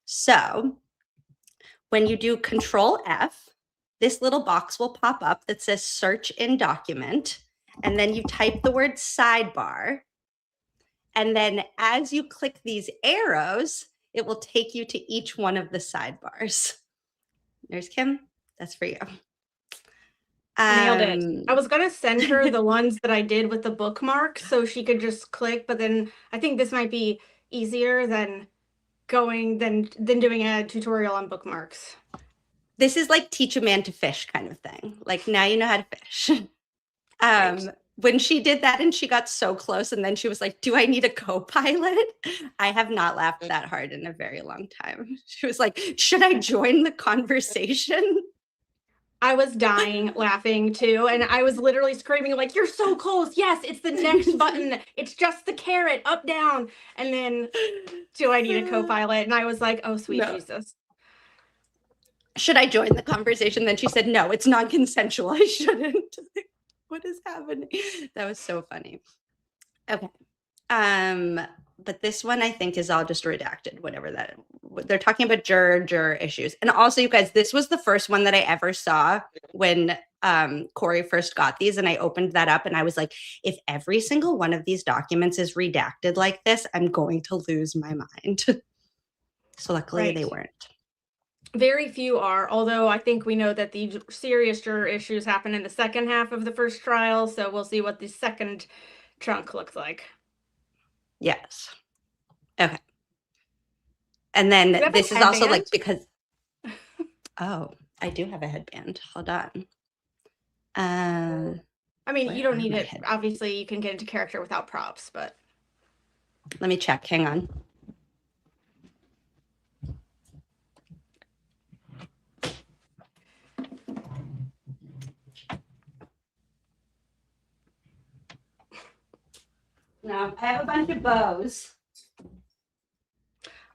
So when you do Control F, this little box will pop up that says search in document, and then you type the word sidebar. And then as you click these arrows, it will take you to each one of the sidebars. Nurse Kim, that's for you. Nailed it. I was going to send her the ones that I did with the bookmark so she could just click, but then I think this might be easier than doing a tutorial on bookmarks. This is like teach a man to fish kind of thing. Like, now you know how to fish. When she did that and she got so close and then she was like, do I need a co-pilot? I have not laughed that hard in a very long time. She was like, should I join the conversation? I was dying laughing too. And I was literally screaming like, you're so close. Yes, it's the next button. It's just the carrot up, down. And then do I need a co-pilot? And I was like, oh, sweet Jesus. Should I join the conversation? Then she said, no, it's non-consensual. I shouldn't. What is happening? That was so funny. Okay. But this one I think is all just redacted, whatever that, they're talking about juror issues. And also, you guys, this was the first one that I ever saw when Corri first got these, and I opened that up and I was like, if every single one of these documents is redacted like this, I'm going to lose my mind. So luckily they weren't. Very few are, although I think we know that the serious juror issues happen in the second half of the first trial. So we'll see what the second chunk looks like. Yes. Okay. And then this is also like, because, oh, I do have a headband. Hold on. I mean, you don't need it. Obviously, you can get into character without props, but. Let me check. Hang on. No, I have a bunch of bows.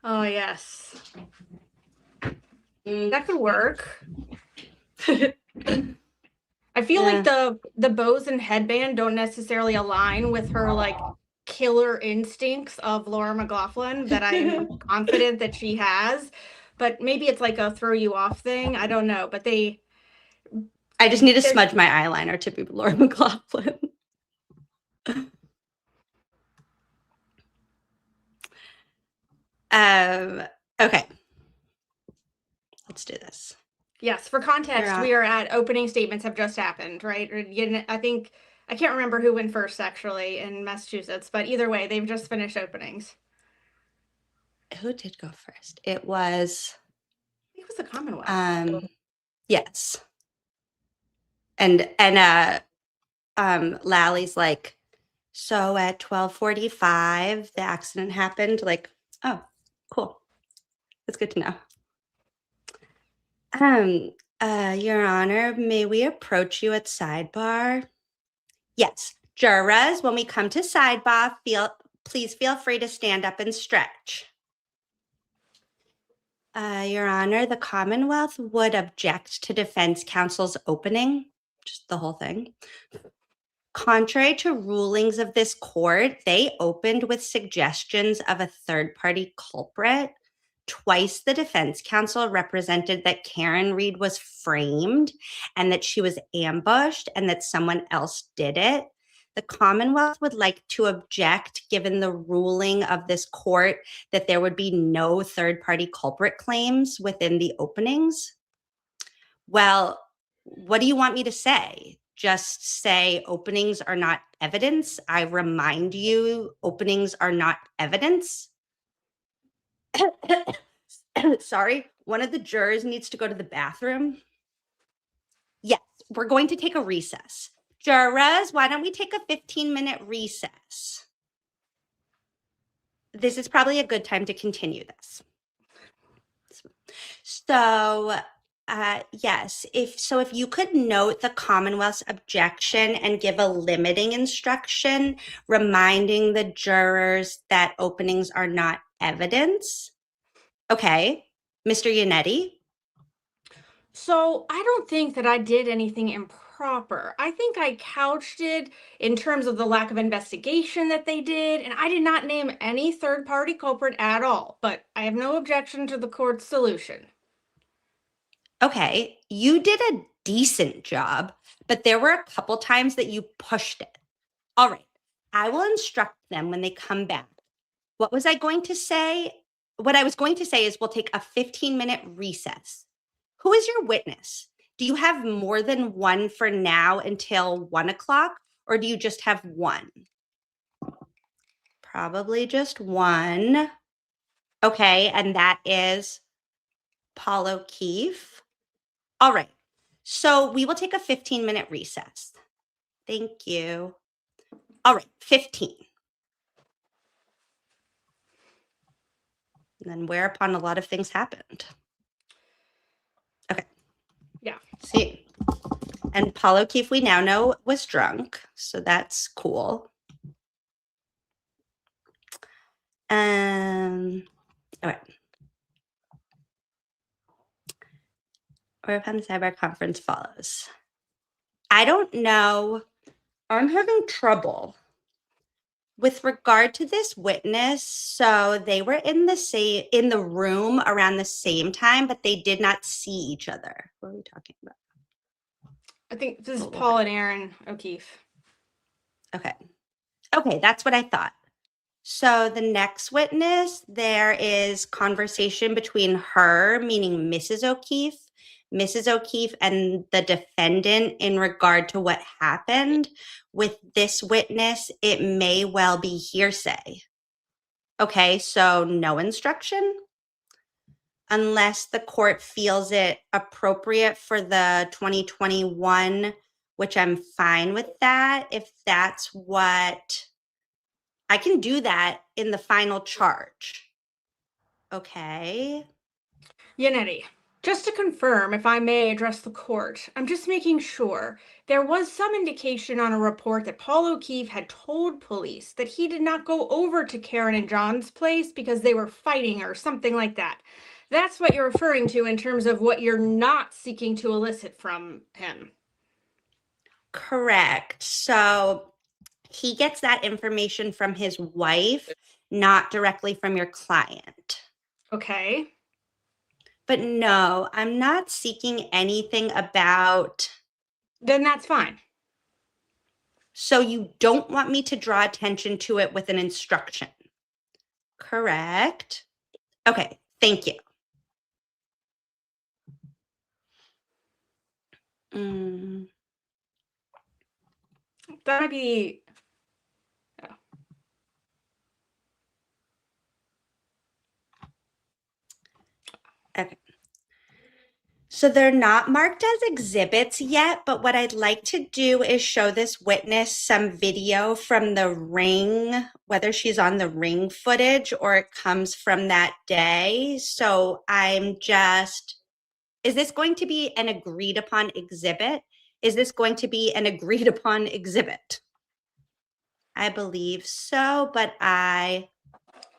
Oh, yes. That could work. I feel like the bows and headband don't necessarily align with her like killer instincts of Laura McLaughlin that I'm confident that she has. But maybe it's like a throw you off thing. I don't know. But I just need to smudge my eyeliner to be Laura McLaughlin. Okay. Let's do this. Yes, for context, we are at opening statements have just happened, right? Or, I think, I can't remember who went first actually in Massachusetts, but either way, they've just finished openings. Who did go first? It was the Commonwealth. Yes. And Lally's like, so at 12:45 the accident happened. Like, oh, cool. That's good to know. Your Honor, may we approach you at Sidebar? Yes. Jurors, when we come to Sidebah, please feel free to stand up and stretch. Your Honor, the Commonwealth would object to defense counsel's opening, just the whole thing. Contrary to rulings of this court, they opened with suggestions of a third-party culprit. Twice the defense counsel represented that Karen Reed was framed and that she was ambushed and that someone else did it. The Commonwealth would like to object, given the ruling of this court, that there would be no third-party culprit claims within the openings. Well, what do you want me to say? Just say openings are not evidence? I remind you, openings are not evidence? Sorry, one of the jurors needs to go to the bathroom. Yes, we're going to take a recess. Jurors, why don't we take a 15-minute recess? This is probably a good time to continue this. So, yes, if you could note the Commonwealth's objection and give a limiting instruction, reminding the jurors that openings are not evidence. Okay, Mr. Yannetti. So I don't think that I did anything improper. I think I couched it in terms of the lack of investigation that they did, and I did not name any third-party culprit at all, but I have no objection to the court's solution. Okay, you did a decent job, but there were a couple times that you pushed it. All right, I will instruct them when they come back. What was I going to say? What I was going to say is we'll take a 15-minute recess. Who is your witness? Do you have more than one for now until 1 o'clock, or do you just have one? Probably just one. Okay, and that is Paul O'Keefe. All right, so we will take a 15-minute recess. Thank you. All right, 15. And then whereupon a lot of things happened. Okay. Yeah. See, and Paul O'Keefe, we now know, was drunk, so that's cool. Okay. Whereupon the Sidebar conference follows. I don't know. I'm having trouble with regard to this witness. So they were in the room around the same time, but they did not see each other. What are we talking about? I think this is Paul and Erin O'Keefe. Okay. Okay, that's what I thought. So the next witness, there is conversation between her, meaning Mrs. O'Keefe, and the defendant in regard to what happened. With this witness, it may well be hearsay. Okay, so no instruction? Unless the court feels it appropriate for the 2021, which I'm fine with that. If that's what, I can do that in the final charge. Okay. Yannetti, Just to confirm, if I may address the court, I'm just making sure. There was some indication on a report that Paul O'Keefe had told police that he did not go over to Karen and John's place because they were fighting or something like that. That's what you're referring to in terms of what you're not seeking to elicit from him. Correct. So he gets that information from his wife, not directly from your client. Okay. But no, I'm not seeking anything about. Then that's fine. So you don't want me to draw attention to it with an instruction. Correct. Okay, thank you. That might be. Okay. So they're not marked as exhibits yet, but what I'd like to do is show this witness some video from the ring, whether she's on the ring footage or it comes from that day. So is this going to be an agreed upon exhibit? Is this going to be an agreed upon exhibit? I believe so, but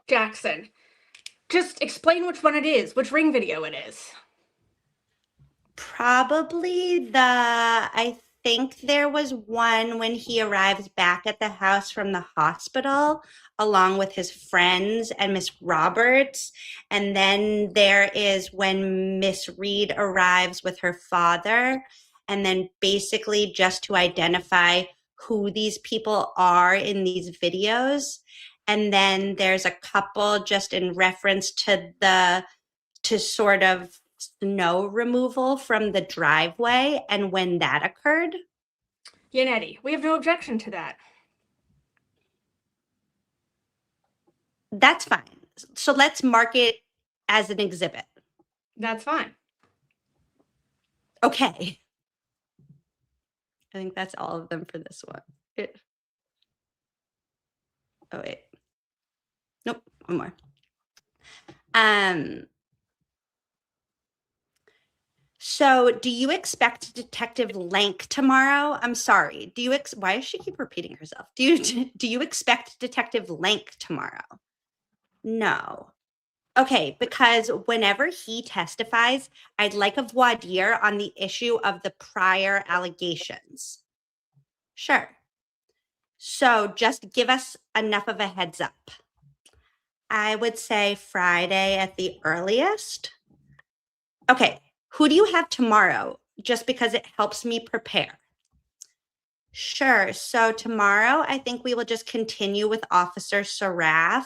Jackson, just explain which one it is, which ring video it is. Probably I think there was one when he arrives back at the house from the hospital along with his friends and Miss Roberts. And then there is when Miss Reed arrives with her father. And then basically just to identify who these people are in these videos. And then there's a couple just in reference to sort of snow removal from the driveway and when that occurred. Yannetti, we have no objection to that. That's fine. So let's mark it as an exhibit. That's fine. Okay. I think that's all of them for this one. Oh, wait. Nope, one more. So do you expect Detective Lank tomorrow? I'm sorry. Why does she keep repeating herself? Do you expect Detective Lank tomorrow? No. Okay, because whenever he testifies, I'd like a voir dire on the issue of the prior allegations. Sure. So just give us enough of a heads up. I would say Friday at the earliest. Okay, who do you have tomorrow? Just because it helps me prepare. Sure, so tomorrow I think we will just continue with Officer Saraf.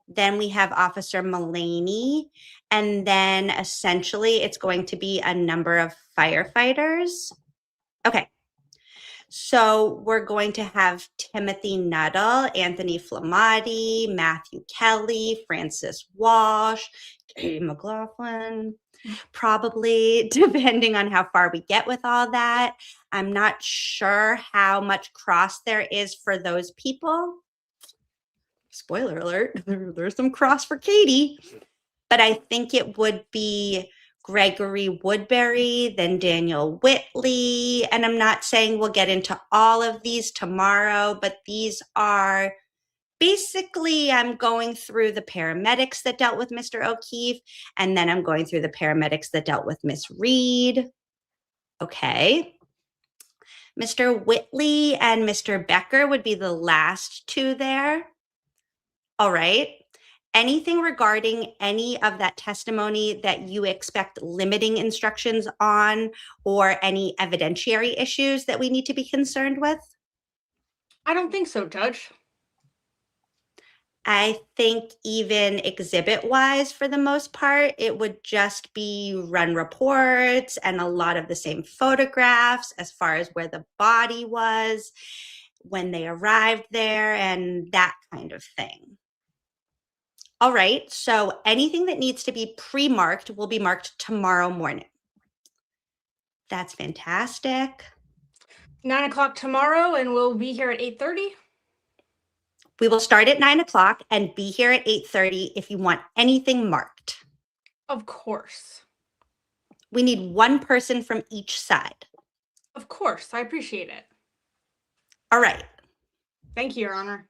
Then we have Officer Mullaney, and then essentially it's going to be a number of firefighters. Okay, so we're going to have Timothy Nuttall, Anthony Flematti, Matthew Kelly, Francis Walsh, McLaughlin, probably, depending on how far we get with all that. I'm not sure how much cross there is for those people. Spoiler alert, there's some cross for Katie, but I think it would be Gregory Woodbury, then Daniel Whitley. And I'm not saying we'll get into all of these tomorrow, but these are basically, I'm going through the paramedics that dealt with Mr. O'Keefe, and then I'm going through the paramedics that dealt with Miss Reed. Okay. Mr. Whitley and Mr. Becker would be the last two there. All right. Anything regarding any of that testimony that you expect limiting instructions on or any evidentiary issues that we need to be concerned with? I don't think so, Judge. I think even exhibit-wise, for the most part, it would just be run reports and a lot of the same photographs as far as where the body was, when they arrived there, and that kind of thing. All right, so anything that needs to be pre-marked will be marked tomorrow morning. That's fantastic. 9 o'clock tomorrow, and we'll be here at 8:30. We will start at 9 o'clock and be here at 8:30 if you want anything marked. Of course. We need one person from each side. Of course, I appreciate it. All right. Thank you, Your Honor.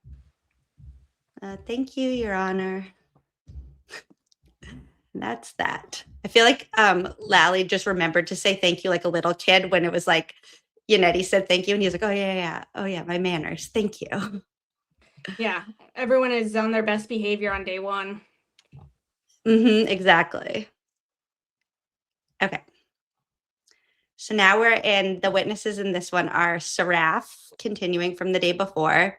Thank you, Your Honor. That's that. I feel like Lally just remembered to say thank you like a little kid when it was like Yannetti said thank you and he was like, oh yeah. Oh yeah, my manners. Thank you. Yeah, everyone is on their best behavior on day one. Exactly. Okay. So now we're in, the witnesses in this one are Saraf, continuing from the day before,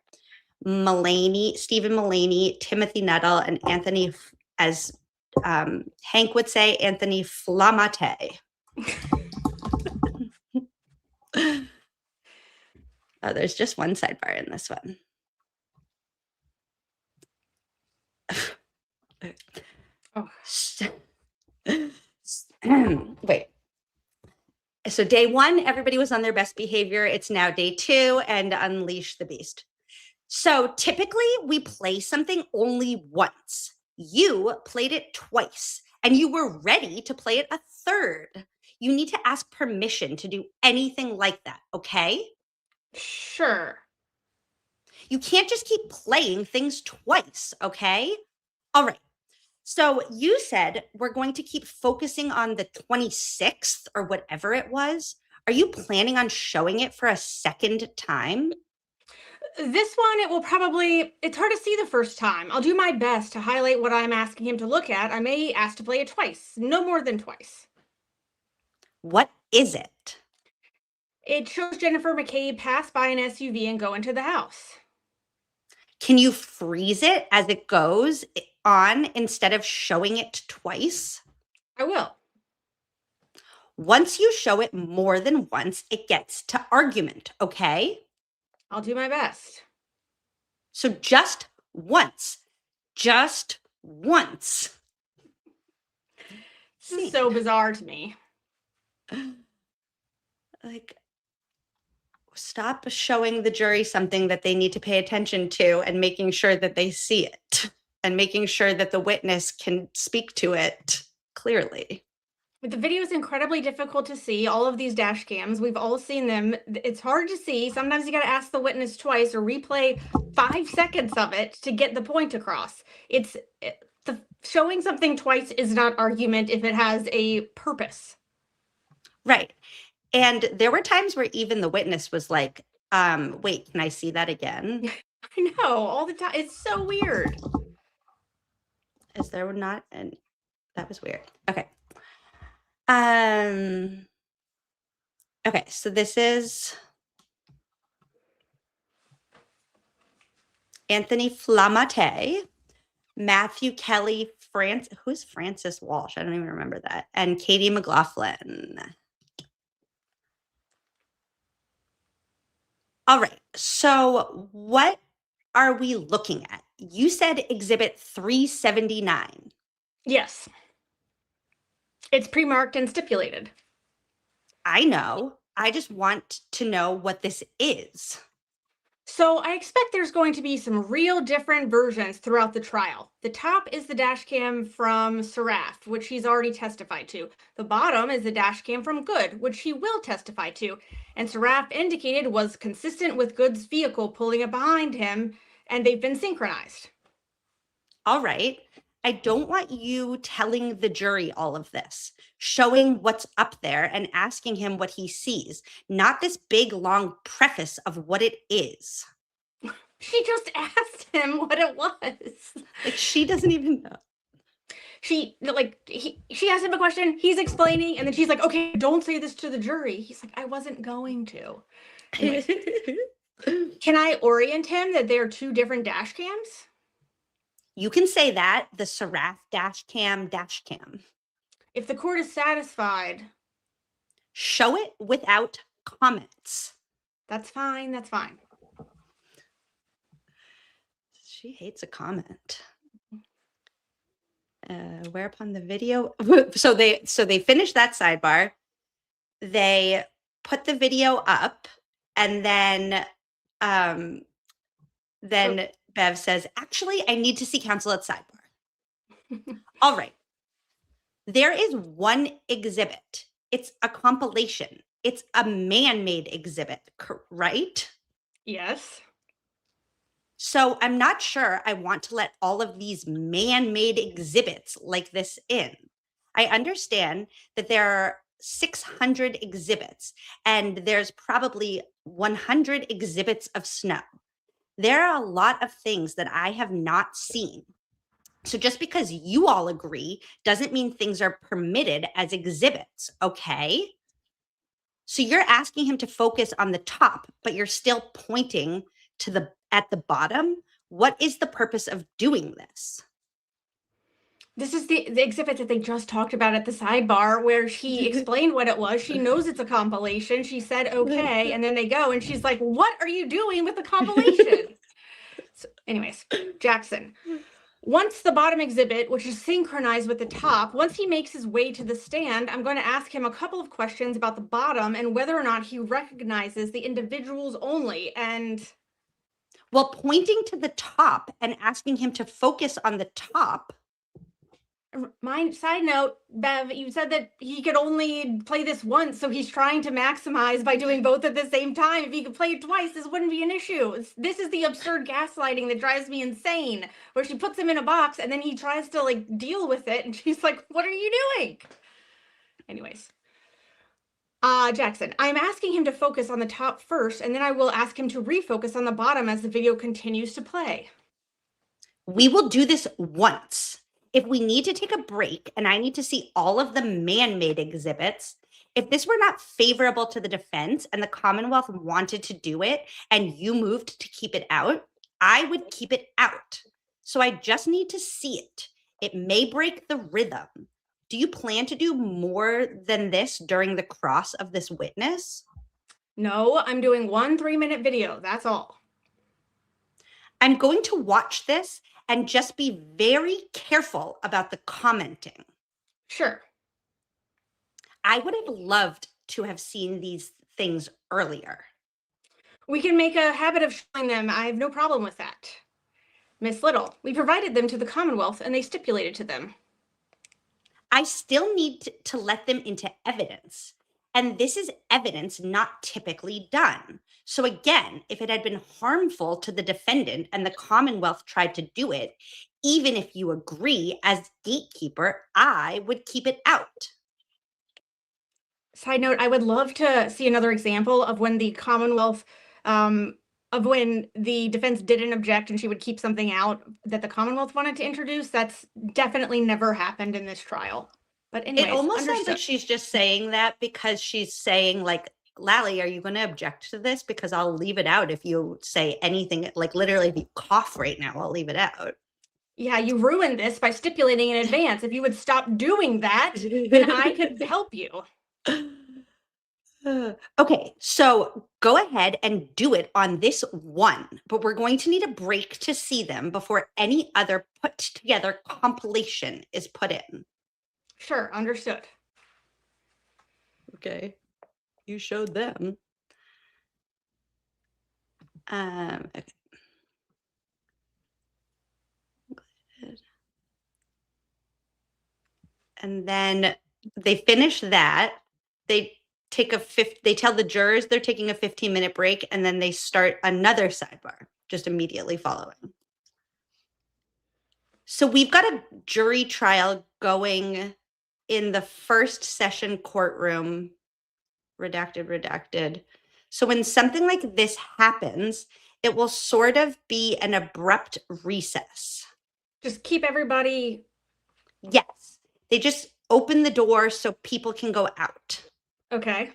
Mullaney, Stephen Mullaney, Timothy Nuttall, and Anthony, as Hank would say, Anthony Flematti. Oh, there's just one sidebar in this one. Wait. So day one, everybody was on their best behavior. It's now day two and unleash the beast. So typically we play something only once. You played it twice and you were ready to play it a third. You need to ask permission to do anything like that, okay? Sure. You can't just keep playing things twice, okay? All right. So you said we're going to keep focusing on the 26th or whatever it was. Are you planning on showing it for a second time? This one, it will probably, it's hard to see the first time. I'll do my best to highlight what I'm asking him to look at. I may ask to play it twice, no more than twice. What is it? It shows Jennifer McCabe pass by an SUV and go into the house. Can you freeze it as it goes on instead of showing it twice? I will. Once you show it more than once, it gets to argument, okay? I'll do my best. So just once. Just once. This is so bizarre to me. Like, stop showing the jury something that they need to pay attention to and making sure that they see it and making sure that the witness can speak to it clearly. But the video is incredibly difficult to see. All of these dash cams, we've all seen them. It's hard to see. Sometimes you got to ask the witness twice or replay 5 seconds of it to get the point across. Showing something twice is not argument if it has a purpose. Right. And there were times where even the witness was like, wait, can I see that again? I know, all the time. It's so weird. Is there not? And that was weird. Okay. Okay, so this is Anthony Flematti, Matthew Kelly, who's Francis Walsh? I don't even remember that. And Katie McLaughlin. All right, so what are we looking at? You said Exhibit 379. Yes. It's pre-marked and stipulated. I know. I just want to know what this is. So I expect there's going to be some real different versions throughout the trial. The top is the dash cam from Saraf, which he's already testified to. The bottom is the dash cam from Goode, which he will testify to. And Saraf indicated was consistent with Goode's vehicle pulling up behind him, and they've been synchronized. All right. I don't want you telling the jury all of this, showing what's up there and asking him what he sees, not this big, long preface of what it is. She just asked him what it was. Like, she doesn't even know. She asked him a question, he's explaining, and then she's like, okay, don't say this to the jury. He's like, I wasn't going to. Anyways, can I orient him that they're two different dash cams? You can say that, the Saraf dash cam. If the court is satisfied. Show it without comments. That's fine, that's fine. She hates a comment. Whereupon the video, so they finished that sidebar. They put the video up, and then Bev says, actually, I need to see counsel at sidebar. All right. There is one exhibit It's a compilation. It's a man-made exhibit, right? Yes. So I'm not sure I want to let all of these man-made exhibits like this in. I understand that there are 600 exhibits and there's probably 100 exhibits of snow. There are a lot of things that I have not seen. So just because you all agree doesn't mean things are permitted as exhibits, okay? So you're asking him to focus on the top, but you're still pointing to at the bottom. What is the purpose of doing this? This is the exhibit that they just talked about at the sidebar where she explained what it was. She knows it's a compilation. She said, okay. And then they go and she's like, what are you doing with the compilation? So anyways, Jackson, once the bottom exhibit, which is synchronized with the top, once he makes his way to the stand, I'm going to ask him a couple of questions about the bottom and whether or not he recognizes the individuals only. And well, pointing to the top and asking him to focus on the top. My side note, Bev, you said that he could only play this once, so he's trying to maximize by doing both at the same time. If he could play it twice, this wouldn't be an issue. This is the absurd gaslighting that drives me insane, where she puts him in a box and then he tries to like deal with it and she's like, what are you doing? Anyways. Jackson, I'm asking him to focus on the top first, and then I will ask him to refocus on the bottom as the video continues to play. We will do this once. If we need to take a break and I need to see all of the man-made exhibits, if this were not favorable to the defense and the Commonwealth wanted to do it and you moved to keep it out, I would keep it out. So I just need to see it. It may break the rhythm. Do you plan to do more than this during the cross of this witness? No, I'm doing 1 3-minute video. That's all. I'm going to watch this and just be very careful about the commenting. Sure. I would have loved to have seen these things earlier. We can make a habit of showing them. I have no problem with that. Miss Little, we provided them to the Commonwealth and they stipulated to them. I still need to let them into evidence. And this is evidence not typically done. So again, if it had been harmful to the defendant and the Commonwealth tried to do it, even if you agree as gatekeeper, I would keep it out. Side note, I would love to see another example of when the Commonwealth, of when the defense didn't object and she would keep something out that the Commonwealth wanted to introduce. That's definitely never happened in this trial. But anyways, it almost understood. sounds like she's just saying that because she's saying like, Lally, are you going to object to this? Because I'll leave it out if you say anything, like literally if you cough right now, I'll leave it out. Yeah, you ruined this by stipulating in advance. If you would stop doing that, then I could help you. Okay, so go ahead and do it on this one, but we're going to need a break to see them before any other put together compilation is put in. Sure, understood. Okay, you showed them. Okay. And then they finish that. They take they tell the jurors they're taking a 15-minute break, and then they start another sidebar just immediately following. So we've got a jury trial going in the first session courtroom, redacted. So when something like this happens, it will sort of be an abrupt recess. Just keep everybody. Yes. They just open the door so people can go out. Okay.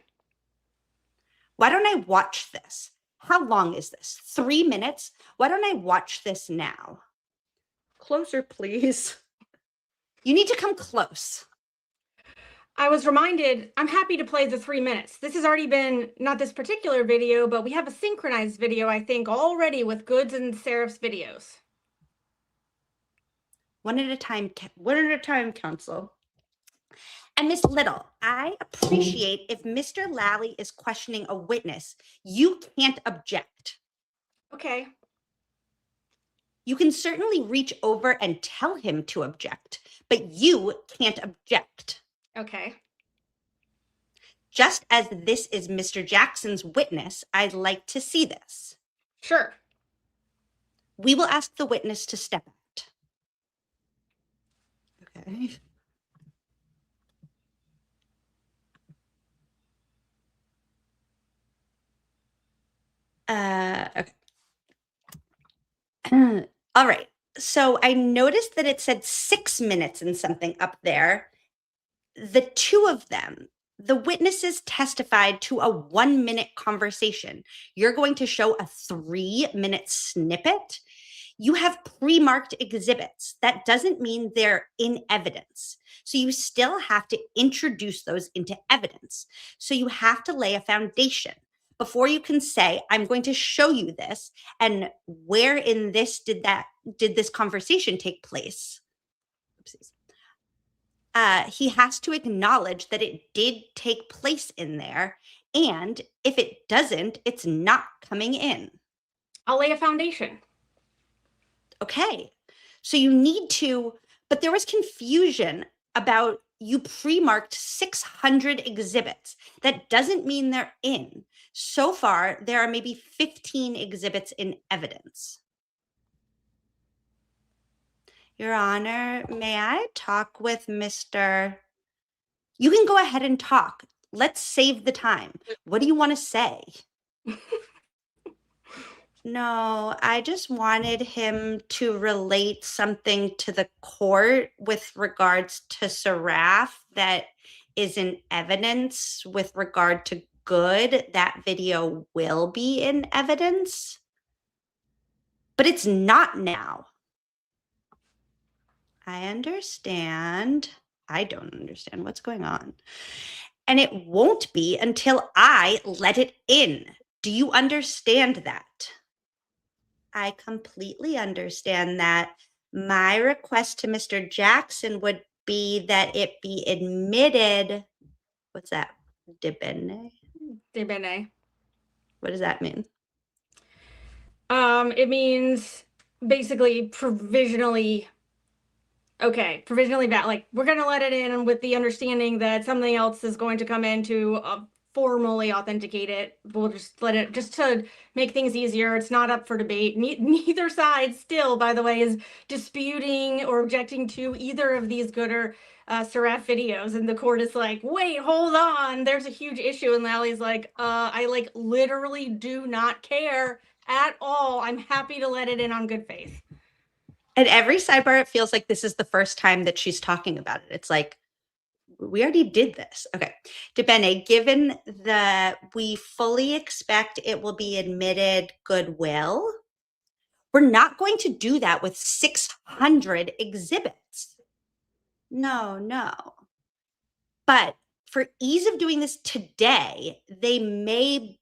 Why don't I watch this? How long is this? 3 minutes? Why don't I watch this now? Closer, please. You need to come close. I was reminded, I'm happy to play the 3 minutes. This has already been, not this particular video, but we have a synchronized video, I think, already with Goode's and Saraf's videos. One at a time, counsel. And Miss Little, I appreciate if Mr. Lally is questioning a witness, you can't object. Okay. You can certainly reach over and tell him to object, but you can't object. Okay. just as this is Mr. Jackson's witness, I'd like to see this. Sure. We will ask the witness to step out. Okay. Okay. All right. So I noticed that it said 6 minutes and something up there. The two of them, the witnesses testified to a 1-minute conversation. You're going to show a 3-minute snippet. You have pre-marked exhibits. That doesn't mean they're in evidence. So you still have to introduce those into evidence. So you have to lay a foundation before you can say, I'm going to show you this, and where in this did this conversation take place? Oopsies. He has to acknowledge that it did take place in there, and if it doesn't, it's not coming in. I'll lay a foundation. Okay, so you need to, but there was confusion about you pre-marked 600 exhibits. That doesn't mean they're in. So far, there are maybe 15 exhibits in evidence. Your Honor, may I talk with Mr. You can go ahead and talk. Let's save the time. What do you want to say? No, I just wanted him to relate something to the court with regards to Saraf that is in evidence with regard to Goode. That video will be in evidence, but it's not now. I understand. I don't understand what's going on. And it won't be until I let it in. Do you understand that? I completely understand that. My request to Mr. Jackson would be that it be admitted. What's that? Debene? Debene. What does that mean? It means basically provisionally. Okay, provisionally valid. Like, we're going to let it in with the understanding that something else is going to come in to formally authenticate it. We'll just let it, just to make things easier. It's not up for debate. Neither side still, by the way, is disputing or objecting to either of these Goode or Saraf videos. And the court is like, wait, hold on. There's a huge issue. And Lally's like, I like literally do not care at all. I'm happy to let it in on good faith. At every sidebar, it feels like this is the first time that she's talking about it. It's like, we already did this. Okay. Debene, given that we fully expect it will be admitted goodwill, we're not going to do that with 600 exhibits. No. But for ease of doing this today, they may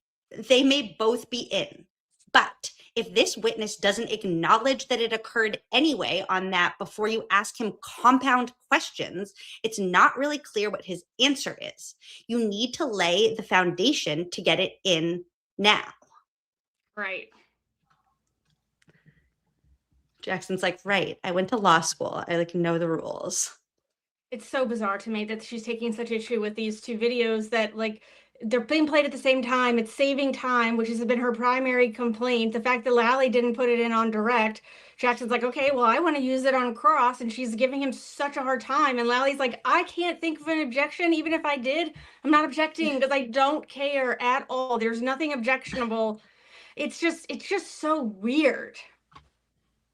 both be in. But if this witness doesn't acknowledge that it occurred anyway on that before you ask him compound questions, it's not really clear what his answer is. You need to lay the foundation to get it in now. Right. Jackson's like, right, I went to law school. I know the rules. It's so bizarre to me that she's taking such issue with these two videos that they're being played at the same time. It's saving time, which has been her primary complaint. The fact that Lally didn't put it in on direct. Jackson's like, okay, well, I want to use it on cross. And she's giving him such a hard time. And Lally's like, I can't think of an objection. Even if I did, I'm not objecting because I don't care at all. There's nothing objectionable. It's just so weird.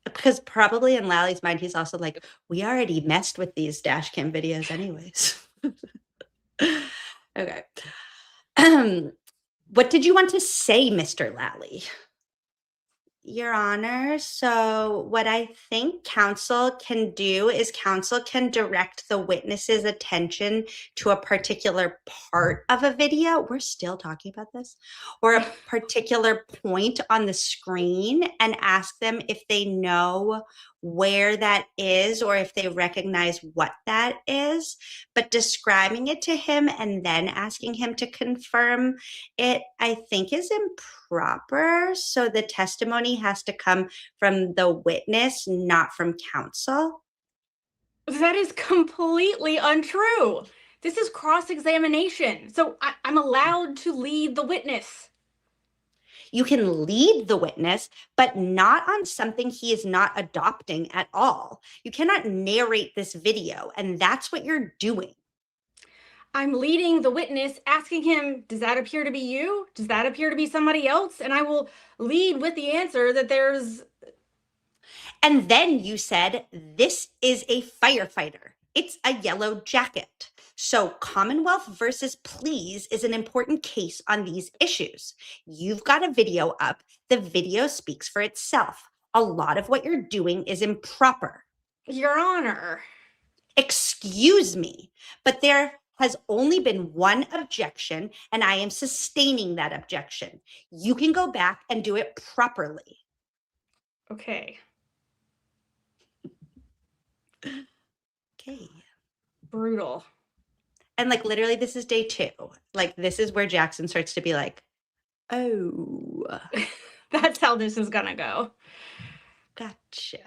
Because probably in Lally's mind, he's also like, we already messed with these dash cam videos anyways. Okay. What did you want to say, Mr. Lally? Your Honor, so what I think counsel can do is counsel can direct the witness's attention to a particular part of a video. We're still talking about this. Or a particular point on the screen and ask them if they know where that is or if they recognize what that is. But describing it to him and then asking him to confirm it, I think is improper. So the testimony has to come from the witness, not from counsel. That is completely untrue. This is cross-examination, so I'm allowed to lead the witness. You can lead the witness, but not on something he is not adopting at all. You cannot narrate this video, and that's what you're doing. I'm leading the witness, asking him, does that appear to be you? Does that appear to be somebody else? And I will lead with the answer that there's... And then you said, this is a firefighter. It's a yellow jacket. So Commonwealth versus Please is an important case on these issues. You've got a video up. The video speaks for itself. A lot of what you're doing is improper. Your Honor. Excuse me, but there has only been one objection, and I am sustaining that objection. You can go back and do it properly. Okay. Okay. Brutal. And like literally this is day 2. Like this is where Jackson starts to be like, oh. That's how this is gonna go. Gotcha.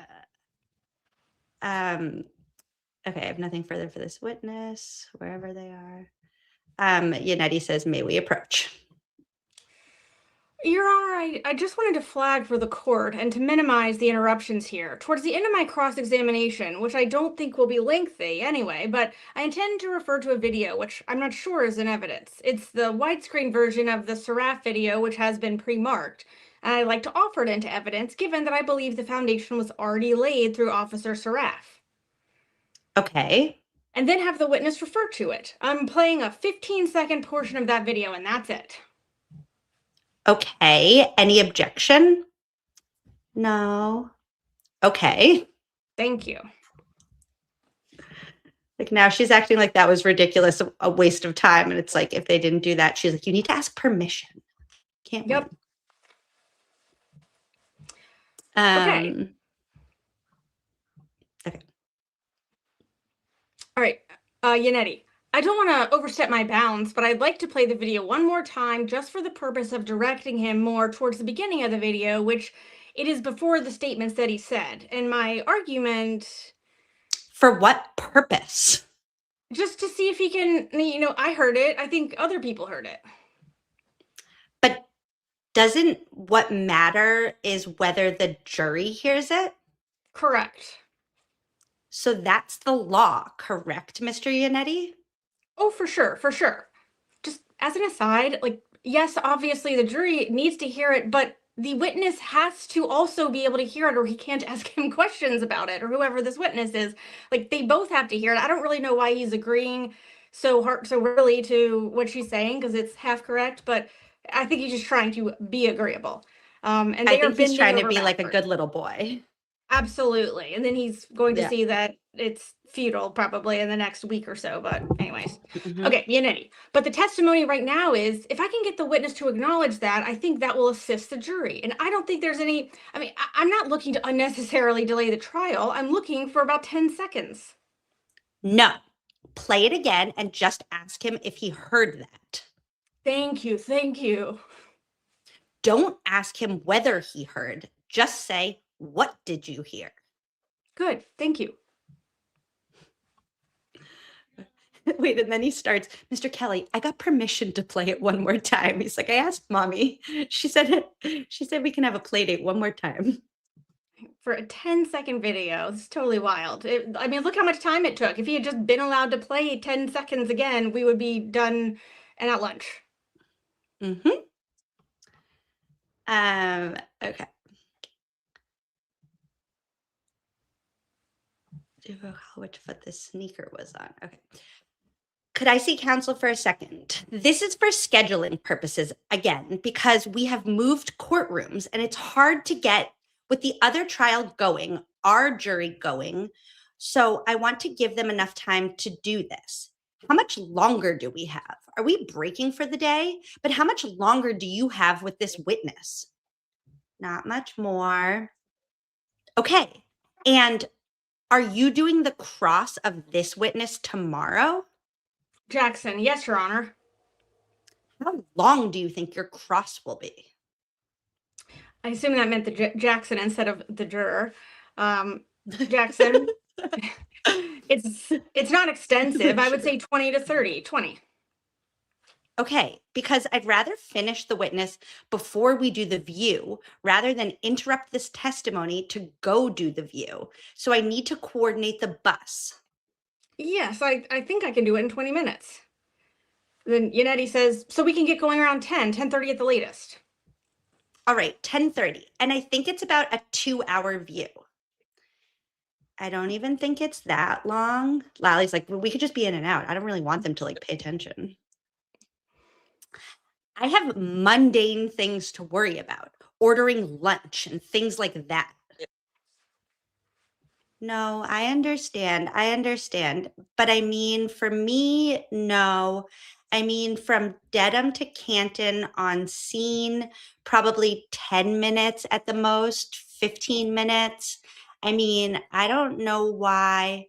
Okay, I have nothing further for this witness, wherever they are. Yannetti says, may we approach? Your Honor, I just wanted to flag for the court and to minimize the interruptions here. Towards the end of my cross-examination, which I don't think will be lengthy anyway, but I intend to refer to a video, which I'm not sure is in evidence. It's the widescreen version of the Saraf video, which has been pre-marked. And I'd like to offer it into evidence, given that I believe the foundation was already laid through Officer Saraf. Okay. And then have the witness refer to it. I'm playing a 15-second portion of that video, and that's it. Okay. Any objection? No. Okay. Thank you. Like now she's acting like that was ridiculous, a waste of time. And it's like, if they didn't do that, she's like, you need to ask permission. Can't Yep. Okay. Okay. All right, Yannetti, I don't want to overstep my bounds, but I'd like to play the video one more time just for the purpose of directing him more towards the beginning of the video, which it is before the statements that he said. And my argument... For what purpose? Just to see if he can, I heard it. I think other people heard it. But doesn't what matter is whether the jury hears it? Correct. So that's the law, correct, Mr. Yannetti? Oh, for sure, for sure. Just as an aside, yes, obviously the jury needs to hear it, but the witness has to also be able to hear it, or he can't ask him questions about it, or whoever this witness is. They both have to hear it. I don't really know why he's agreeing so really to what she's saying, because it's half correct, but I think he's just trying to be agreeable. And I think he's trying to be like a good little boy. Absolutely. And then he's going to see that it's futile probably in the next week or so. But anyways, okay, Yannetti. But the testimony right now is, if I can get the witness to acknowledge that, I think that will assist the jury. And I don't think there's any, I'm not looking to unnecessarily delay the trial. I'm looking for about 10 seconds. No. Play it again and just ask him if he heard that. Thank you. Thank you. Don't ask him whether he heard. Just say, what did you hear? Good. Thank you. Wait, and then he starts, Mr. Kelly, I got permission to play it one more time. He's like, I asked mommy. She said we can have a play date one more time. For a 10-second video, it's totally wild. Look how much time it took. If he had just been allowed to play 10 seconds again, we would be done and at lunch. Okay. Which foot this sneaker was on. Okay. Could I see counsel for a second? This is for scheduling purposes, again, because we have moved courtrooms and it's hard to get with the other trial going, our jury going. So I want to give them enough time to do this. How much longer do we have? Are we breaking for the day? But how much longer do you have with this witness? Not much more. Okay. And are you doing the cross of this witness tomorrow? Jackson, yes, Your Honor. How long do you think your cross will be? I assume that meant the Jackson instead of the juror. Jackson, It's not extensive. I would say 20 to 30. 20. Okay, because I'd rather finish the witness before we do the view rather than interrupt this testimony to go do the view. So I need to coordinate the bus. Yes, I think I can do it in 20 minutes. Then Yannetti says, so we can get going around 10:30 at the latest. All right, 10:30. And I think it's about a 2-hour view. I don't even think it's that long. Lally's like, well, we could just be in and out. I don't really want them to like pay attention. I have mundane things to worry about, ordering lunch and things like that. No, I understand. But I mean, for me, no. I mean, from Dedham to Canton on scene, probably 10 minutes at the most, 15 minutes. I mean, I don't know why.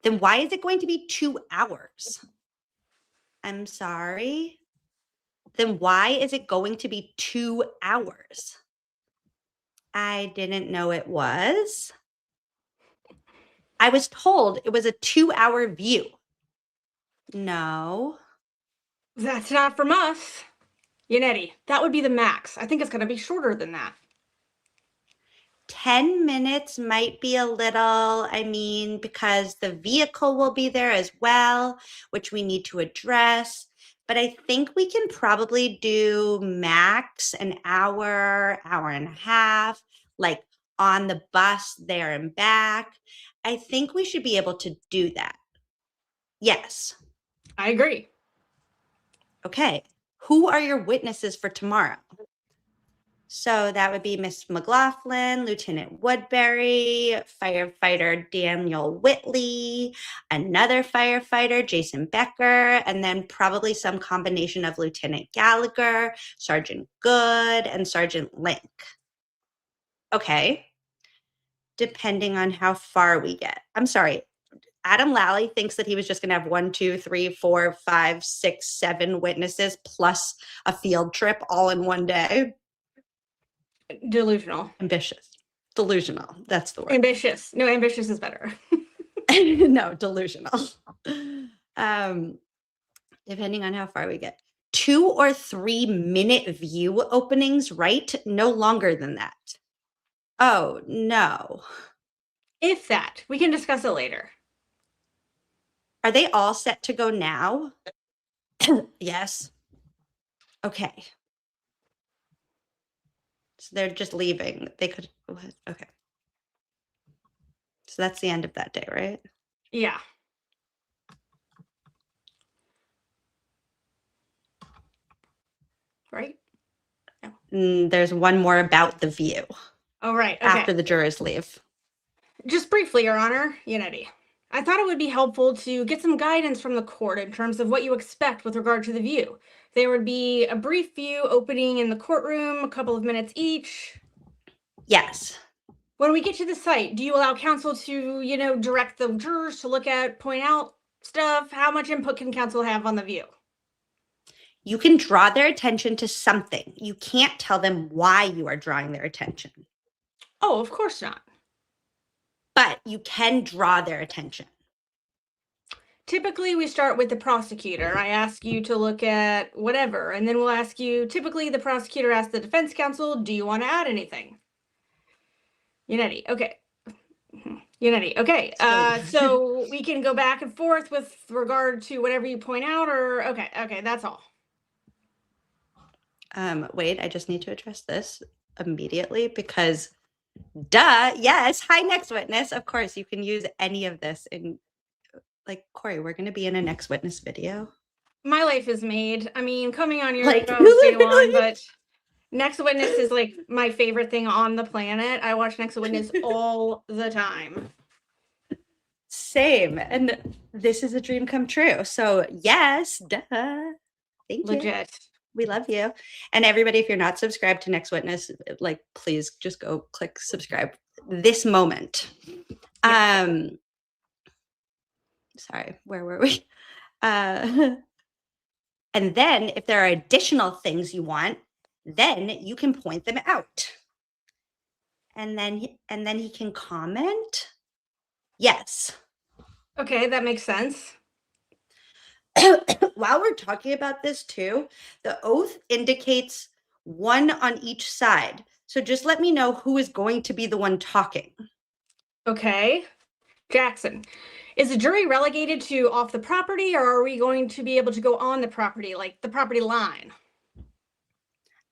Then why is it going to be 2 hours? I'm sorry. Then why is it going to be 2 hours? I didn't know it was. I was told it was a 2-hour view. No. That's not from us. Yannetti, that would be the max. I think it's going to be shorter than that. 10 minutes might be a little, I mean, because the vehicle will be there as well, which we need to address. But I think we can probably do max an hour, hour and a half, like on the bus there and back. I think we should be able to do that. Yes. I agree. Okay. Who are your witnesses for tomorrow? So that would be Miss McLaughlin, Lieutenant Woodbury, firefighter Daniel Whitley, another firefighter, Jason Becker, and then probably some combination of Lieutenant Gallagher, Sergeant Goode, and Sergeant Lank. Okay. Depending on how far we get. I'm sorry. Adam Lally thinks that he was just going to have 1, 2, 3, 4, 5, 6, 7 witnesses plus a field trip all in one day. Delusional. Ambitious. Delusional. That's the word. Ambitious. No, ambitious is better. No, delusional. Depending on how far we get. 2 or 3 minute view openings, right? No longer than that. Oh, no. If that. We can discuss it later. Are they all set to go now? Yes. Okay. So they're just leaving. They could, okay. So that's the end of that day, right? Yeah. Right? No. There's one more about the view. Oh, right. Okay. After the jurors leave. Just briefly, Your Honor, Yannetti. I thought it would be helpful to get some guidance from the court in terms of what you expect with regard to the view. There would be a brief view opening in the courtroom, a couple of minutes each. Yes. When we get to the site, do you allow counsel to, direct the jurors to look at, point out stuff? How much input can counsel have on the view? You can draw their attention to something. You can't tell them why you are drawing their attention. Oh, of course not. But you can draw their attention. Typically, we start with the prosecutor. I ask you to look at whatever, and then we'll ask you, typically the prosecutor asks the defense counsel, do you want to add anything? Yannetti, okay. Yannetti, okay. So we can go back and forth with regard to whatever you point out, or, okay, that's all. Wait, I just need to address this immediately because duh, yes. Hi, next witness. Of course, you can use any of this in, like, Corri, we're going to be in a next witness video. My life is made. I mean, coming on your Like, show is day one, but Next Witness is like my favorite thing on the planet. I watch Next Witness all the time. Same. And this is a dream come true. So yes, duh. Thank you. Legit. We love you. And everybody, if you're not subscribed to Next Witness, like, please just go click subscribe this moment. Sorry, where were we? And then if there are additional things you want, then you can point them out. And then he can comment. Yes. Okay, that makes sense. While we're talking about this too, the oath indicates one on each side. So just let me know who is going to be the one talking. Okay. Jackson, is the jury relegated to off the property, or are we going to be able to go on the property, like the property line?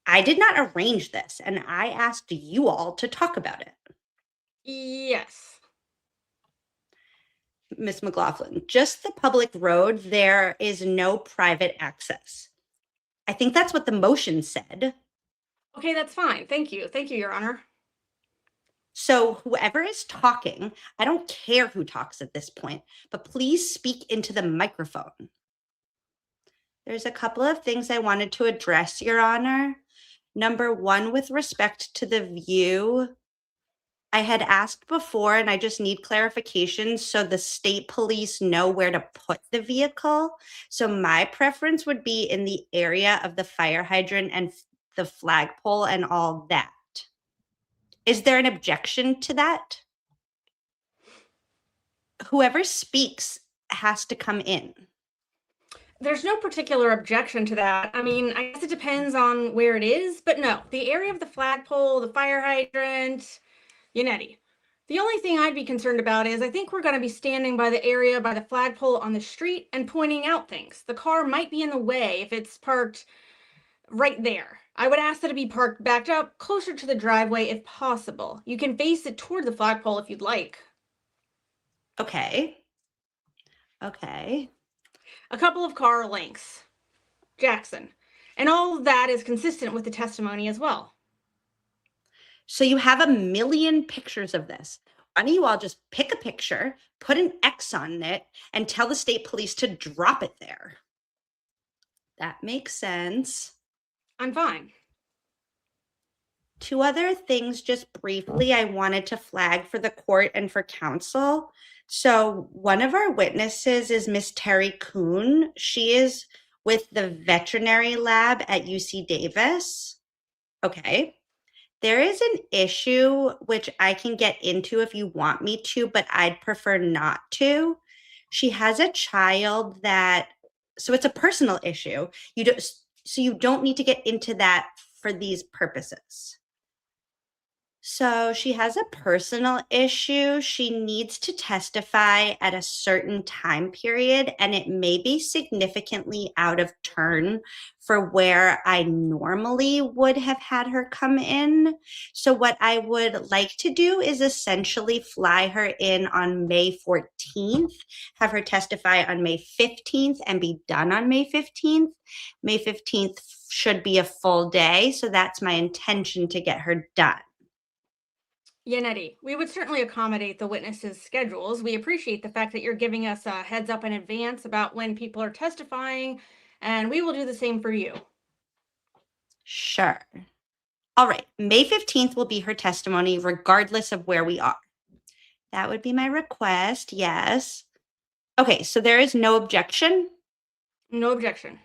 I did not arrange this, and I asked you all to talk about it. Yes. Miss McLaughlin, just the public road, there is no private access. I think that's what the motion said. Okay, that's fine. Thank you. Thank you, Your Honor. So whoever is talking, I don't care who talks at this point, but please speak into the microphone. There's a couple of things I wanted to address, Your Honor. Number one, with respect to the view, I had asked before, and I just need clarification so the state police know where to put the vehicle. So my preference would be in the area of the fire hydrant and the flagpole and all that. Is there an objection to that? Whoever speaks has to come in. There's no particular objection to that. I mean, I guess it depends on where it is, but no, the area of the flagpole, the fire hydrant, Yannetti. The only thing I'd be concerned about is I think we're going to be standing by the area by the flagpole on the street and pointing out things. The car might be in the way if it's parked right there. I would ask that it be parked backed up closer to the driveway if possible. You can face it toward the flagpole if you'd like. Okay. Okay. A couple of car lengths. Jackson. And all of that is consistent with the testimony as well. So you have a million pictures of this. Why don't you all just pick a picture, put an X on it, and tell the state police to drop it there? That makes sense. I'm fine. Two other things just briefly I wanted to flag for the court and for counsel. So one of our witnesses is Miss Terry Kuhn. She is with the veterinary lab at UC Davis. Okay. There is an issue which I can get into if you want me to, but I'd prefer not to. She has a child that, so it's a personal issue. So you don't need to get into that for these purposes. So she has a personal issue. She needs to testify at a certain time period, and it may be significantly out of turn for where I normally would have had her come in. So what I would like to do is essentially fly her in on May 14th, have her testify on May 15th, and be done on May 15th. May 15th should be a full day, so that's my intention to get her done. Yannetti, we would certainly accommodate the witnesses' schedules. We appreciate the fact that you're giving us a heads up in advance about when people are testifying, and we will do the same for you. Sure. All right. May 15th will be her testimony, regardless of where we are. That would be my request. Yes. Okay. So there is no objection? No objection.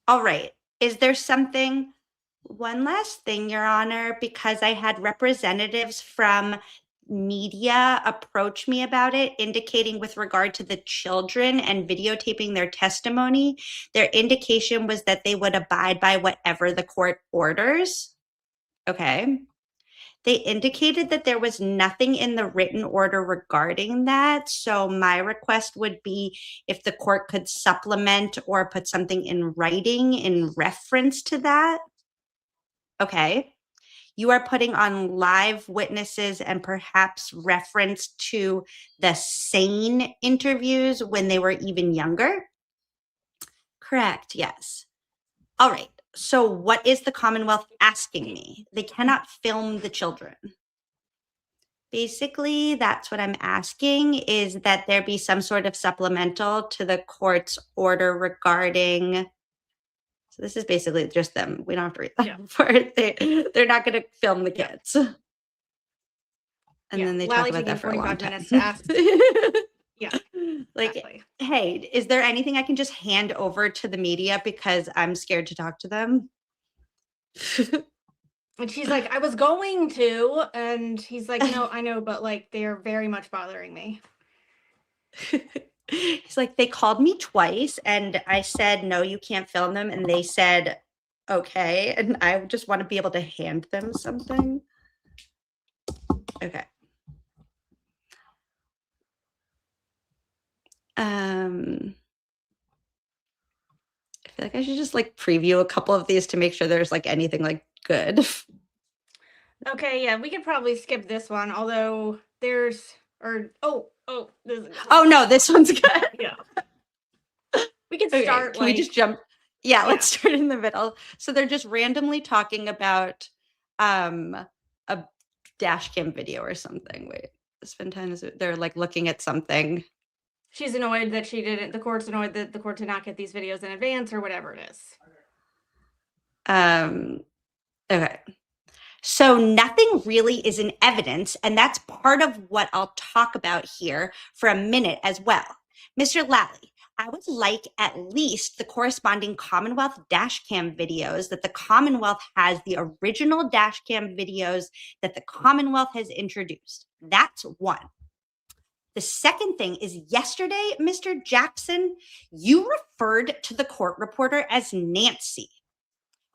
All right. Is there something... One last thing, Your Honor, because I had representatives from media approach me about it, indicating with regard to the children and videotaping their testimony, their indication was that they would abide by whatever the court orders. Okay. They indicated that there was nothing in the written order regarding that. So my request would be if the court could supplement or put something in writing in reference to that. Okay. You are putting on live witnesses and perhaps reference to the SANE interviews when they were even younger? Correct, yes. All right. So what is the Commonwealth asking me? They cannot film the children. Basically, that's what I'm asking, is that there be some sort of supplemental to the court's order regarding... So this is basically just them. We don't have to read that part. They're not going to film the kids. And then they talk about that for a long time. To ask. Yeah. Like, exactly. Hey, is there anything I can just hand over to the media because I'm scared to talk to them? And she's like, I was going to. And he's like, no, I know, but like, they're very much bothering me. He's like, they called me twice and I said, no, you can't film them. And they said, okay. And I just want to be able to hand them something. Okay. I feel like I should just like preview a couple of these to make sure there's like anything like good. Okay, yeah, we could probably skip this one, although there's, or, there's a good Oh one. no, this one's good. Yeah. We can Okay, start can we just jump? Yeah, let's start in the middle. So they're just randomly talking about a dash cam video or something. Wait, spend time is they're like looking at something. She's annoyed that the court's annoyed that the court did not get these videos in advance or whatever it is. Okay. So nothing really is in evidence, and that's part of what I'll talk about here for a minute as well. Mr. Lally, I would like at least the corresponding Commonwealth dashcam videos that the Commonwealth has, the original dashcam videos that the Commonwealth has introduced. That's one. The second thing is yesterday, Mr. Jackson, you referred to the court reporter as Nancy.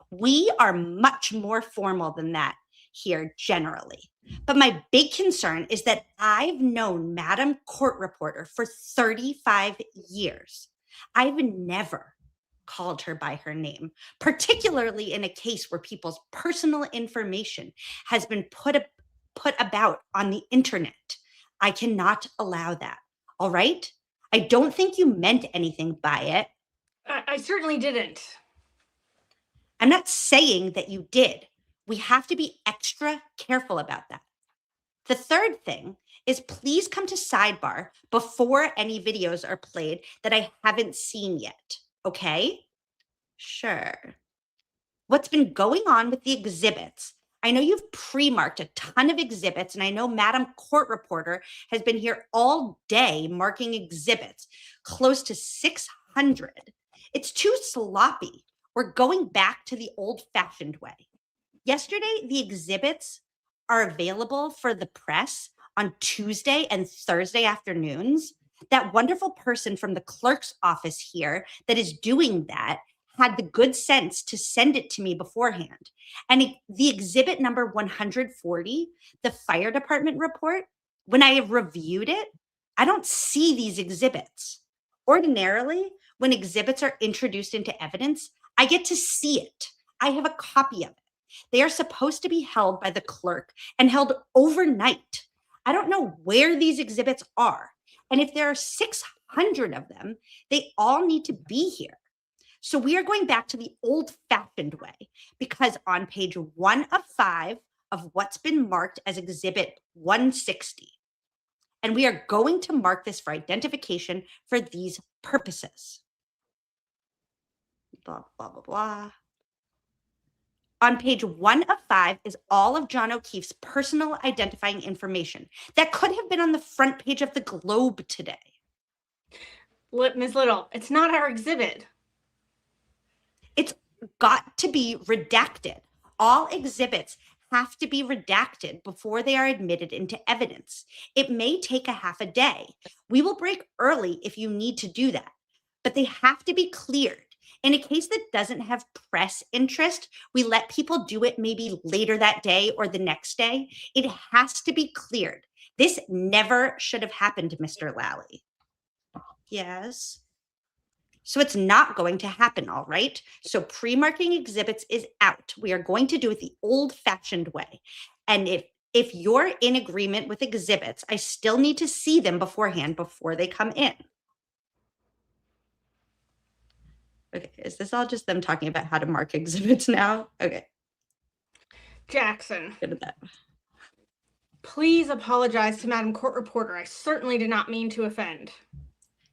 We are much more formal than that here generally. But my big concern is that I've known Madam Court Reporter for 35 years. I've never called her by her name, particularly in a case where people's personal information has been put about on the internet. I cannot allow that. All right? I don't think you meant anything by it. I certainly didn't. I'm not saying that you did. We have to be extra careful about that. The third thing is please come to Sidebar before any videos are played that I haven't seen yet. Okay? Sure. What's been going on with the exhibits? I know you've pre-marked a ton of exhibits, and I know Madam Court Reporter has been here all day marking exhibits, close to 600. It's too sloppy. We're going back to the old-fashioned way. Yesterday, the exhibits are available for the press on Tuesday and Thursday afternoons. That wonderful person from the clerk's office here that is doing that had the good sense to send it to me beforehand. And the exhibit number 140, the fire department report, when I have reviewed it, I don't see these exhibits. Ordinarily, when exhibits are introduced into evidence, I get to see it. I have a copy of it. They are supposed to be held by the clerk and held overnight. I don't know where these exhibits are. And if there are 600 of them, they all need to be here. So we are going back to the old-fashioned way because on page 1 of 5 of what's been marked as exhibit 160, and we are going to mark this for identification for these purposes. Blah, blah, blah, blah. On page 1 of 5 is all of John O'Keefe's personal identifying information that could have been on the front page of the Globe today. Ms. Little, it's not our exhibit. It's got to be redacted. All exhibits have to be redacted before they are admitted into evidence. It may take a half a day. We will break early if you need to do that, but they have to be cleared. In a case that doesn't have press interest, we let people do it maybe later that day or the next day. It has to be cleared. This never should have happened, Mr. Lally. Yes. So it's not going to happen, all right? So pre-marking exhibits is out. We are going to do it the old-fashioned way. And if you're in agreement with exhibits, I still need to see them beforehand before they come in. Okay, is this all just them talking about how to mark exhibits now? Okay. Jackson. Good at that. Please apologize to Madam Court Reporter. I certainly did not mean to offend.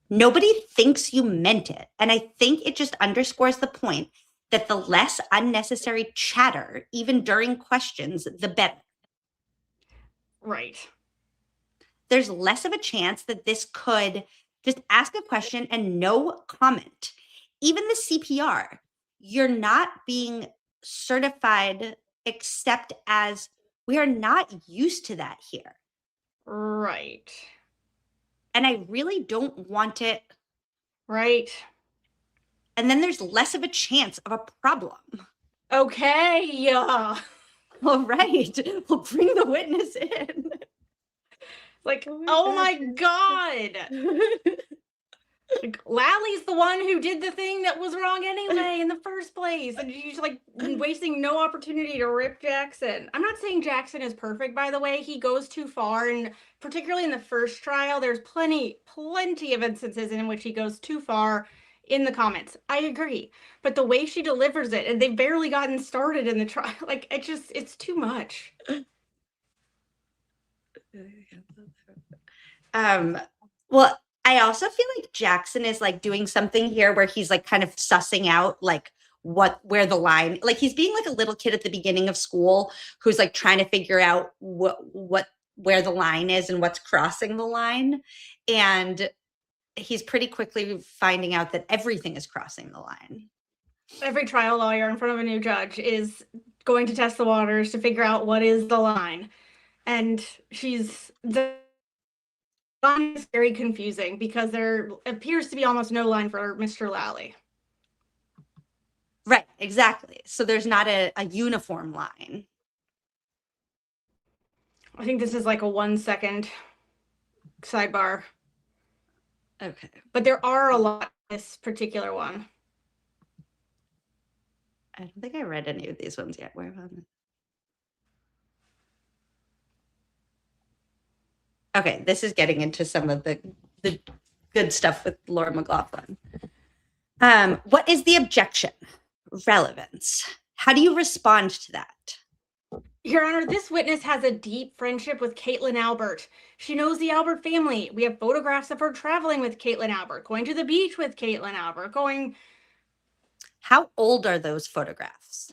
Nobody thinks you meant it. And I think it just underscores the point that the less unnecessary chatter, even during questions, the better. Right. There's less of a chance that this could just ask a question and no comment. Even the CPR, you're not being certified except as we are not used to that here. Right. and I really don't want it. Right. And then there's less of a chance of a problem. Okay. Yeah. All right. We'll bring the witness in. Like, oh my God. Like, Lally's the one who did the thing that was wrong anyway in the first place. And she's like wasting no opportunity to rip Jackson. I'm not saying Jackson is perfect, by the way. He goes too far. And particularly in the first trial, there's plenty of instances in which he goes too far in the comments. I agree. But the way she delivers it, and they've barely gotten started in the trial, like, it's too much. Well, I also feel like Jackson is like doing something here where he's like kind of sussing out like where the line, like he's being like a little kid at the beginning of school who's like trying to figure out where the line is and what's crossing the line. And he's pretty quickly finding out that everything is crossing the line. Every trial lawyer in front of a new judge is going to test the waters to figure out what is the line. And the line is very confusing because there appears to be almost no line for Mr. Lally. Right, exactly. So there's not a uniform line. I think this is like a 1 second sidebar. Okay. But there are a lot in this particular one. I don't think I read any of these ones yet. Where am I? Okay, this is getting into some of the good stuff with Laura McLaughlin. What is the objection? Relevance. How do you respond to that? Your Honor, this witness has a deep friendship with Caitlin Albert. She knows the Albert family. We have photographs of her traveling with Caitlin Albert, going to the beach with Caitlin Albert, going... How old are those photographs?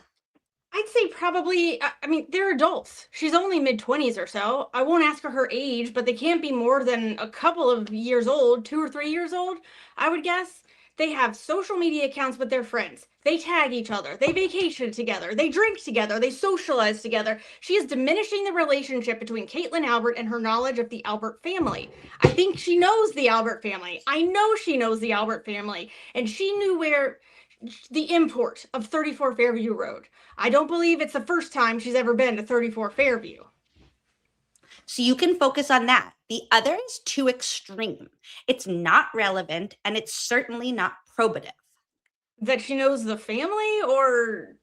I'd say probably, I mean, they're adults. She's only mid-20s or so. I won't ask her age, but they can't be more than a couple of years old, 2 or 3 years old, I would guess. They have social media accounts with their friends. They tag each other. They vacation together. They drink together. They socialize together. She is diminishing the relationship between Caitlin Albert and her knowledge of the Albert family. I think she knows the Albert family. I know she knows the Albert family. And she knew where the import of 34 Fairview Road. I don't believe it's the first time she's ever been to 34 Fairview. So you can focus on that. The other is too extreme. It's not relevant, and it's certainly not probative. That she knows the family or?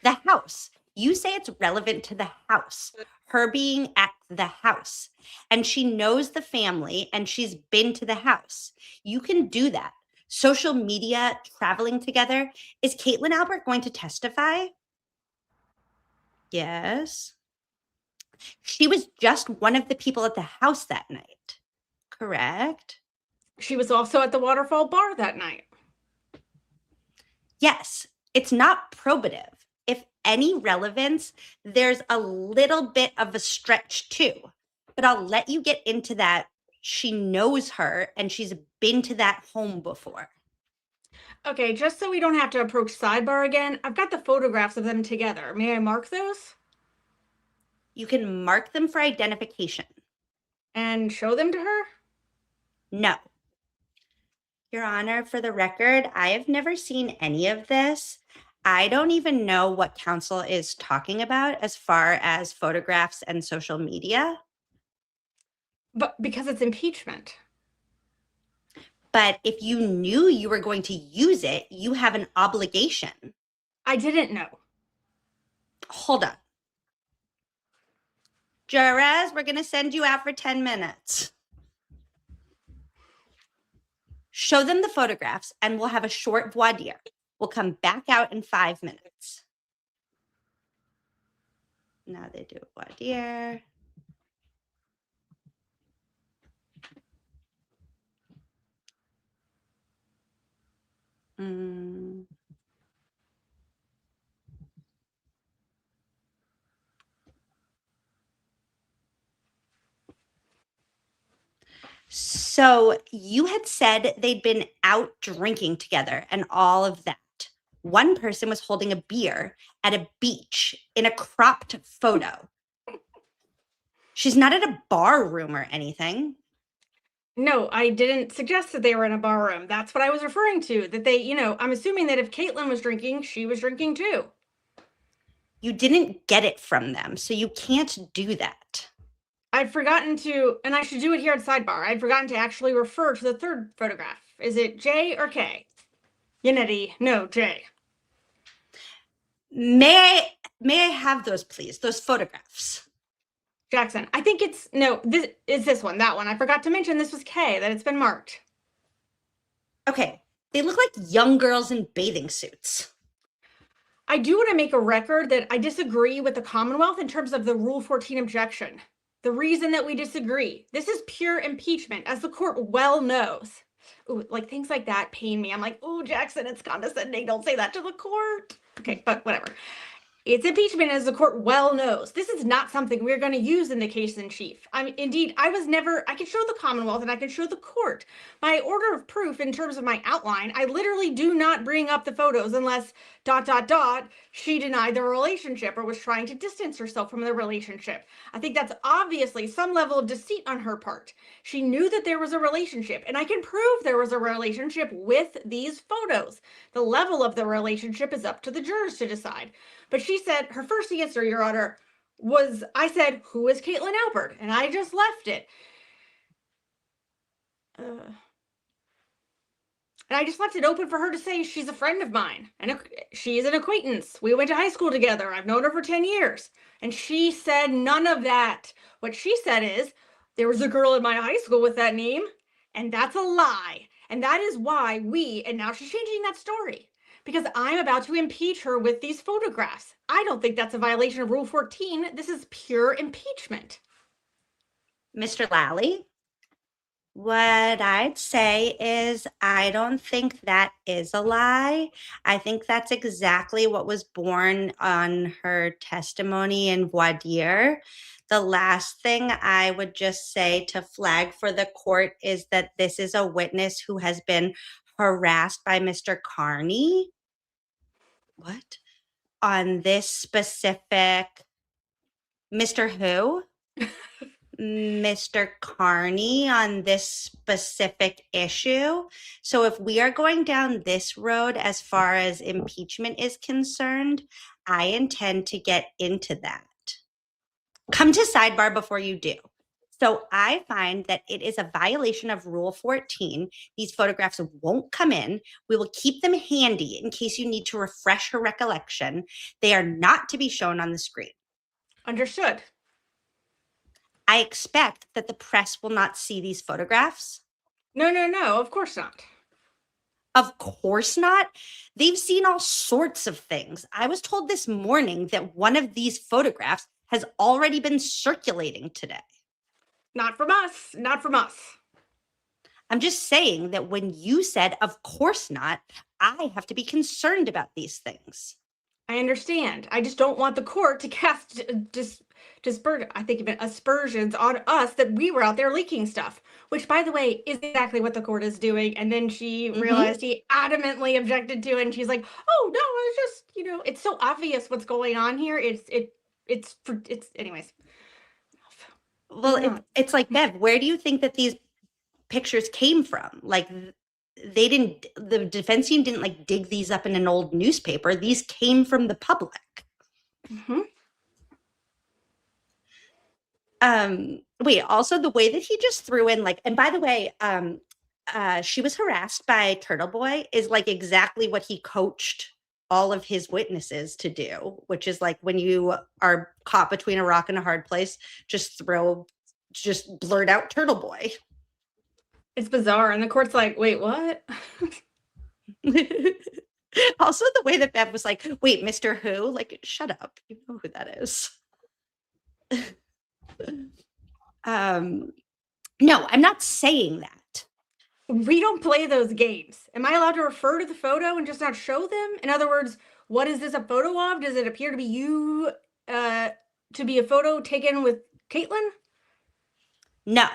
The house. You say it's relevant to the house. Her being at the house. And she knows the family, and she's been to the house. You can do that. Social media, traveling together. Is Caitlin Albert going to testify? Yes. She was just one of the people at the house that night. Correct? She was also at the Waterfall Bar that night. Yes. It's not probative. If any relevance, there's a little bit of a stretch too. But I'll let you get into that. She knows her and she's been to that home before. Okay, just so we don't have to approach Sidebar again, I've got the photographs of them together. May I mark those? You can mark them for identification. And show them to her? No. Your Honor, for the record, I have never seen any of this. I don't even know what counsel is talking about as far as photographs and social media. But because it's impeachment. But if you knew you were going to use it, you have an obligation. I didn't know. Hold on. Jerez, we're going to send you out for 10 minutes. Show them the photographs and we'll have a short voir dire. We'll come back out in 5 minutes. Now they do a voir dire. So you had said they'd been out drinking together and all of that. One person was holding a beer at a beach in a cropped photo. She's not at a bar room or anything. No, I didn't suggest that they were in a bar room. That's what I was referring to. That they, I'm assuming that if Caitlin was drinking, she was drinking too. You didn't get it from them, so you can't do that. I'd forgotten to, and I should do it here at Sidebar. I'd forgotten to actually refer to the third photograph. Is it J or K? Unity, no, J. May I have those, please? Those photographs. Jackson, I think this is this one, that one. I forgot to mention this was K, that it's been marked. Okay, they look like young girls in bathing suits. I do want to make a record that I disagree with the Commonwealth in terms of the Rule 14 objection. The reason that we disagree, this is pure impeachment, as the court well knows. Ooh, like things like that pain me. I'm like, oh, Jackson, it's condescending. Don't say that to the court. Okay, but whatever. It's impeachment, as the court well knows. This is not something we're going to use in the case in chief. I mean, indeed, I can show the Commonwealth and I can show the court my order of proof in terms of my outline. I literally do not bring up the photos unless ... she denied the relationship or was trying to distance herself from the relationship. I think that's obviously some level of deceit on her part. She knew that there was a relationship, and I can prove there was a relationship with these photos. The level of the relationship is up to the jurors to decide. But she said, her first answer, Your Honor, was, I said, who is Caitlin Albert? And I just left it. And I just left it open for her to say she's a friend of mine. And she's an acquaintance. We went to high school together. I've known her for 10 years. And she said none of that. What she said is, there was a girl in my high school with that name. And that's a lie. And that is why and now she's changing that story. Because I'm about to impeach her with these photographs. I don't think that's a violation of Rule 14. This is pure impeachment. Mr. Lally, what I'd say is I don't think that is a lie. I think that's exactly what was borne on her testimony in voir dire. The last thing I would just say to flag for the court is that this is a witness who has been harassed by Mr. Carney. What? On this specific... Mr. who? Mr. Carney on this specific issue. So if we are going down this road as far as impeachment is concerned, I intend to get into that. Come to Sidebar before you do. So I find that it is a violation of Rule 14. These photographs won't come in. We will keep them handy in case you need to refresh her recollection. They are not to be shown on the screen. Understood. I expect that the press will not see these photographs. No, of course not. Of course not. They've seen all sorts of things. I was told this morning that one of these photographs has already been circulating today. Not from us. Not from us. I'm just saying that when you said, of course not, I have to be concerned about these things. I understand. I just don't want the court to cast aspersions on us that we were out there leaking stuff, which, by the way, is exactly what the court is doing. And then she realized he adamantly objected to it, and she's like, "Oh no, it's just it's so obvious what's going on here. It's anyways." Well, it's like, Bev, where do you think that these pictures came from? Like, the defense team didn't like dig these up in an old newspaper. These came from the public. Wait, also the way that he just threw in and by the way, she was harassed by Turtle Boy is like exactly what he coached all of his witnesses to do, which is like when you are caught between a rock and a hard place, just blurt out Turtle Boy. It's bizarre. And the court's like, wait, what? Also, the way that Bev was like, wait, Mr. Who? Like, shut up. You know who that is. No, I'm not saying that. We don't play those games. Am I allowed to refer to the photo and just not show them? In other words, what is this a photo of? Does it appear to be you, to be a photo taken with Caitlin? No.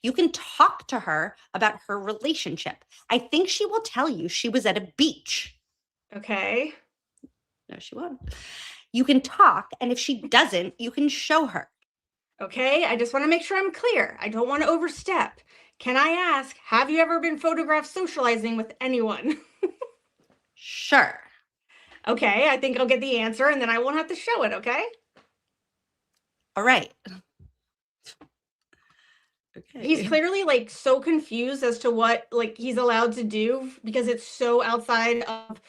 You can talk to her about her relationship. I think she will tell you she was at a beach. Okay. No, she won't. You can talk, and if she doesn't, you can show her. Okay, I just want to make sure I'm clear. I don't want to overstep. Can I ask, have you ever been photographed socializing with anyone? Sure. Okay, I think I'll get the answer and then I won't have to show it, okay? All right. Okay. He's clearly like so confused as to what like he's allowed to do because it's so outside of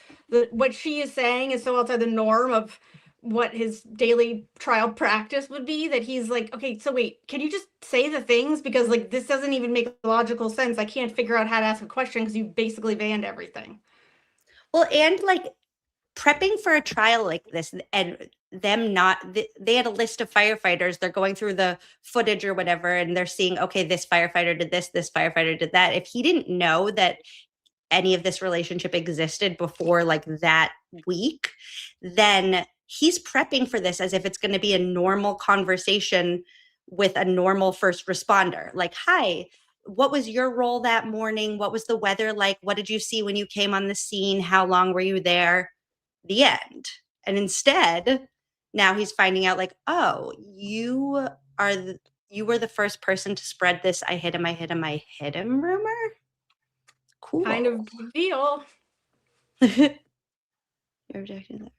what she is saying is so outside the norm of what his daily trial practice would be that he's like, okay, so wait, can you just say the things? Because like this doesn't even make logical sense. I can't figure out how to ask a question because you basically banned everything. Well, and like prepping for a trial like this and them not, they had a list of firefighters. They're going through the footage or whatever, and they're seeing, okay, this firefighter did this firefighter did that. If he didn't know that any of this relationship existed before like that week, then he's prepping for this as if it's going to be a normal conversation with a normal first responder. Like, hi, what was your role that morning? What was the weather like? What did you see when you came on the scene? How long were you there? The end. And instead, now he's finding out like, oh, you were the first person to spread this I hit him rumor. Cool. Kind of deal. You're objecting that.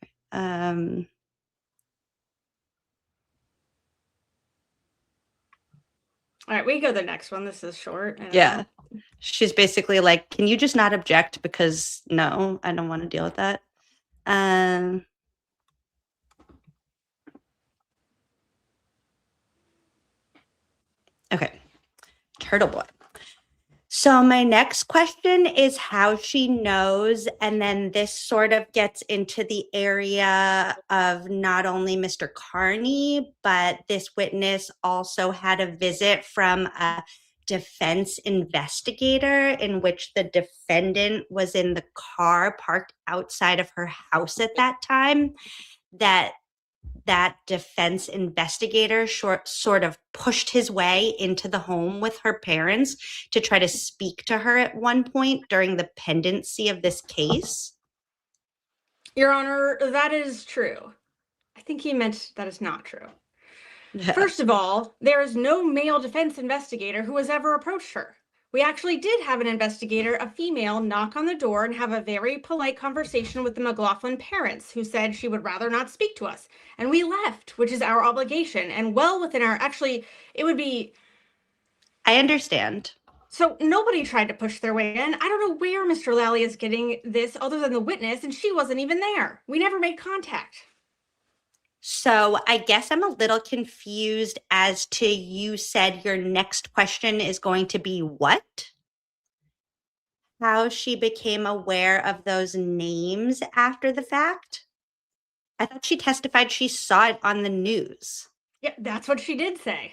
All right, we go to the next one. This is short. Yeah. She's basically like, can you just not object? Because no, I don't want to deal with that. Okay. Turtle Boy. So my next question is how she knows, and then this sort of gets into the area of not only Mr. Carney, but this witness also had a visit from a defense investigator in which the defendant was in the car parked outside of her house at that time. That defense investigator sort of pushed his way into the home with her parents to try to speak to her at one point during the pendency of this case. Your Honor, that is true. I think he meant that is not true. Yeah. First of all, there is no male defense investigator who has ever approached her. We actually did have an investigator, a female, knock on the door and have a very polite conversation with the McLaughlin parents who said she would rather not speak to us. And we left, which is our obligation and well within our, actually, it would be. I understand. So nobody tried to push their way in. I don't know where Mr. Lally is getting this other than the witness, and she wasn't even there. We never made contact. So I guess I'm a little confused as to, you said your next question is going to be what? How she became aware of those names after the fact? I thought she testified she saw it on the news. Yeah, that's what she did say.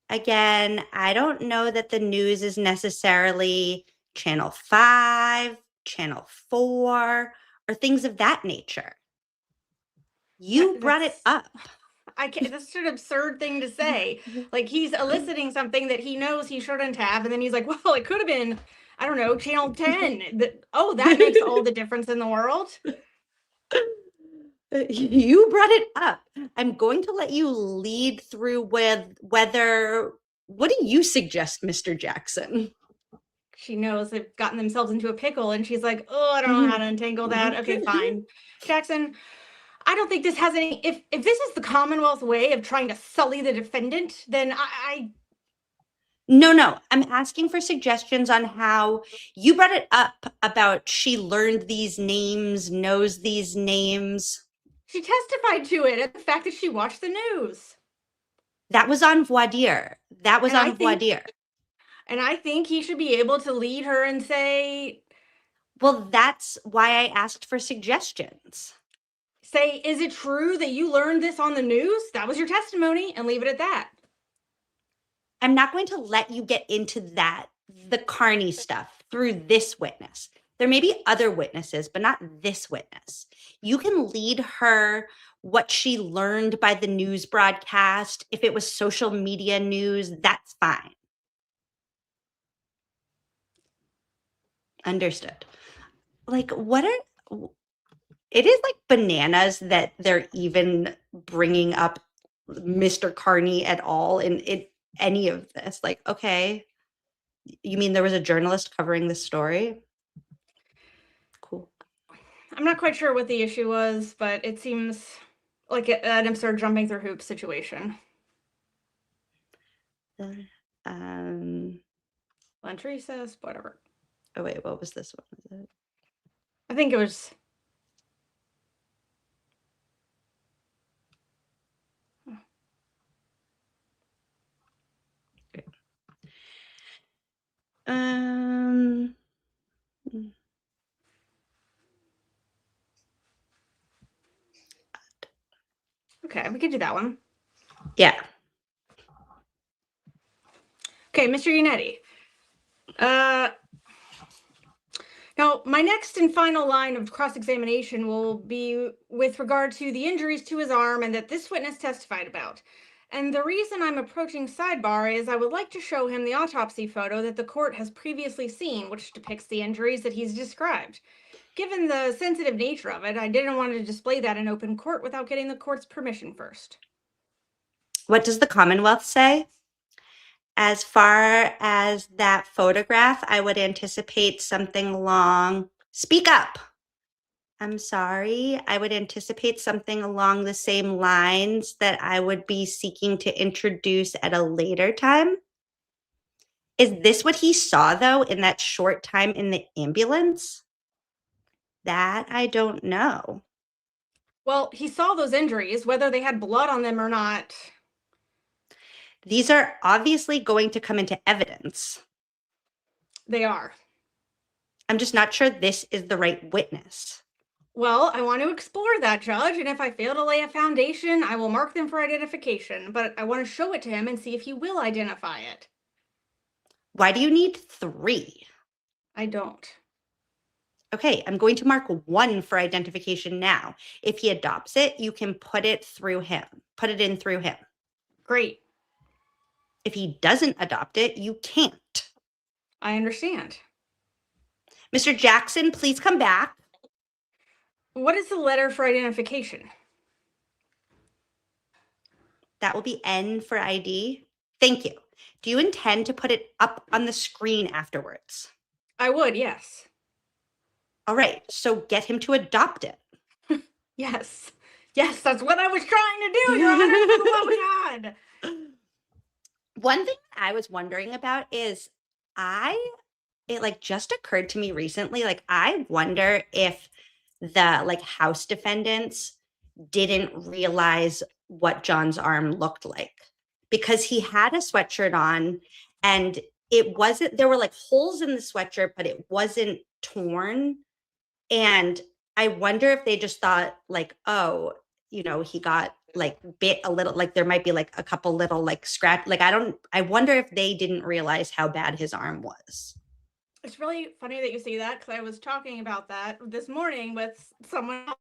Again, I don't know that the news is necessarily Channel 5, Channel 4, or things of that nature. You brought it up. I can't, that's such an absurd thing to say. Like, he's eliciting something that he knows he shouldn't have, and then he's like, well, it could have been, I don't know, Channel 10. That makes all the difference in the world. You brought it up. I'm going to let you lead through with what do you suggest, Mr. Jackson? She knows they've gotten themselves into a pickle, and she's like, oh, I don't know how to untangle that. Okay, fine. Jackson, I don't think this has any, if this is the Commonwealth way of trying to sully the defendant, then No, I'm asking for suggestions on how you brought it up about she learned these names, knows these names. She testified to it, and the fact that she watched the news. That was on voir dire. And I think he should be able to lead her and say, well, that's why I asked for suggestions. Say, is it true that you learned this on the news? That was your testimony, and leave it at that. I'm not going to let you get into the Carney stuff through this witness. There may be other witnesses, but not this witness. You can lead her what she learned by the news broadcast. If it was social media news, that's fine. Understood. Like, it is like bananas that they're even bringing up Mr. Carney at all. And any of this. Like, okay, you mean there was a journalist covering this story? Cool. I'm not quite sure what the issue was, but it seems like an absurd jumping through hoops situation. Lunch recess, whatever. Oh wait, what was this one? Was it? I think it was. Okay, we could do that one. Yeah. Okay, Mr. Unetti. Now, my next and final line of cross-examination will be with regard to the injuries to his arm and that this witness testified about. And the reason I'm approaching Sidebar is I would like to show him the autopsy photo that the court has previously seen, which depicts the injuries that he's described. Given the sensitive nature of it, I didn't want to display that in open court without getting the court's permission first. What does the Commonwealth say? As far as that photograph, I would anticipate something along, speak up. I'm sorry. I would anticipate something along the same lines that I would be seeking to introduce at a later time. Is this what he saw, though, in that short time in the ambulance? That I don't know. Well, he saw those injuries, whether they had blood on them or not. These are obviously going to come into evidence. They are. I'm just not sure this is the right witness. Well, I want to explore that, Judge, and if I fail to lay a foundation, I will mark them for identification, but I want to show it to him and see if he will identify it. Why do you need 3? I don't. Okay, I'm going to mark 1 for identification now. If he adopts it, you can put it in through him. Great. If he doesn't adopt it, you can't. I understand. Mr. Jackson, please come back. What is the letter for identification? That will be N for ID. Thank you. Do you intend to put it up on the screen afterwards? I would, yes. All right, so get him to adopt it. Yes. Yes, that's what I was trying to do, Your Honor, for the love of God. One thing I was wondering about is it like just occurred to me recently, like I wonder if the like House defendants didn't realize what John's arm looked like, because he had a sweatshirt on and there were like holes in the sweatshirt, but it wasn't torn. And I wonder if they just thought like, oh, you know, he got like bit a little, like there might be like a couple little like scratch. Like I wonder if they didn't realize how bad his arm was. It's really funny that you say that, because I was talking about that this morning with someone else.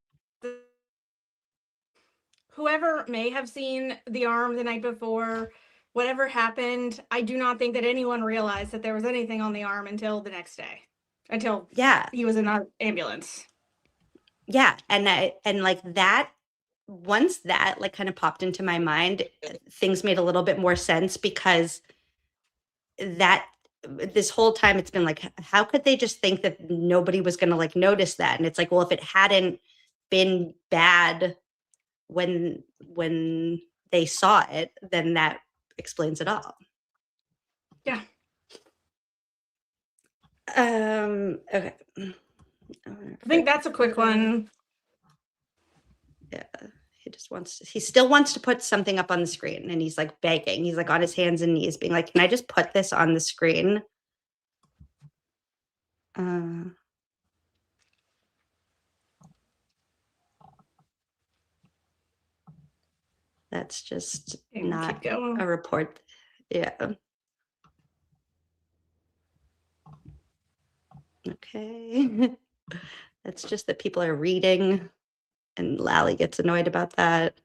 Whoever may have seen the arm the night before, whatever happened, I do not think that anyone realized that there was anything on the arm until the next day, until he was in our ambulance. Yeah, and like that, once that like kind of popped into my mind, things made a little bit more sense, because this whole time it's been like, how could they just think that nobody was going to like notice that? And it's like, well, if it hadn't been bad when they saw it, then that explains it all. Yeah. Okay. I think that's a quick one. Yeah. He still wants to put something up on the screen, and he's like begging. He's like on his hands and knees being like, can I just put this on the screen? That's just not a report. Yeah. Okay. That's just that people are reading, and Lally gets annoyed about that.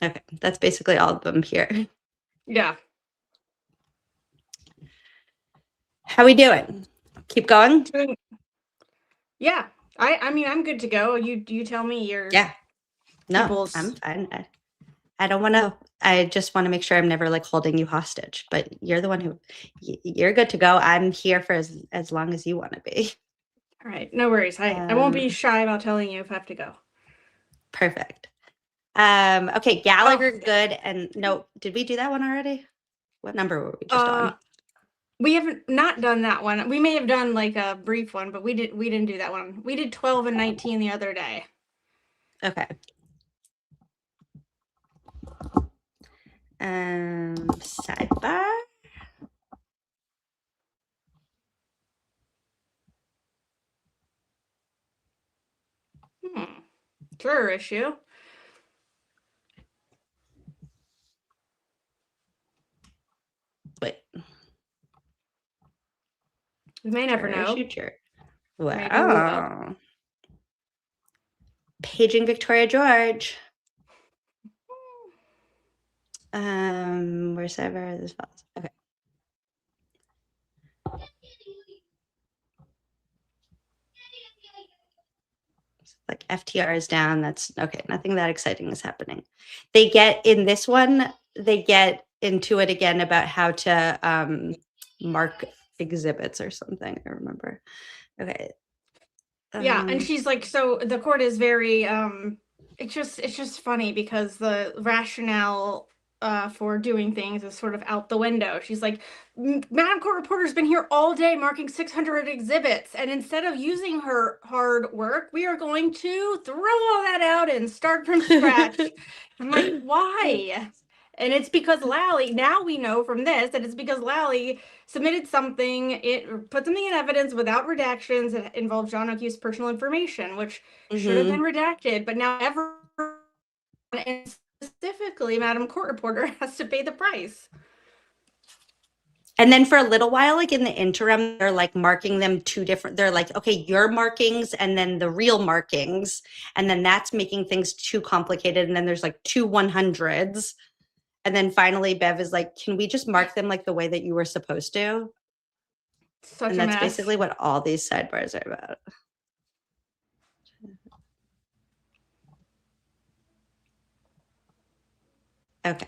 Okay, that's basically all of them here. Yeah. How we doing? Keep going. Yeah. I mean, I'm good to go. You tell me your No, people's- I'm fine. I don't want to. I just want to make sure I'm never like holding you hostage. But you're the one who. You're good to go. I'm here for as long as you want to be. All right, no worries. I won't be shy about telling you if I have to go. Perfect. Okay, Gallagher, good. And no, did we do that one already? What number were we just on? We haven't not done that one. We may have done like a brief one, but we didn't do that one. We did 12 and 19 the other day. Okay. Sidebar. Juror issue. Wait. We may never know. Wow. Paging Victoria George. Where's Sidebar? This files. Okay. Like FTR is down. That's okay. Nothing that exciting is happening. They get in this one, they get into it again about how to mark exhibits or something. I remember. Okay. Yeah, and she's like, so the court is very it's just funny because the rationale for doing things is sort of out the window. She's like, Madam Court Reporter's been here all day marking 600 exhibits, and instead of using her hard work, we are going to throw all that out and start from scratch. I'm like, why? And it's because Lally, now we know from this that it's because Lally submitted something, it put something in evidence without redactions that involved John O'Keefe's personal information, which should have been redacted, but now everyone, and specifically Madam Court Reporter, has to pay the price. And then for a little while, like in the interim, they're like marking them two different, they're like, okay, your markings and then the real markings. And then that's making things too complicated. And then there's like two 100s. And then finally, Bev is like, can we just mark them like the way that you were supposed to? And that's basically what all these sidebars are about. Okay.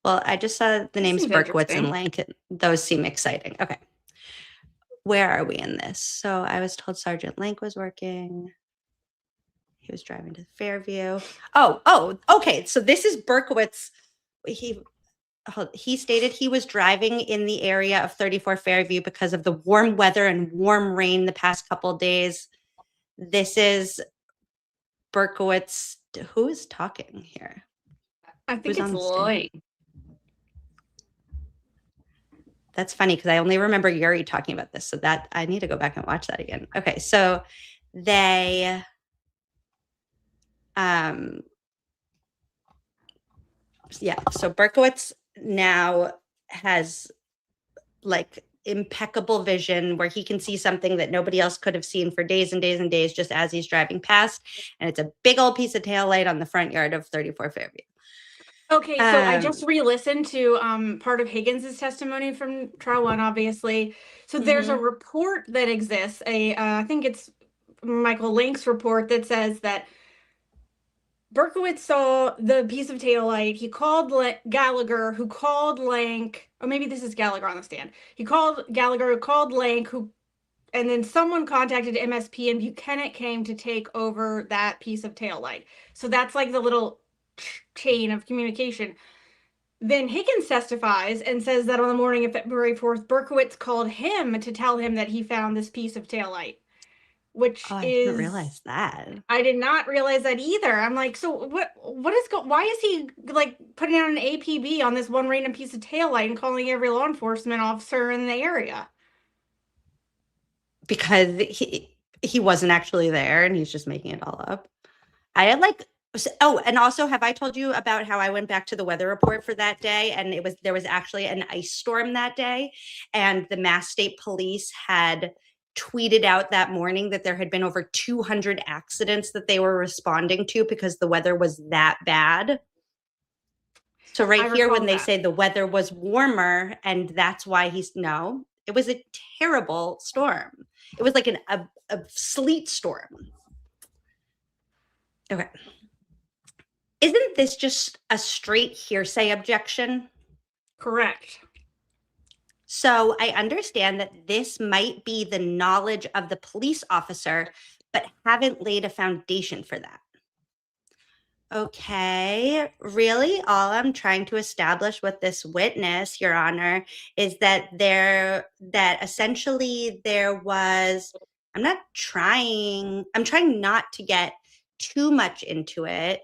Well, I just saw the names Berkowitz and Lank. Those seem exciting. Okay. Where are we in this? So I was told Sergeant Lank was working. He was driving to Fairview. Oh, okay. So this is Berkowitz. He stated he was driving in the area of 34 Fairview because of the warm weather and warm rain the past couple of days. This is Berkowitz. Who is talking here? I think it's Lloyd. That's funny because I only remember Yuri talking about this. So that I need to go back and watch that again. Okay, so they so Berkowitz now has like impeccable vision where he can see something that nobody else could have seen for days and days and days just as he's driving past. And it's a big old piece of taillight on the front yard of 34 Fairview. Okay, so I just re-listened to part of Higgins's testimony from trial one, obviously. So there's a report that exists, I think it's Michael Lank's report that says that Berkowitz saw the piece of taillight. He called Gallagher, who called Lank, or maybe this is Gallagher on the stand. He called Gallagher, who called Lank, and then someone contacted MSP, and Buchanan came to take over that piece of taillight. So that's like the little chain of communication. Then Higgins testifies and says that on the morning of February 4th, Berkowitz called him to tell him that he found this piece of taillight, which I didn't realize that. I did not realize that either. I'm like, so why is he like putting out an APB on this one random piece of taillight and calling every law enforcement officer in the area? Because he wasn't actually there and he's just making it all up. I had like, and also, have I told you about how I went back to the weather report for that day, and there was actually an ice storm that day, and the Mass State Police had tweeted out that morning that there had been over 200 accidents that they were responding to because the weather was that bad. So right here, when they say the weather was warmer, and that's why it It was a terrible storm. It was like a sleet storm. Okay. Isn't this just a straight hearsay objection? Correct. So I understand that this might be the knowledge of the police officer, but haven't laid a foundation for that. Okay, really all I'm trying to establish with this witness, Your Honor, is that essentially there was, I'm trying not to get too much into it.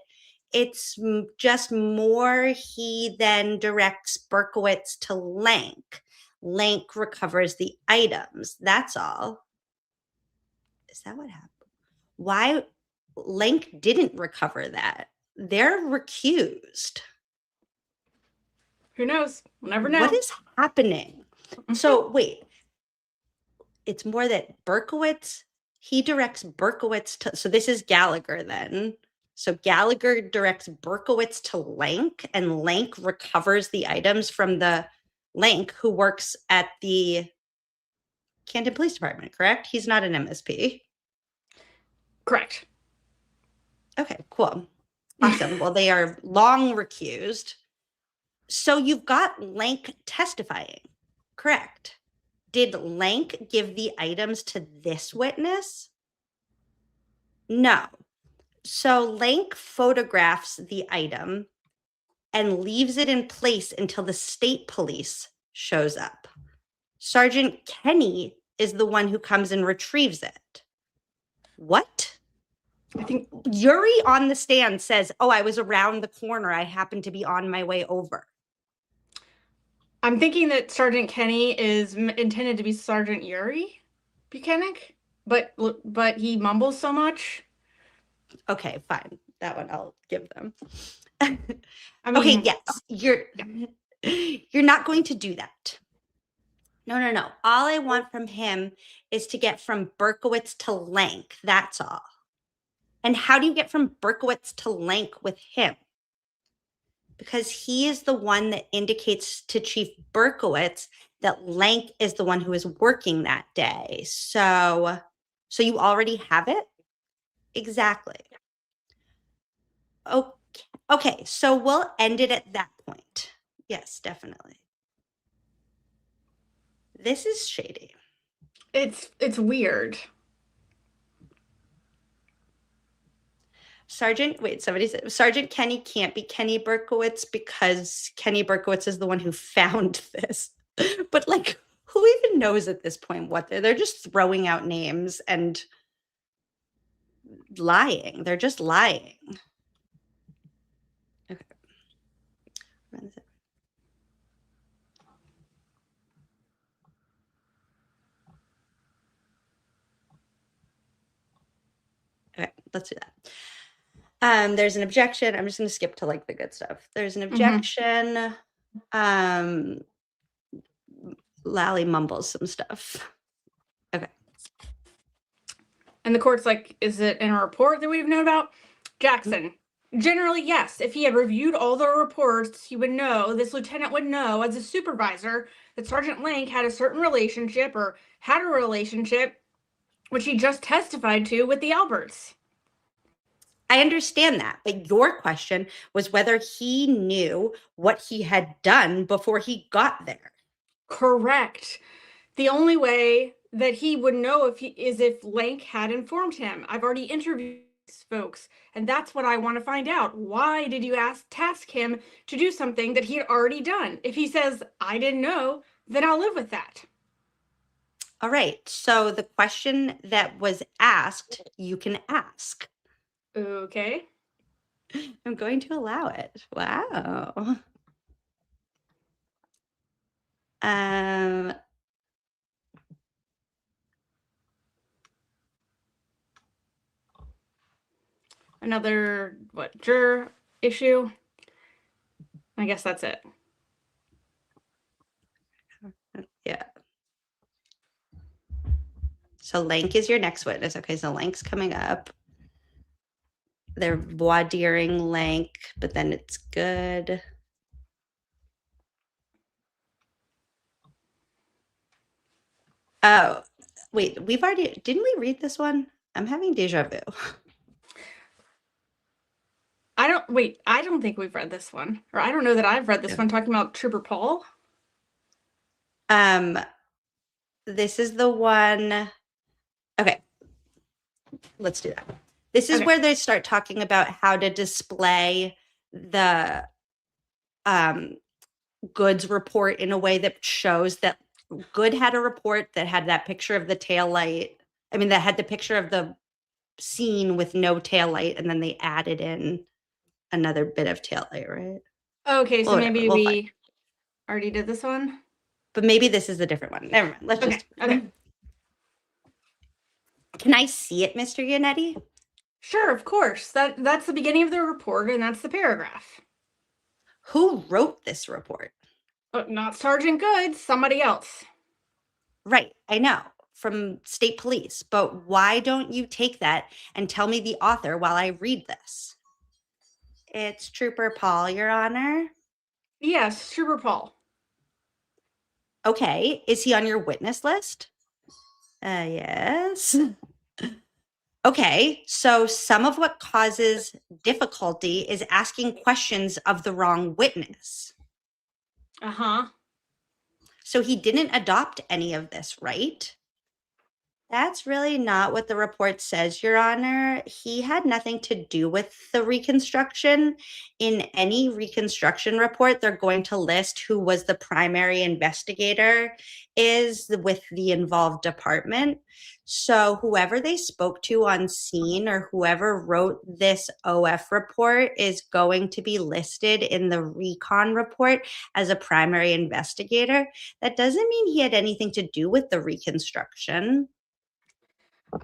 It's just more he then directs Berkowitz to Lank. Lank recovers the items. That's all. Is that what happened? Why Lank didn't recover that? They're recused. Who knows? We'll never know. What is happening? So wait, it's more that Berkowitz, he directs Berkowitz to, so this is Gallagher then. So Gallagher directs Berkowitz to Lank, and Lank recovers the items from the Lank, who works at the Canton Police Department, correct? He's not an MSP. Correct. Okay, cool. Awesome. Well, they are long recused. So you've got Lank testifying, correct? Did Lank give the items to this witness? No. So Lank photographs the item and leaves it in place until the state police shows up. Sergeant Kenny is the one who comes and retrieves it. What? I think Yuri on the stand says, oh, I was around the corner. I happened to be on my way over. I'm thinking that Sergeant Kenny is intended to be Sergeant Yuri Buchanan, but he mumbles so much. Okay, fine. That one I'll give them. I mean, okay, yes, you're not going to do that. No. All I want from him is to get from Berkowitz to Lank. That's all. And how do you get from Berkowitz to Lank with him? Because he is the one that indicates to Chief Berkowitz that Lank is the one who is working that day. So you already have it? Exactly. Okay, so we'll end it at that point. Yes, definitely. This is shady. It's weird. Somebody said Sergeant Kenny can't be Kenny Berkowitz because Kenny Berkowitz is the one who found this. But like, who even knows at this point what they're just throwing out names and lying. They're just lying. Okay. Okay, let's do that. There's an objection. I'm just going to skip to like the good stuff. There's an objection. Lally mumbles some stuff. Okay. And the court's like, is it in a report that we've known about? Jackson. Generally, yes. If he had reviewed all the reports, he would know, this lieutenant would know as a supervisor that Sergeant Lank had a certain relationship or had a relationship, which he just testified to with the Alberts. I understand that, but your question was whether he knew what he had done before he got there. Correct. The only way that he would know is if Lank had informed him. I've already interviewed these folks, and that's what I want to find out. Why did you task him to do something that he had already done? If he says, I didn't know, then I'll live with that. All right. So the question that was asked, you can ask. Okay. I'm going to allow it. Wow. Another, juror issue? I guess that's it. Yeah. So Lank is your next witness. Okay, so Lank's coming up. They're voir direing Lank, but then it's good. Oh, wait, didn't we read this one? I'm having deja vu. I don't think we've read this one. Or I don't know that I've read this one talking about Trooper Paul. This is the one. Okay. Let's do that. This is where they start talking about how to display the Goode's report in a way that shows that Goode had a report that had that picture of the tail light. I mean, that had the picture of the scene with no tail light, and then they added in another bit of tail light, right? Okay, so Whatever, maybe we'll we find. already did this one. But maybe this is a different one. Never mind. Let's just. Okay. Can I see it, Mr. Yannetti? Sure, of course. That's the beginning of the report, and that's the paragraph. Who wrote this report? Not Sergeant Goode, somebody else. Right, I know, from state police. But why don't you take that and tell me the author while I read this? It's Trooper Paul, Your Honor. Yes, Trooper Paul. Okay, is he on your witness list? Yes. Okay, so some of what causes difficulty is asking questions of the wrong witness. Uh-huh. So he didn't adopt any of this, right? That's really not what the report says, Your Honor. He had nothing to do with the reconstruction. In any reconstruction report, they're going to list who was the primary investigator is with the involved department. So whoever they spoke to on scene or whoever wrote this OF report is going to be listed in the recon report as a primary investigator. That doesn't mean he had anything to do with the reconstruction.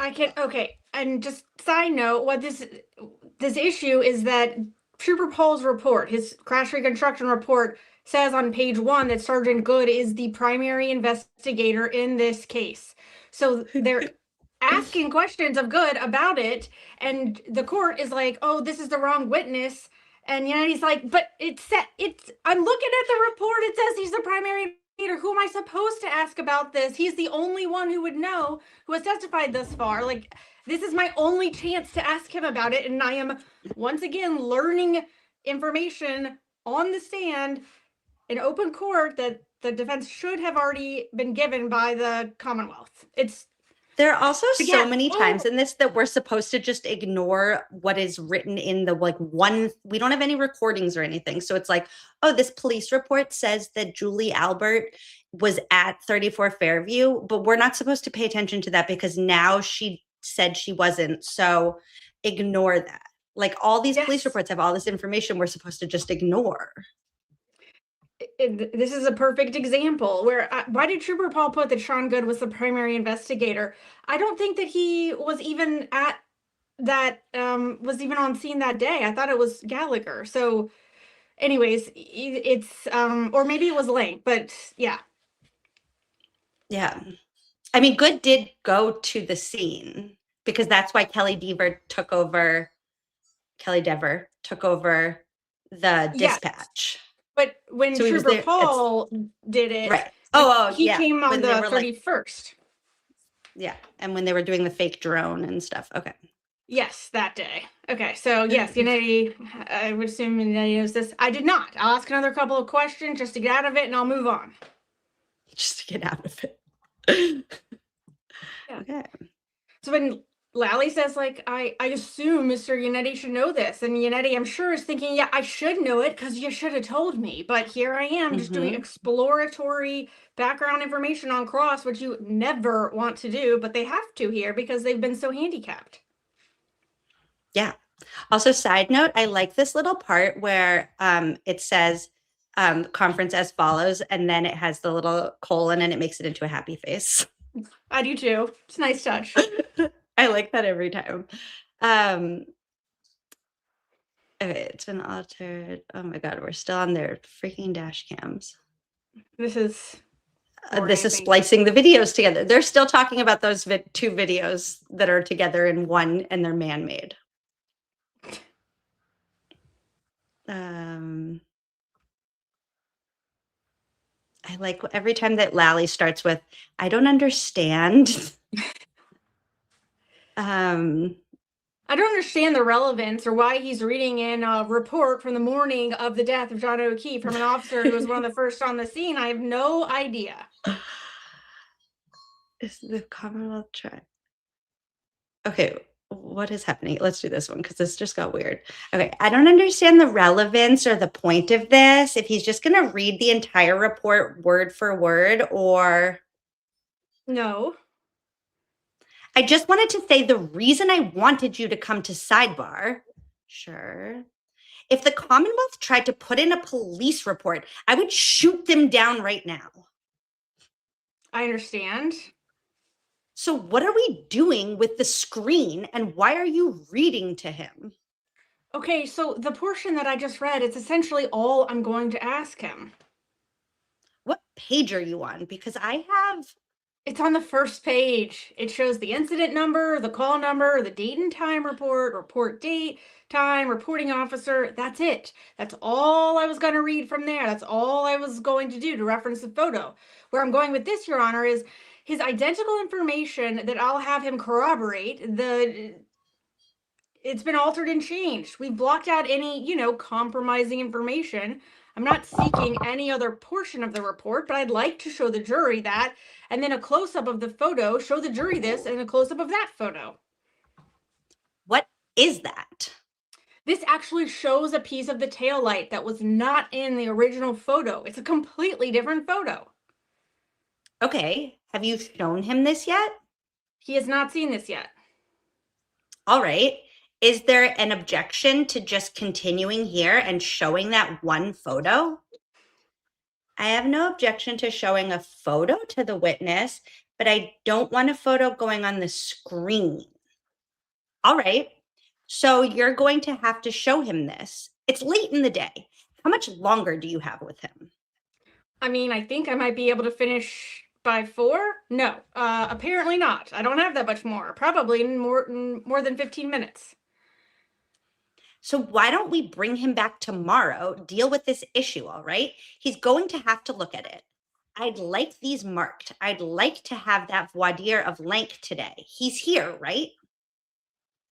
Okay, and just side note, what this issue is that Trooper Paul's report, his crash reconstruction report, says on page 1 that Sergeant Goode is the primary investigator in this case. So they're asking questions of Goode about it, and the court is like, "Oh, this is the wrong witness," and he's like, "But I'm looking at the report. It says he's the primary investigator. Who am I supposed to ask about this? He's the only one who would know, who has testified thus far. Like, this is my only chance to ask him about it, and I am once again learning information on the stand in open court that the defense should have already been given by the Commonwealth." There are also so many times in this that we're supposed to just ignore what is written in the one. We don't have any recordings or anything. So it's like, oh, this police report says that Julie Albert was at 34 Fairview, but we're not supposed to pay attention to that because now she said she wasn't. So ignore that. Like all these police reports have all this information we're supposed to just ignore. This is a perfect example where why did Trooper Paul put that Sean Goode was the primary investigator? I don't think that he was even at that was even on scene that day. I thought it was Gallagher. So anyways, it's or maybe it was Lank, but yeah. Yeah. I mean, Goode did go to the scene because that's why Kelly Dever took over the dispatch. But when So Trooper Paul did it, right. He yeah. came on When the they were 31st. Yeah. And when they were doing the fake drone and stuff. Okay. Yes, that day. Okay, so yes, Yannetti, I would assume Yannetti knows this. I did not. I'll ask another couple of questions just to get out of it and I'll move on. Just to get out of it. Yeah. Okay. So when Lally says, like, I assume Mr. Yannetti should know this. And Yannetti, I'm sure, is thinking, yeah, I should know it because you should have told me. But here I am just doing exploratory background information on cross, which you never want to do, but they have to here because they've been so handicapped. Yeah. Also, side note, I like this little part where it says conference as follows, and then it has the little colon and it makes it into a happy face. I do too. It's a nice touch. I like that every time. Okay, it's been altered. Oh my God, we're still on their freaking dash cams. This is splicing the videos together. They're still talking about those two videos that are together in one and they're man-made. I I like every time that Lally starts with, I don't understand. I don't understand the relevance or why he's reading in a report from the morning of the death of John O'Keefe from an officer who was one of the first on the scene. I have no idea. Is the Commonwealth try? Okay, what is happening? Let's do this one because this just got weird. Okay, I don't understand the relevance or the point of this. If he's just going to read the entire report word for word, or... No. I just wanted to say the reason I wanted you to come to Sidebar, sure. If the Commonwealth tried to put in a police report, I would shoot them down right now. I understand. So what are we doing with the screen and why are you reading to him? Okay, so the portion that I just read, it's essentially all I'm going to ask him. What page are you on? Because I have... It's on the first page. It shows the incident number, the call number, the date and time report, report date, time, reporting officer. That's it. That's all I was going to read from there. That's all I was going to do to reference the photo. Where I'm going with this, Your Honor, is his identical information that I'll have him corroborate. It's been altered and changed. We've blocked out any, compromising information. I'm not seeking any other portion of the report, but I'd like to show the jury that, and then a close-up of the photo, show the jury this, and a close-up of that photo. What is that? This actually shows a piece of the taillight that was not in the original photo. It's a completely different photo. Okay. Have you shown him this yet? He has not seen this yet. All right. Is there an objection to just continuing here and showing that one photo? I have no objection to showing a photo to the witness, but I don't want a photo going on the screen. All right. So you're going to have to show him this. It's late in the day. How much longer do you have with him? I mean, I think I might be able to finish by 4. No, apparently not. I don't have that much more. Probably more than 15 minutes. So why don't we bring him back tomorrow, deal with this issue, all right? He's going to have to look at it. I'd like these marked. I'd like to have that voir dire of Lank today. He's here, right?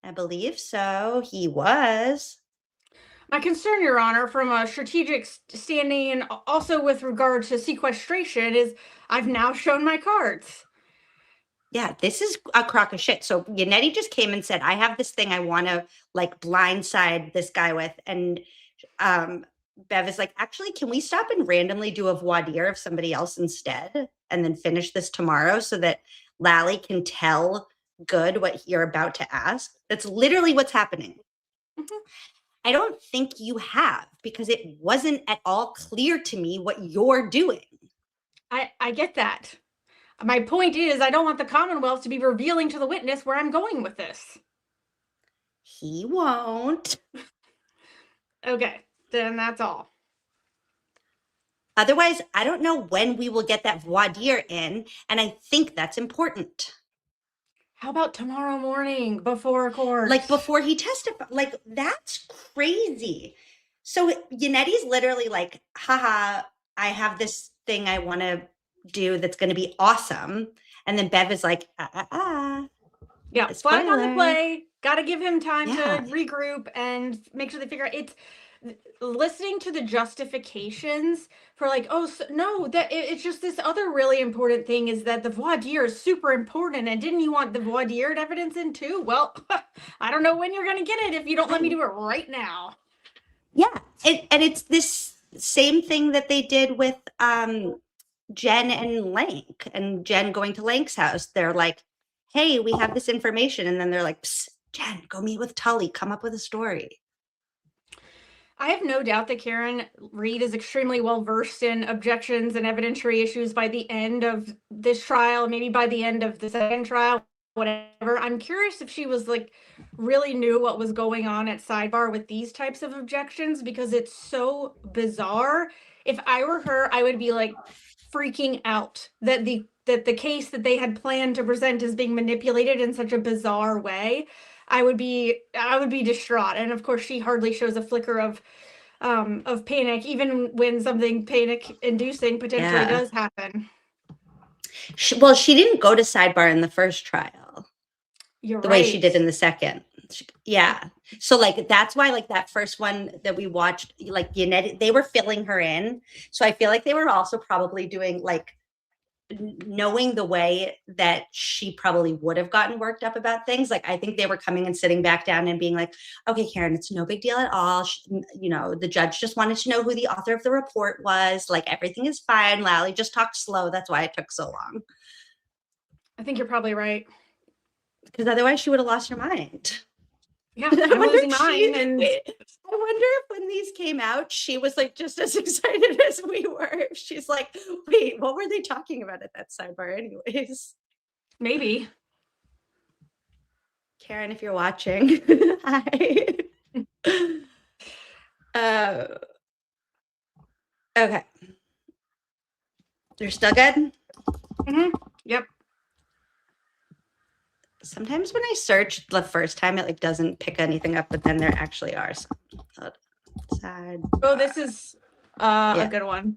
I believe so. He was. My concern, Your Honor, from a strategic standing and also with regard to sequestration is I've now shown my cards. Yeah, this is a crock of shit. So Yannetti just came and said, I have this thing I want to blindside this guy with. And Bev is like, actually, can we stop and randomly do a voir dire of somebody else instead? And then finish this tomorrow so that Lally can tell Goode what you're about to ask? That's literally what's happening. Mm-hmm. I don't think you have, because it wasn't at all clear to me what you're doing. I get that. My point is, I don't want the Commonwealth to be revealing to the witness where I'm going with this. He won't. Okay, then that's all. Otherwise, I don't know when we will get that voir dire in, and I think that's important. How about tomorrow morning before court? Before he testifies. That's crazy. So Yannetti's literally like, haha, I have this thing I want to do that's going to be awesome. And then Bev is like, Yeah, flag on the play. Got to give him time to regroup and make sure they figure out. It's listening to the justifications for it's just this other really important thing is that the voir dire is super important. And didn't you want the voir dire evidence in too? Well, I don't know when you're going to get it if you don't let me do it right now. Yeah. And it's this same thing that they did with Jen and Lank, and Jen going to Lank's house. They're like, hey, we have this information. And then they're like, psst, Jen, go meet with Tully. Come up with a story. I have no doubt that Karen Reed is extremely well versed in objections and evidentiary issues by the end of this trial, maybe by the end of the second trial, whatever. I'm curious if she was really knew what was going on at Sidebar with these types of objections, because it's so bizarre. If I were her, I would be freaking out that the case that they had planned to present is being manipulated in such a bizarre way. I would be distraught. And of course, she hardly shows a flicker of of panic, even when something panic-inducing potentially does happen. She didn't go to Sidebar in the first trial. You're the right. way she did in the second. Yeah. So like that's why like that first one that we watched, like they were filling her in. So I feel like they were also probably doing like knowing the way that she probably would have gotten worked up about things. Like I think they were coming and sitting back down and being like, okay, Karen, it's no big deal at all. The judge just wanted to know who the author of the report was. Like everything is fine. Lally just talked slow. That's why it took so long. I think you're probably right. Because otherwise she would have lost her mind. Yeah, I'm losing mine. I wonder if when these came out, she was like just as excited as we were. She's like, wait, what were they talking about at that sidebar anyways? Maybe. Karen, if you're watching, hi. Okay. You're still good? Mm-hmm. Yep. Sometimes when I search the first time, it like doesn't pick anything up, but then there actually are some. Oh, this is a good one.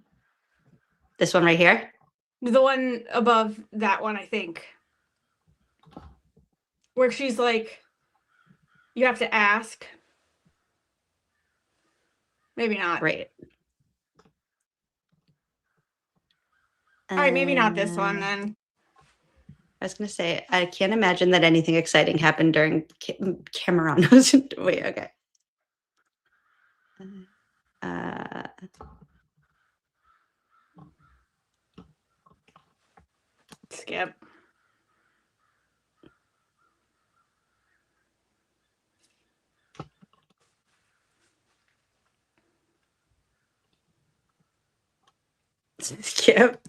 This one right here? The one above that one, I think. Where she's like, you have to ask. Maybe not. Right. All right, maybe not this one then. I was going to say, I can't imagine that anything exciting happened during Cameranos. Wait, okay. Skip. Skip.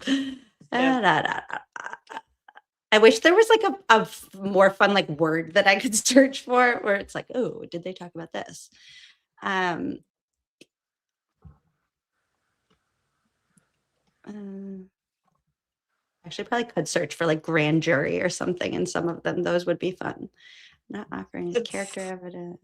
I wish there was like a more fun like word that I could search for where it's like, oh, did they talk about this? Actually, probably could search for like grand jury or something in some of them. Those would be fun. Not offering his character evidence.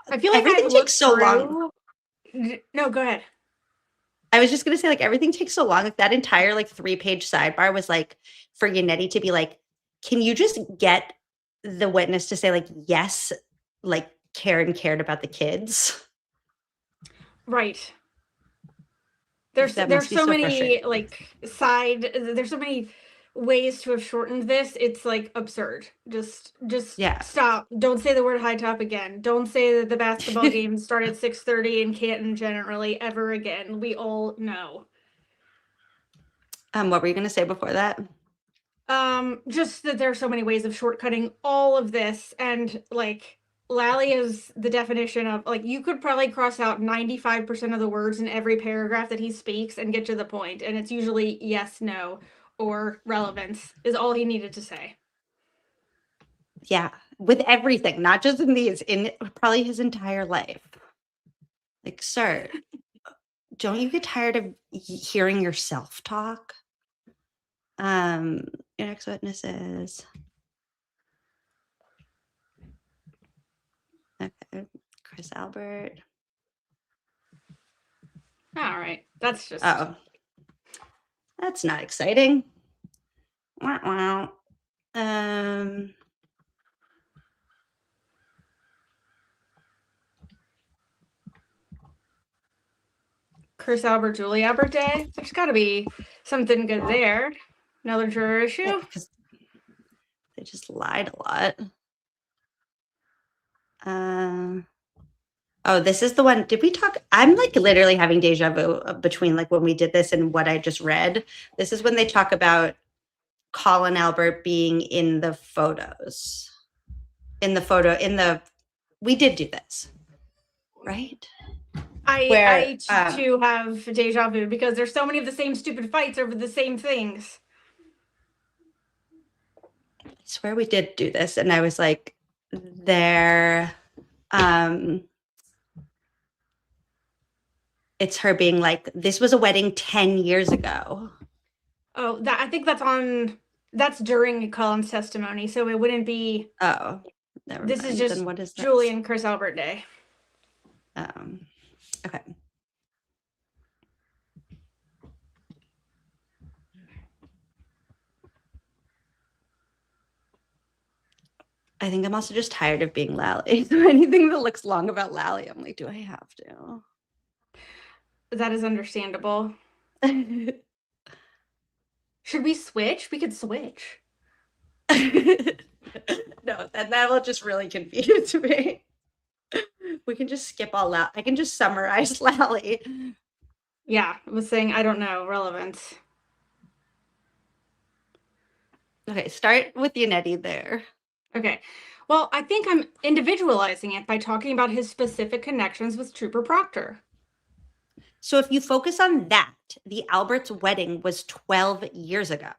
I feel like everything takes so long. No, go ahead. I was just gonna say, like, everything takes so long. Like that entire like 3-page sidebar was like for Yannetti to be like, can you just get the witness to say like, yes, like Karen cared about the kids? Right. There's so many like there's so many ways to have shortened this. It's like absurd. Just stop. Don't say the word high top again. Don't say that the basketball game started at 6:30 in Canton generally ever again. We all know. What were you gonna say before that? Just that there are so many ways of shortcutting all of this, and like Lally is the definition of like you could probably cross out 95% of the words in every paragraph that he speaks and get to the point, and it's usually yes, no, or relevance is all he needed to say. Yeah, with everything, not just in these, in probably his entire life. Like, sir, don't you get tired of hearing yourself talk? Your next witnesses. Okay, Chris Albert. All right, that's just. Oh, that's not exciting. Wow. Chris Albert, Julie Albert Day. There's got to be something good there. Another juror issue. Yeah, because they just lied a lot. Oh, this is the one. Did we talk? I'm like literally having deja vu between like when we did this and what I just read. This is when they talk about Colin Albert being in the photos. We did do this, right? I too have deja vu because there's so many of the same stupid fights over the same things. I swear we did do this, and I was like, it's her being like, this was a wedding 10 years ago. Oh, I think that's on That's during Colin's testimony, so it wouldn't be. Oh, never This mind. is just Then what is this? Julie and Chris Albert Day. Okay. I think I'm also just tired of being Lally. So anything that looks long about Lally, I'm like, do I have to? That is understandable. Should we switch? We could switch. No, that will just really confuse me. We can just skip all that. I can just summarize Lally. Yeah, I was saying, I don't know, relevance. Okay, start with Yannetti there. Okay. Well, I think I'm individualizing it by talking about his specific connections with Trooper Proctor. So if you focus on that, the Albert's wedding was 12 years ago.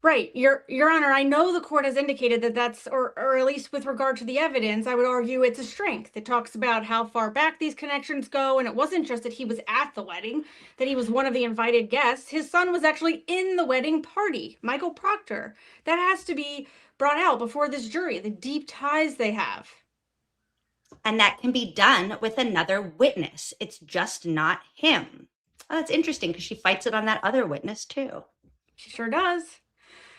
Right. Your Honor, I know the court has indicated that that's, or at least with regard to the evidence, I would argue it's a strength. It talks about how far back these connections go, and it wasn't just that he was at the wedding, that he was one of the invited guests. His son was actually in the wedding party, Michael Proctor. That has to be brought out before this jury, the deep ties they have. And that can be done with another witness. It's just not him. Oh, that's interesting because she fights it on that other witness too. She sure does.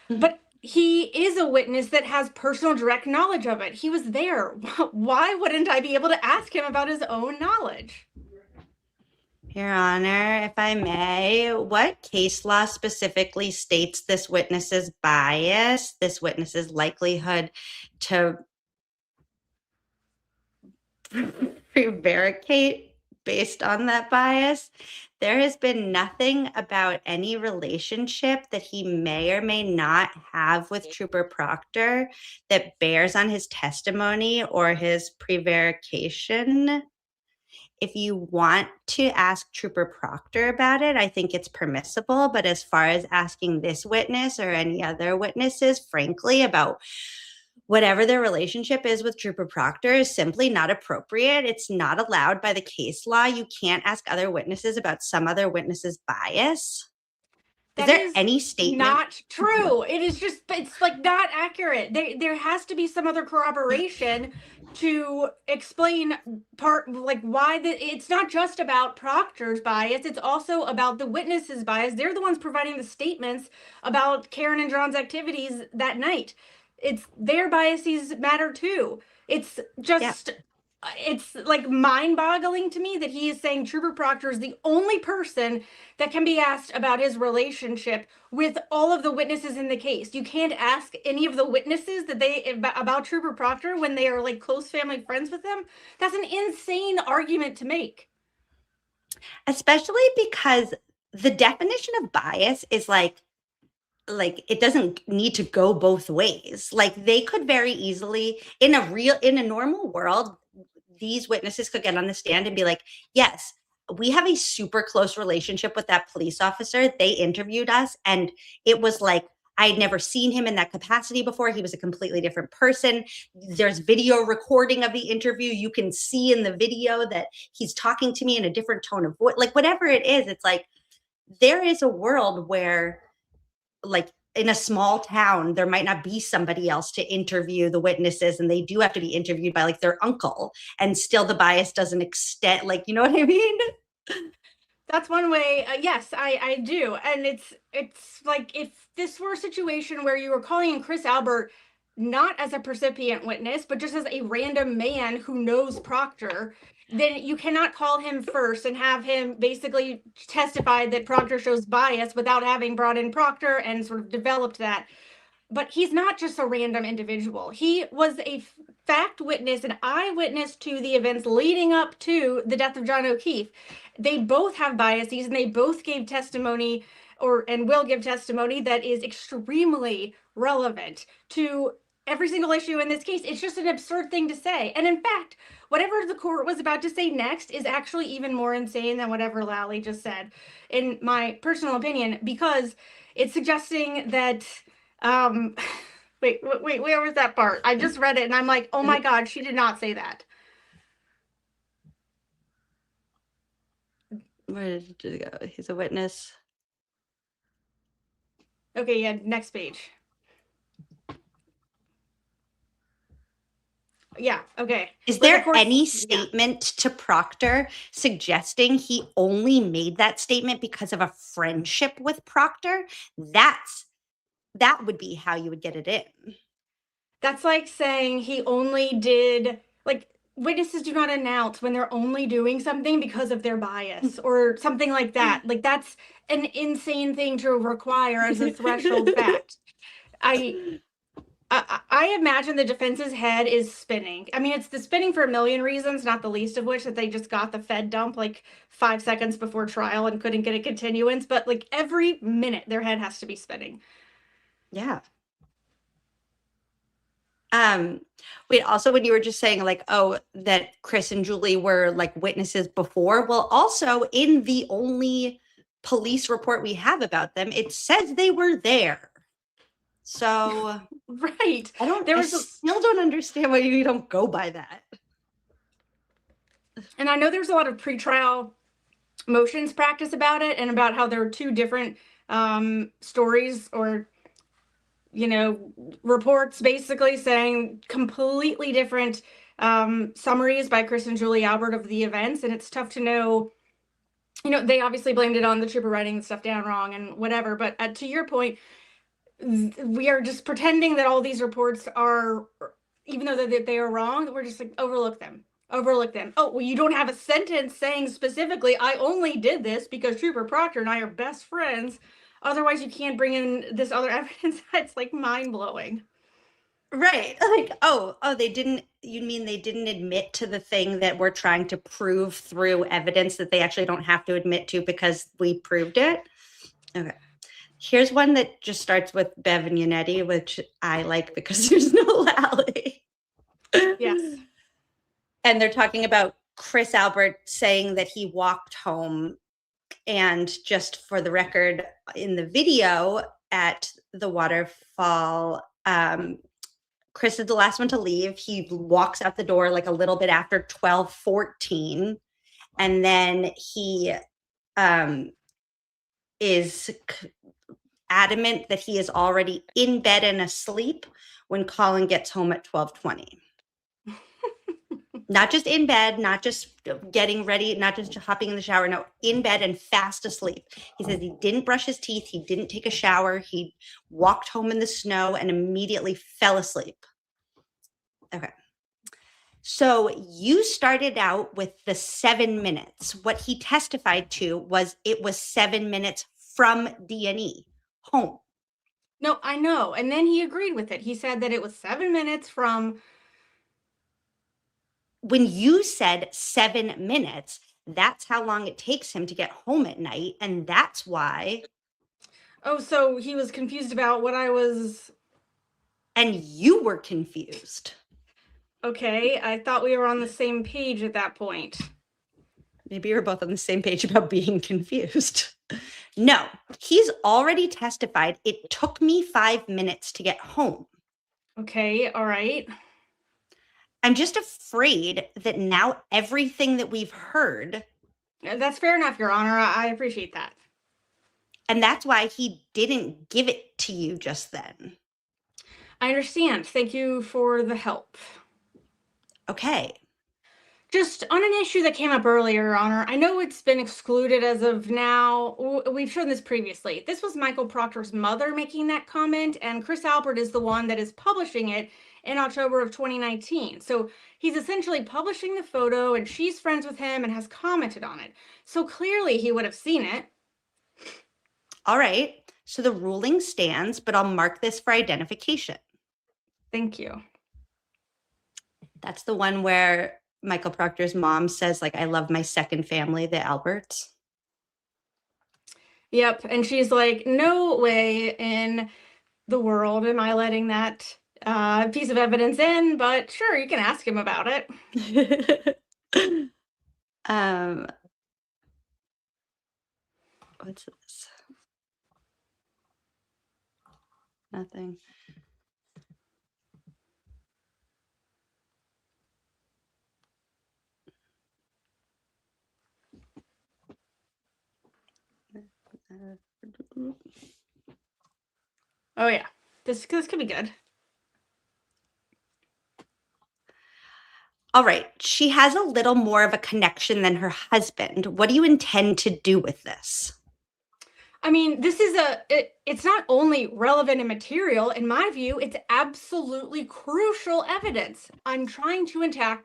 But he is a witness that has personal direct knowledge of it. He was there. Why wouldn't I be able to ask him about his own knowledge? Your Honor, if I may, what case law specifically states this witness's bias, this witness's likelihood to prevaricate based on that bias? There has been nothing about any relationship that he may or may not have with Trooper Proctor that bears on his testimony or his prevarication. If you want to ask Trooper Proctor about it, I think it's permissible. But as far as asking this witness or any other witnesses, frankly, about whatever their relationship is with Trooper Proctor is simply not appropriate. It's not allowed by the case law. You can't ask other witnesses about some other witness's bias. Is there any statement? Not true. It is just, it's like not accurate. There has to be some other corroboration to explain why it's not just about Proctor's bias. It's also about the witness's bias. They're the ones providing the statements about Karen and John's activities that night. It's their biases matter too. It's just, it's like mind-boggling to me that he is saying Trooper Proctor is the only person that can be asked about his relationship with all of the witnesses in the case. You can't ask any of the witnesses about Trooper Proctor when they are like close family friends with him. That's an insane argument to make. Especially because the definition of bias is like it doesn't need to go both ways. Like they could very easily in a normal world, these witnesses could get on the stand and be like, yes, we have a super close relationship with that police officer. They interviewed us and it was like, I had never seen him in that capacity before. He was a completely different person. There's video recording of the interview. You can see in the video that he's talking to me in a different tone of voice. Like whatever it is, it's like, there is a world where like in a small town, there might not be somebody else to interview the witnesses and they do have to be interviewed by like their uncle and still the bias doesn't extend, like, you know what I mean? That's one way. Yes, I do. And it's like if this were a situation where you were calling in Chris Albert not as a percipient witness, but just as a random man who knows Proctor, then you cannot call him first and have him basically testify that Proctor shows bias without having brought in Proctor and sort of developed that. But he's not just a random individual. He was a fact witness, an eyewitness to the events leading up to the death of John O'Keefe. They both have biases and they both gave testimony and will give testimony that is extremely relevant to every single issue in this case. It's just an absurd thing to say. And in fact, whatever the court was about to say next is actually even more insane than whatever Lally just said, in my personal opinion, because it's suggesting that, wait, where was that part? I just read it and I'm like, oh my God, she did not say that. Where did it go? He's a witness. Okay, yeah, next page. Yeah, okay. Is But of there course- any yeah. statement to Proctor suggesting he only made that statement because of a friendship with Proctor? That would be how you would get it in. That's like saying he only did, like, witnesses do not announce when they're only doing something because of their bias or something like that. Like, that's an insane thing to require as a threshold fact. I imagine the defense's head is spinning. I mean, it's the spinning for a million reasons, not the least of which that they just got the Fed dump like 5 seconds before trial and couldn't get a continuance. But like every minute, their head has to be spinning. Yeah. Wait, also when you were just saying like, oh, that Chris and Julie were like witnesses before, well, also in the only police report we have about them, it says they were there. So right. I still don't understand why you don't go by that. And I know there's a lot of pretrial motions practice about it and about how there are two different stories or reports basically saying completely different summaries by Chris and Julie Albert of the events. And it's tough to know, they obviously blamed it on the trooper writing stuff down wrong and whatever. But to your point, we are just pretending that all these reports are, even though they are wrong, we're just like, overlook them. Oh, well, you don't have a sentence saying specifically, I only did this because Trooper Proctor and I are best friends. Otherwise, you can't bring in this other evidence. It's like mind-blowing. Right. Like, you mean they didn't admit to the thing that we're trying to prove through evidence that they actually don't have to admit to because we proved it? Okay. Here's one that just starts with Bev and Yannetti, which I like because there's no Lally. Yes. And they're talking about Chris Albert saying that he walked home. And just for the record, in the video at the waterfall, Chris is the last one to leave. He walks out the door like a little bit after 12:14. And then he is adamant that he is already in bed and asleep when Colin gets home at 12:20. Not just in bed, not just getting ready, not just hopping in the shower, no, in bed and fast asleep. He says he didn't brush his teeth, he didn't take a shower, he walked home in the snow and immediately fell asleep. Okay. So you started out with the 7 minutes. What he testified to was it was 7 minutes from D&E home. No, I know. And then he agreed with it. He said that it was 7 minutes from... When you said 7 minutes, that's how long it takes him to get home at night. And that's why. Oh, so he was confused about what I was. And you were confused. Okay, I thought we were on the same page at that point. Maybe you're both on the same page about being confused. No, he's already testified. It took me 5 minutes to get home. Okay, all right. I'm just afraid that now everything that we've heard. That's fair enough, Your Honor. I appreciate that. And that's why he didn't give it to you just then. I understand. Thank you for the help. Okay. Just on an issue that came up earlier, Your Honor, I know it's been excluded as of now. We've shown this previously. This was Michael Proctor's mother making that comment, and Chris Albert is the one that is publishing it in October of 2019. So he's essentially publishing the photo, and she's friends with him and has commented on it. So clearly he would have seen it. All right. So the ruling stands, but I'll mark this for identification. Thank you. That's the one where Michael Proctor's mom says, like, I love my second family, the Alberts. Yep. And she's like, no way in the world am I letting that piece of evidence in, but sure, you can ask him about it. What's this? Nothing. Oh yeah, this could be good. All right, she has a little more of a connection than her husband. What do you intend to do with this? I mean, this is it's not only relevant and material, in my view, it's absolutely crucial evidence. I'm trying to attack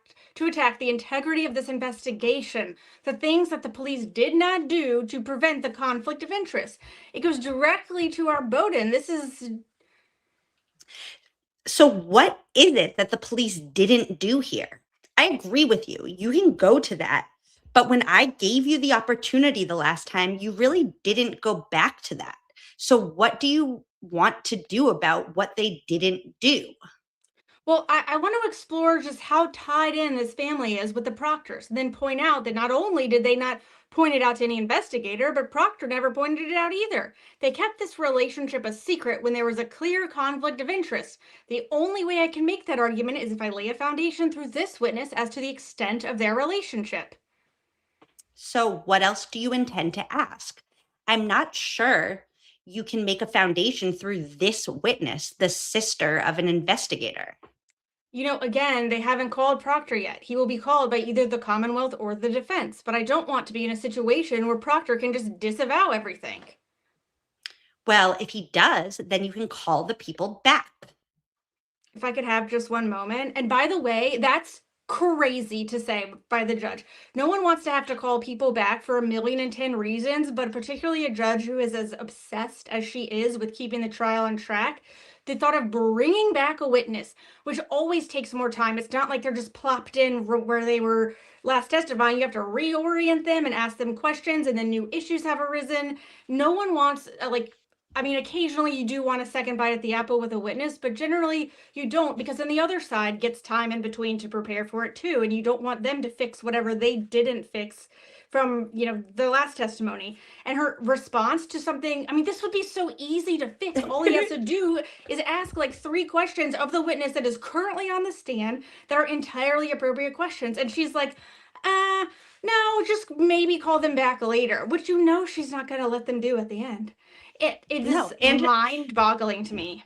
the integrity of this investigation, the things that the police did not do to prevent the conflict of interest. It goes directly to our Bowden. This is... So what is it that the police didn't do here? I agree with you. You can go to that. But when I gave you the opportunity the last time, you really didn't go back to that. So what do you want to do about what they didn't do? Well, I want to explore just how tied in this family is with the Proctors, and then point out that not only did they not point it out to any investigator, but Proctor never pointed it out either. They kept this relationship a secret when there was a clear conflict of interest. The only way I can make that argument is if I lay a foundation through this witness as to the extent of their relationship. So what else do you intend to ask? I'm not sure you can make a foundation through this witness, the sister of an investigator. You know, again, they haven't called Proctor yet. He will be called by either the Commonwealth or the defense, but I don't want to be in a situation where Proctor can just disavow everything. Well, if he does, then you can call the people back. If I could have just one moment. And by the way, that's crazy to say by the judge. No one wants to have to call people back for 1,000,010 reasons, but particularly a judge who is as obsessed as she is with keeping the trial on track. The thought of bringing back a witness, which always takes more time. It's not like they're just plopped in where they were last testifying. You have to reorient them and ask them questions, and then new issues have arisen. No one wants, I mean, occasionally you do want a second bite at the apple with a witness, but generally you don't, because then the other side gets time in between to prepare for it too, and you don't want them to fix whatever they didn't fix from, the last testimony. And her response to something, I mean, this would be so easy to fix. All he has to do is ask like 3 questions of the witness that is currently on the stand that are entirely appropriate questions. And she's like, no, just maybe call them back later, which she's not going to let them do at the end. It is mind-boggling to me.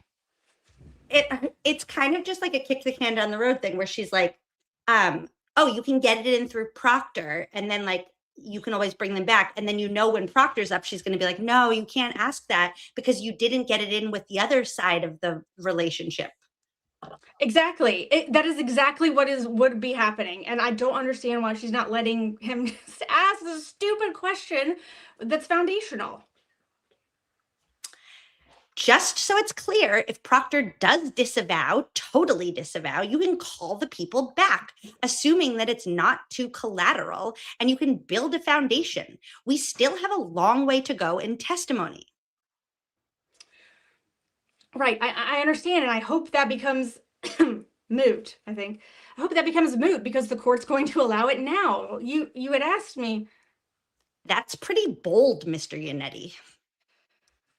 It's kind of just like a kick the can down the road thing where she's like, oh, you can get it in through Proctor, and then like you can always bring them back. And then when Proctor's up, she's going to be like, no, you can't ask that because you didn't get it in with the other side of the relationship. Exactly. That is exactly what would be happening. And I don't understand why she's not letting him just ask this stupid question that's foundational. Just so it's clear, if Proctor does totally disavow, you can call the people back, assuming that it's not too collateral, and you can build a foundation. We still have a long way to go in testimony. Right. I understand, and I hope that becomes moot, I think. I hope that becomes moot because the court's going to allow it now. You had asked me. That's pretty bold, Mr. Yannetti.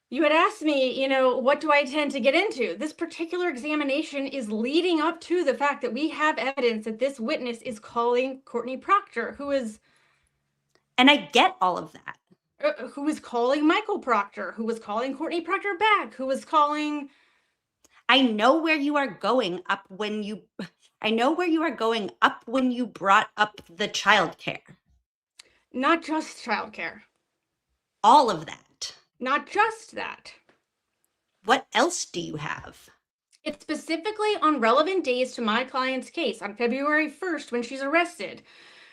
You had asked me, what do I intend to get into? This particular examination is leading up to the fact that we have evidence that this witness is calling Courtney Proctor, who is... And I get all of that. Who is calling Michael Proctor, who was calling Courtney Proctor back, who was calling... I know where you are going up when you brought up the childcare. Not just childcare. All of that. Not just that. What else do you have? It's specifically on relevant days to my client's case on February 1st when she's arrested.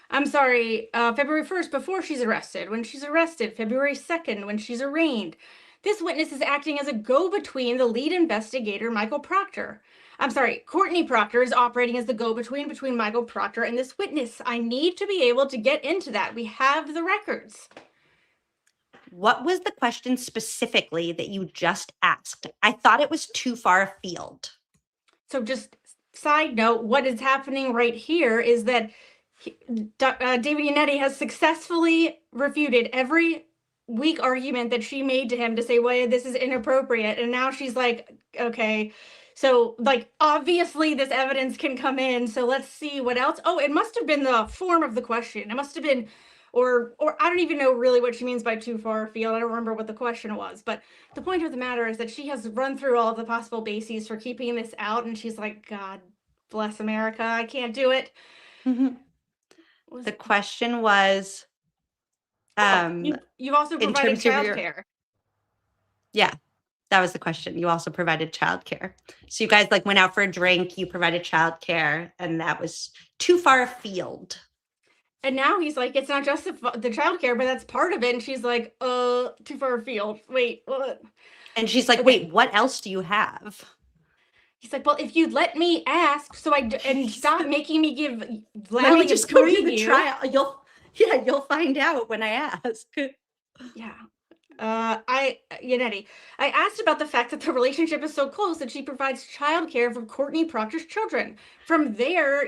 I'm sorry, February 1st before she's arrested, when she's arrested, February 2nd when she's arraigned. This witness is acting as a go-between the lead investigator, Michael Proctor. I'm sorry, Courtney Proctor is operating as the go-between between Michael Proctor and this witness. I need to be able to get into that. We have the records. What was the question specifically that you just asked? I thought it was too far afield. So just side note, what is happening right here is that David Yannetti has successfully refuted every weak argument that she made to him to say, well, this is inappropriate. And now she's like, okay, so like, obviously this evidence can come in. So let's see what else. Oh, it must have been the form of the question. It must have been, or I don't even know really what she means by too far afield. I don't remember what the question was, but the point of the matter is that she has run through all of the possible bases for keeping this out, and she's like, God bless America, I can't do it. The question was, you've also in provided terms of your- childcare. Yeah, that was the question. You also provided childcare. So you guys like went out for a drink, you provided childcare, and that was too far afield. And now he's like, it's not just the childcare, but that's part of it. And she's like, too far afield. Wait, what? And she's like, wait, what else do you have? He's like, well, if you'd let me ask, and stop making me give Let me just go through the preview. trial. You'll find out when I ask. Yeah. Yannetti, I asked about the fact that the relationship is so close that she provides childcare for Courtney Proctor's children. From there,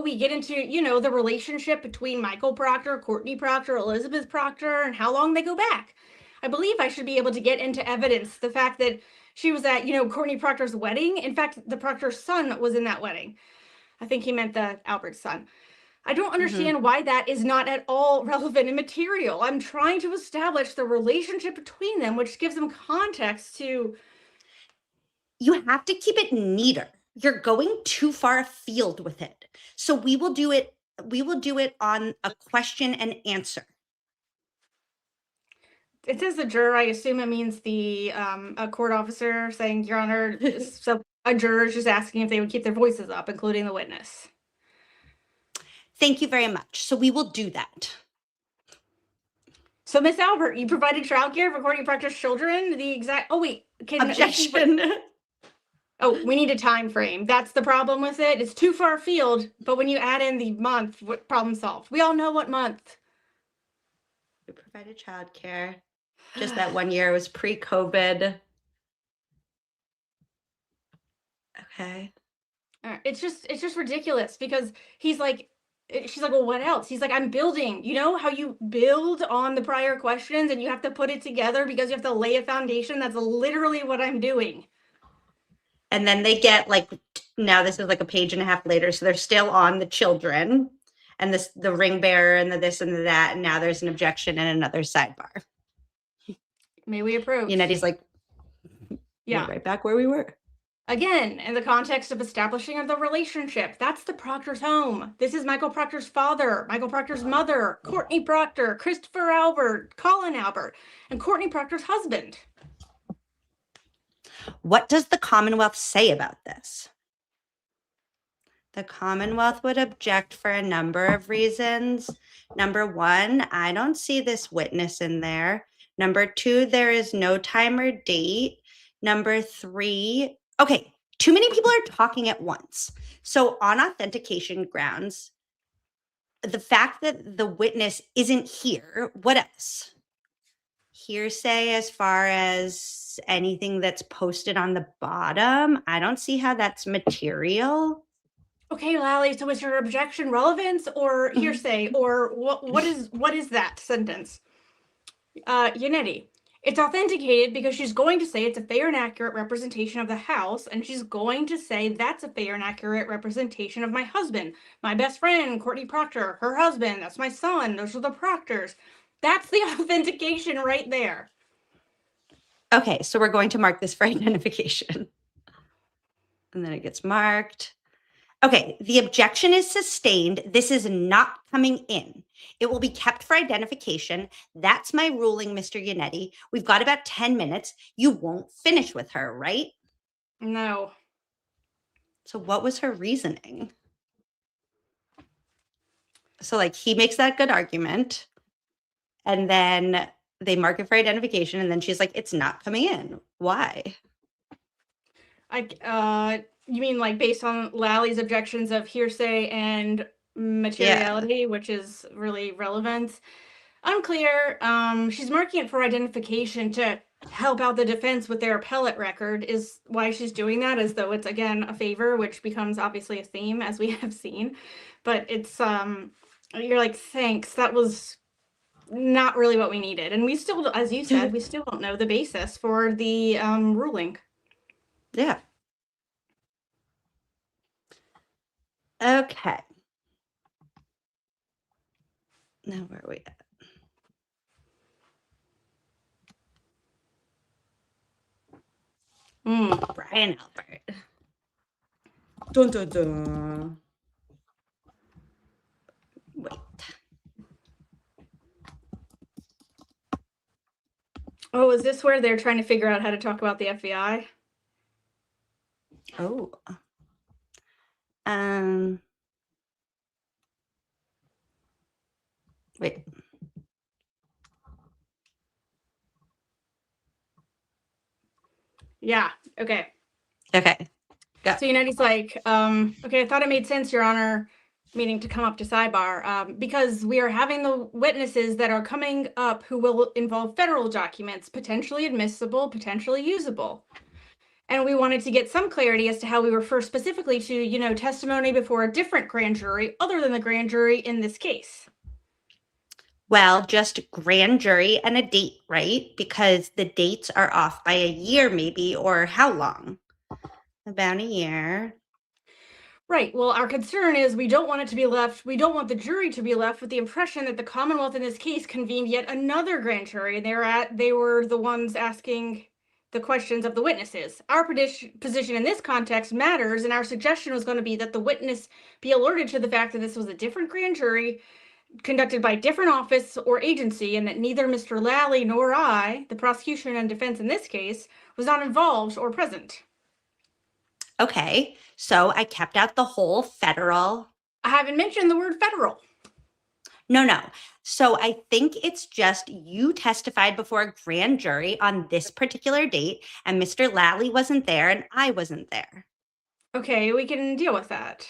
we get into, the relationship between Michael Proctor, Courtney Proctor, Elizabeth Proctor, and how long they go back. I believe I should be able to get into evidence the fact that she was at, Courtney Proctor's wedding. In fact, the Proctor's son was in that wedding. I think he meant the Albert's son. I don't understand why that is not at all relevant and material. I'm trying to establish the relationship between them, which gives them context to... You have to keep it neater. You're going too far afield with it. So we will do it on a question and answer. It says the juror. I assume it means the a court officer saying, Your Honor, so a juror is just asking if they would keep their voices up, including the witness. Thank you very much. So we will do that. So, Miss Albert, you provided childcare for Courtney Proctor's children? The exact... Oh, wait. Objection. Oh, we need a time frame. That's the problem with it. It's too far afield, but when you add in the month, problem solved. We all know what month. We provided childcare. Just that 1 year was pre-COVID. Okay. It's just ridiculous because she's like, well, what else? He's like, I'm building. You know how you build on the prior questions and you have to put it together because you have to lay a foundation? That's literally what I'm doing. And then they get now this is like a page and a half later. So they're still on the children and the ring bearer and the this and the that. And now there's an objection and another sidebar. May we approve? Yannetti's like, yeah, right back where we were. Again, in the context of establishing of the relationship, that's the Proctor's home. This is Michael Proctor's father, Michael Proctor's mother, Courtney Proctor, Christopher Albert, Colin Albert, and Courtney Proctor's husband. What does the Commonwealth say about this? The Commonwealth would object for a number of reasons. Number one, I don't see this witness in there. Number two, there is no time or date. Number three, okay, too many people are talking at once. So on authentication grounds, the fact that the witness isn't here, what else? Hearsay as far as anything that's posted on the bottom. I don't see how that's material. Okay, Lally, so is your objection relevance or hearsay or what is that sentence? Yannetti, it's authenticated because she's going to say it's a fair and accurate representation of the house, and she's going to say that's a fair and accurate representation of my husband, my best friend, Courtney Proctor, her husband, that's my son, those are the Proctors. That's the authentication right there. Okay, so we're going to mark this for identification. And then it gets marked. Okay, the objection is sustained. This is not coming in. It will be kept for identification. That's my ruling, Mr. Yannetti. We've got about 10 minutes. You won't finish with her, right? No. So what was her reasoning? So he makes that good argument. And then they mark it for identification. And then she's like, it's not coming in. Why? You mean based on Lally's objections of hearsay and materiality, which is really relevant? Unclear. She's marking it for identification to help out the defense with their appellate record is why she's doing that, as though it's, again, a favor, which becomes obviously a theme, as we have seen. But it's, you're like, thanks, that was not really what we needed. And we still, as you said, we still don't know the basis for the ruling. Yeah. Okay. Now where are we at? Brian Albert. Dun, dun, dun. Wait. Oh, is this where they're trying to figure out how to talk about the FBI? Oh. Wait. Yeah. Okay. Okay. So United's like, okay, I thought it made sense, Your Honor, meaning to come up to Sidebar, because we are having the witnesses that are coming up who will involve federal documents, potentially admissible, potentially usable. And we wanted to get some clarity as to how we refer specifically to, you know, testimony before a different grand jury other than the grand jury in this case. Well, just grand jury and a date, right? Because the dates are off by a year maybe, or how long? About a year. Right. Well, our concern is we don't want it to be left, we don't want the jury to be left with the impression that the Commonwealth in this case convened yet another grand jury, and they were the ones asking the questions of the witnesses. Our position in this context matters, and our suggestion was going to be that the witness be alerted to the fact that this was a different grand jury conducted by a different office or agency, and that neither Mr. Lally nor I, the prosecution and defense in this case, was not involved or present. Okay, so I kept out the whole federal. I haven't mentioned the word federal. No. So I think it's just you testified before a grand jury on this particular date, and Mr. Lally wasn't there, and I wasn't there. Okay, we can deal with that.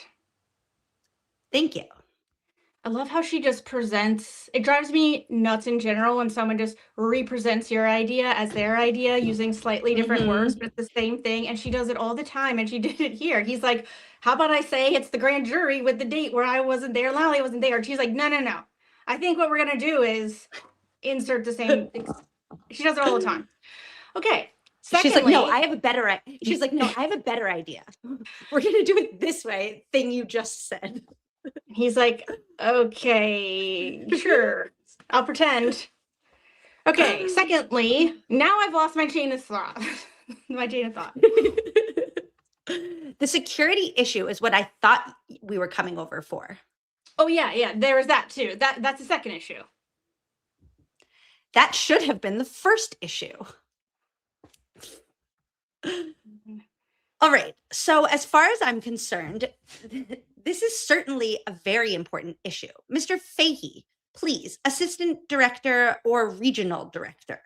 Thank you. I love how she just presents. It drives me nuts in general when someone just represents your idea as their idea using slightly different words, but it's the same thing. And she does it all the time. And she did it here. He's like, how about I say it's the grand jury with the date where I wasn't there, Lally wasn't there. And she's like, no. I think what we're going to do is insert the same. She does it all the time. Okay. Secondly, She's like, no, I have a better. She's like, no, I have a better idea. We're going to do it this way. Thing you just said. He's like, okay, sure, I'll pretend. Okay, secondly, now I've lost my chain of thought. The security issue is what I thought we were coming over for. Oh, yeah, there was that too. That's the second issue. That should have been the first issue. All right, so as far as I'm concerned, this is certainly a very important issue. Mr. Fahey, please, assistant director or regional director,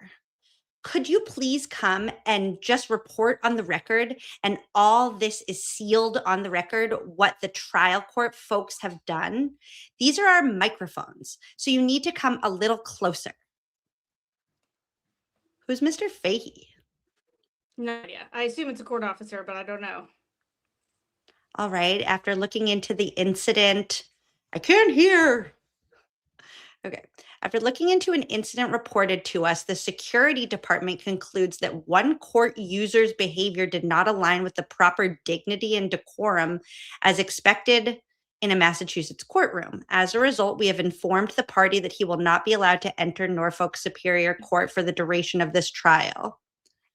could you please come and just report on the record, and all this is sealed on the record, what the trial court folks have done? These are our microphones, so you need to come a little closer. Who's Mr. Fahey? No idea. I assume it's a court officer, but I don't know. All right. After looking into the incident, I can't hear. Okay. After looking into an incident reported to us, the security department concludes that one court user's behavior did not align with the proper dignity and decorum as expected in a Massachusetts courtroom. As a result, we have informed the party that he will not be allowed to enter Norfolk Superior Court for the duration of this trial.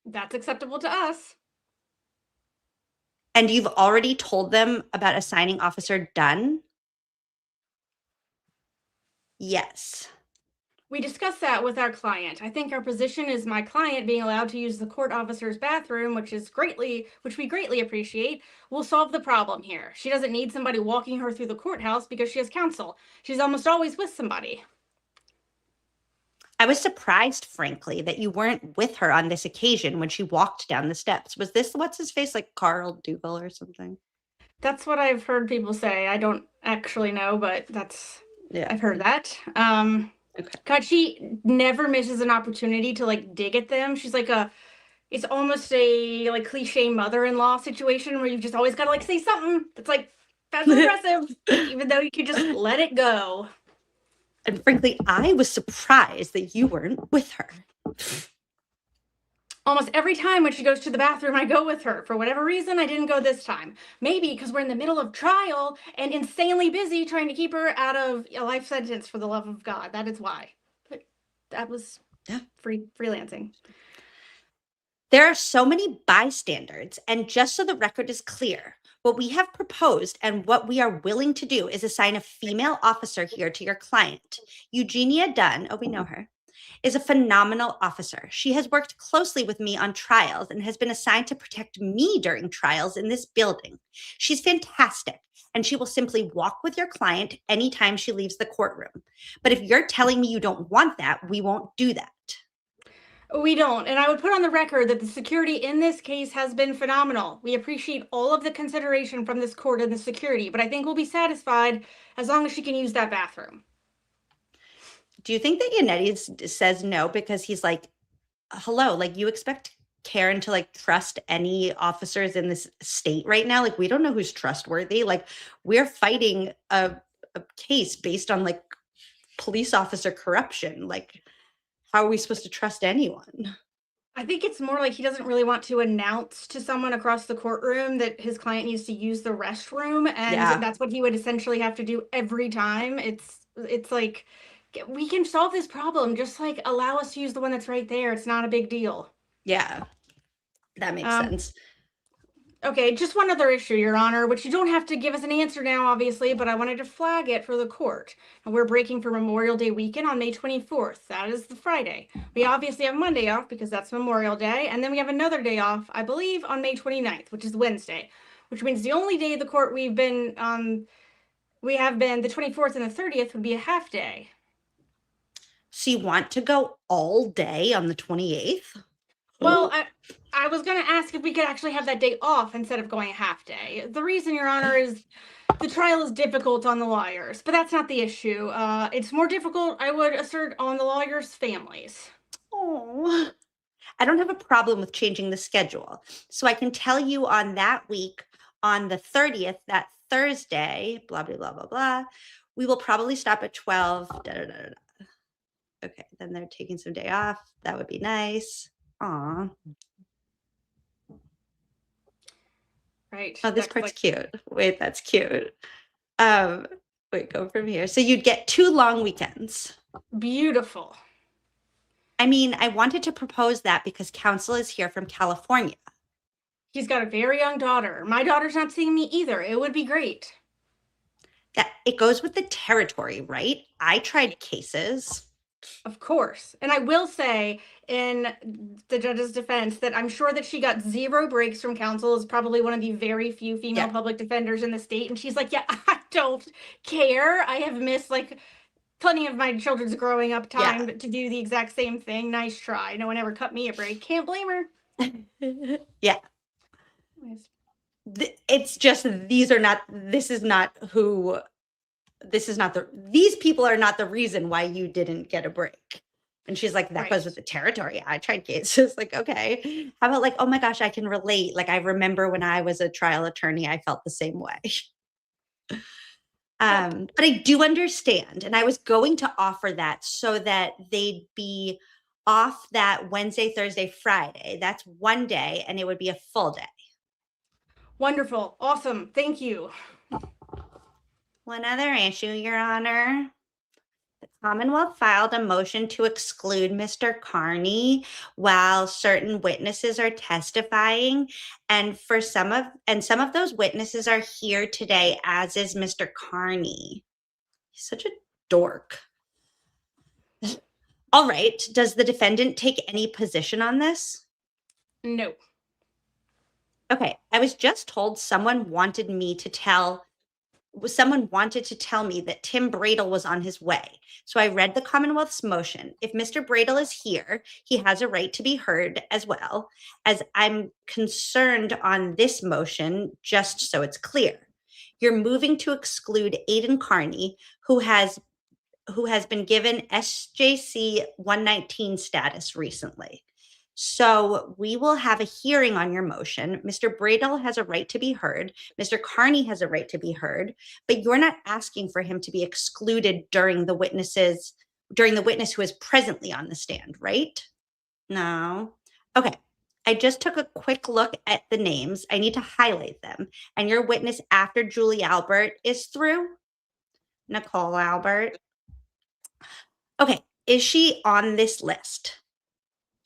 That's acceptable to us. And you've already told them about assigning Officer Dunn? Yes. We discussed that with our client. I think our position is my client being allowed to use the court officer's bathroom, which we greatly appreciate, will solve the problem here. She doesn't need somebody walking her through the courthouse because she has counsel. She's almost always with somebody. I was surprised, frankly, that you weren't with her on this occasion when she walked down the steps. Was this, what's his face, like Carl Dougal or something? That's what I've heard people say. I don't actually know, but I've heard that. Okay. God, she never misses an opportunity to like dig at them. She's like it's almost a like cliche mother-in-law situation where you've just always got to like say something that's like that's aggressive, even though you could just let it go. And frankly, I was surprised that you weren't with her. Almost every time when she goes to the bathroom, I go with her. For whatever reason, I didn't go this time. Maybe because we're in the middle of trial and insanely busy trying to keep her out of a life sentence for the love of God. That is why. But that was freelancing. There are so many bystanders, and just so the record is clear, what we have proposed and what we are willing to do is assign a female officer here to your client. Eugenia Dunn, oh, we know her, is a phenomenal officer. She has worked closely with me on trials and has been assigned to protect me during trials in this building. She's fantastic, and she will simply walk with your client anytime she leaves the courtroom. But if you're telling me you don't want that, we won't do that. We don't. And I would put on the record that the security in this case has been phenomenal. We appreciate all of the consideration from this court and the security, but I think we'll be satisfied as long as she can use that bathroom. Do you think that Yannetti says no because he's like, hello, like you expect Karen to like trust any officers in this state right now? Like we don't know who's trustworthy. Like we're fighting a case based on like police officer corruption. Like how are we supposed to trust anyone? I think it's more like he doesn't really want to announce to someone across the courtroom that his client needs to use the restroom, and that's what he would essentially have to do every time. It's like, we can solve this problem. Just like allow us to use the one that's right there. It's not a big deal. Yeah, that makes sense. Okay, just one other issue, Your Honor, which you don't have to give us an answer now, obviously, but I wanted to flag it for the court. And we're breaking for Memorial Day weekend on May 24th. That is the Friday. We obviously have Monday off because that's Memorial Day. And then we have another day off, I believe, on May 29th, which is Wednesday, which means the only day of the court we have been the 24th and the 30th would be a half day. So you want to go all day on the 28th? Well, I was going to ask if we could actually have that day off instead of going a half day. The reason, Your Honor, is the trial is difficult on the lawyers, but that's not the issue. It's more difficult, I would assert, on the lawyers' families. Oh, I don't have a problem with changing the schedule. So I can tell you on that week, on the 30th, that Thursday, blah, blah, blah, blah, blah, we will probably stop at 12. Da, da, da, da. Okay, then they're taking some day off. That would be nice. Aw. Right. Oh, this part's cute. Wait, that's cute. Wait, go from here. So you'd get 2 long weekends. Beautiful. I mean, I wanted to propose that because counsel is here from California. He's got a very young daughter. My daughter's not seeing me either. It would be great. That it goes with the territory, right? I tried cases. Of course. And I will say in the judge's defense that I'm sure that she got 0 breaks from counsel, is probably one of the very few female public defenders in the state. And she's like, yeah, I don't care. I have missed like plenty of my children's growing up time to do the exact same thing. Nice try. No one ever cut me a break. Can't blame her. Yeah. It's just these people are not the reason why you didn't get a break. And she's like, that goes with the territory. I tried cases. Like, okay. How about like, oh my gosh, I can relate. Like, I remember when I was a trial attorney, I felt the same way. But I do understand. And I was going to offer that so that they'd be off that Wednesday, Thursday, Friday. That's one day, and it would be a full day. Wonderful. Awesome. Thank you. One other issue, Your Honor. The Commonwealth filed a motion to exclude Mr. Carney while certain witnesses are testifying, and some of those witnesses are here today, as is Mr. Carney. He's such a dork. All right. Does the defendant take any position on this? No. Okay. I was just told someone wanted to tell me that Tim Bradl was on his way. So I read the Commonwealth's motion. If Mr. Bradl is here, he has a right to be heard as well, as I'm concerned on this motion, just so it's clear. You're moving to exclude Aiden Carney, who has been given SJC 119 status recently. So we will have a hearing on your motion. Mr. Bradl has a right to be heard. Mr. Carney has a right to be heard, but you're not asking for him to be excluded during the witness who is presently on the stand, right? No. Okay. I just took a quick look at the names. I need to highlight them. And your witness after Julie Albert is through? Nicole Albert. Okay. Is she on this list?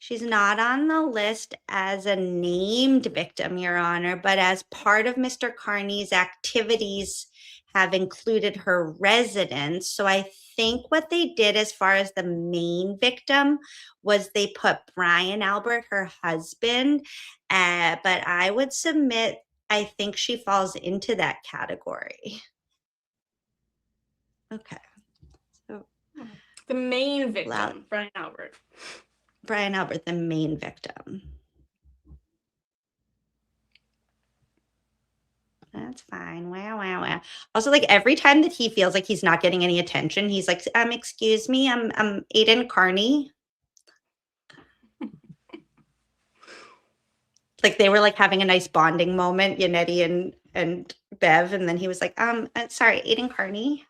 She's not on the list as a named victim, Your Honor, but as part of Mr. Carney's activities have included her residence. So I think what they did as far as the main victim was they put Brian Albert, her husband, but I would submit, I think she falls into that category. Okay. So the main victim, Brian Albert. Brian Albert, the main victim. That's fine. Wow. Also, like every time that he feels like he's not getting any attention, he's like, excuse me, I'm Aiden Carney. Like they were like having a nice bonding moment, Yannetti and Bev, and then he was like, sorry, Aiden Carney.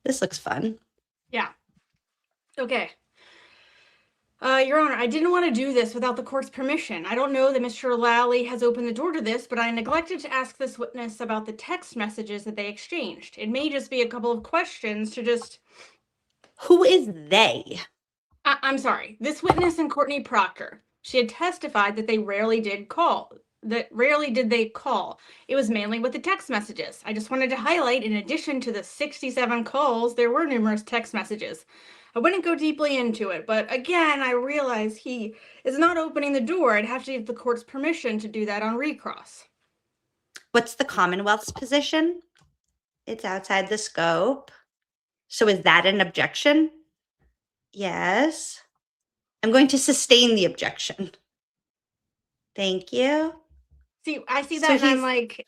This looks fun. Yeah. Okay. Your Honor, I didn't want to do this without the court's permission. I don't know that Mr. Lally has opened the door to this, but I neglected to ask this witness about the text messages that they exchanged. It may just be a couple of questions to just... Who is they? I'm sorry. This witness and Courtney Proctor. She had testified that they rarely did call. It was mainly with the text messages. I just wanted to highlight, in addition to the 67 calls, there were numerous text messages. I wouldn't go deeply into it, but again, I realize he is not opening the door. I'd have to get the court's permission to do that on recross. What's the Commonwealth's position? It's outside the scope. So is that an objection? Yes. I'm going to sustain the objection. Thank you. See, I see that, and I'm like,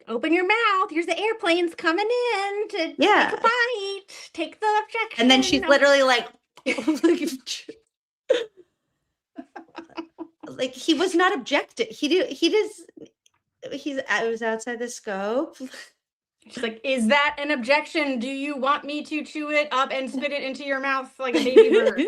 open your mouth. Here's the airplanes coming in to take a bite. Take the objection. And then she's literally like, like he was not objected. I was outside the scope. She's like, is that an objection? Do you want me to chew it up and spit it into your mouth like a baby bird?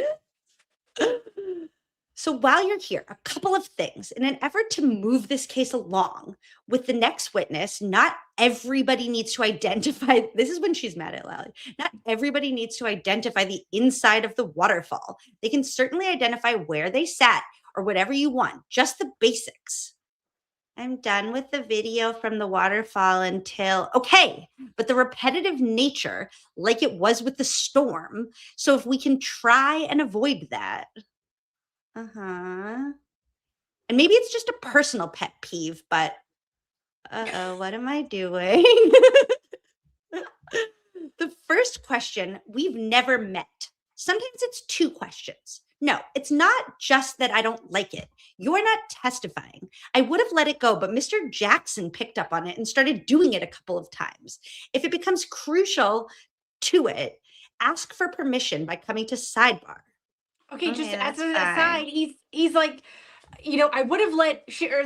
So while you're here, a couple of things. In an effort to move this case along with the next witness, not everybody needs to identify. This is when she's mad at Lally. Not everybody needs to identify the inside of the waterfall. They can certainly identify where they sat or whatever you want, just the basics. I'm done with the video from the waterfall until, okay, but the repetitive nature, like it was with the storm. So if we can try and avoid that. And maybe it's just a personal pet peeve, but what am I doing? The first question, we've never met. Sometimes it's two questions. No, it's not just that I don't like it. You're not testifying. I would have let it go, but Mr. Jackson picked up on it and started doing it a couple of times. If it becomes crucial to it, ask for permission by coming to Sidebar. Okay, just as an aside, he's like, I would have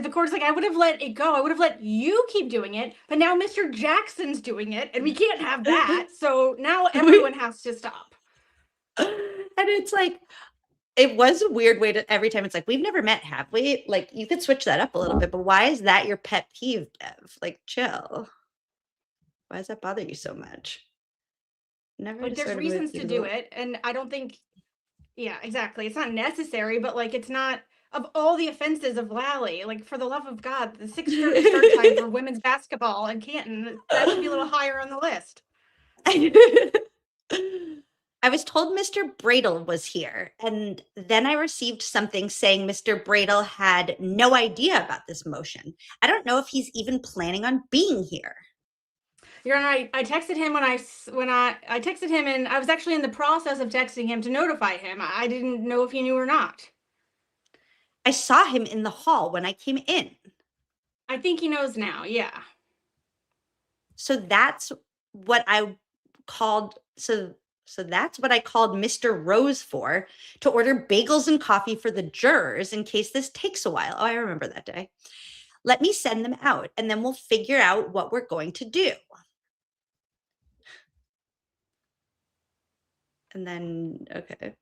the court's like, I would have let it go. I would have let you keep doing it, but now Mr. Jackson's doing it, and we can't have that. So now everyone has to stop. And it's like, it was a weird way to, every time it's like, we've never met, have we? Like, you could switch that up a little bit, but why is that your pet peeve, Bev? Like, chill. Why does that bother you so much? Never. Like, there's reasons to do it, and I don't think. Yeah, exactly. It's not necessary, but like it's not, of all the offenses of Lally, like for the love of God, the 6:30 start time for women's basketball in Canton, that should be a little higher on the list. I was told Mr. Bradl was here, and then I received something saying Mr. Bradl had no idea about this motion. I don't know if he's even planning on being here. Your Honor, I texted him when I texted him, and I was actually in the process of texting him to notify him. I didn't know if he knew or not. I saw him in the hall when I came in. I think he knows now, yeah. So that's what I called, so that's what I called Mr. Rose for, to order bagels and coffee for the jurors in case this takes a while. Oh, I remember that day. Let me send them out, and then we'll figure out what we're going to do. And then, okay.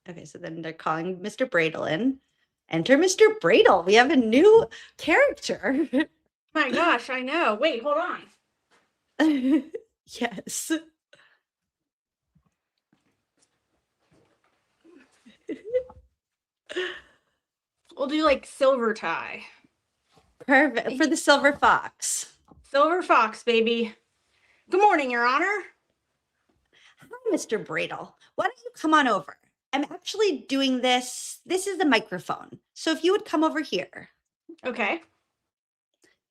Okay, so then they're calling Mr. Bradl in. Enter Mr. Bradl. We have a new character. My gosh, I know. Wait, hold on. Yes. We'll do like silver tie. Perfect. For the Silver Fox. Silver Fox, baby. Good morning, Your Honor. Hi, Mr. Bradl. Why don't you come on over? I'm actually doing this. This is the microphone. So if you would come over here. Okay.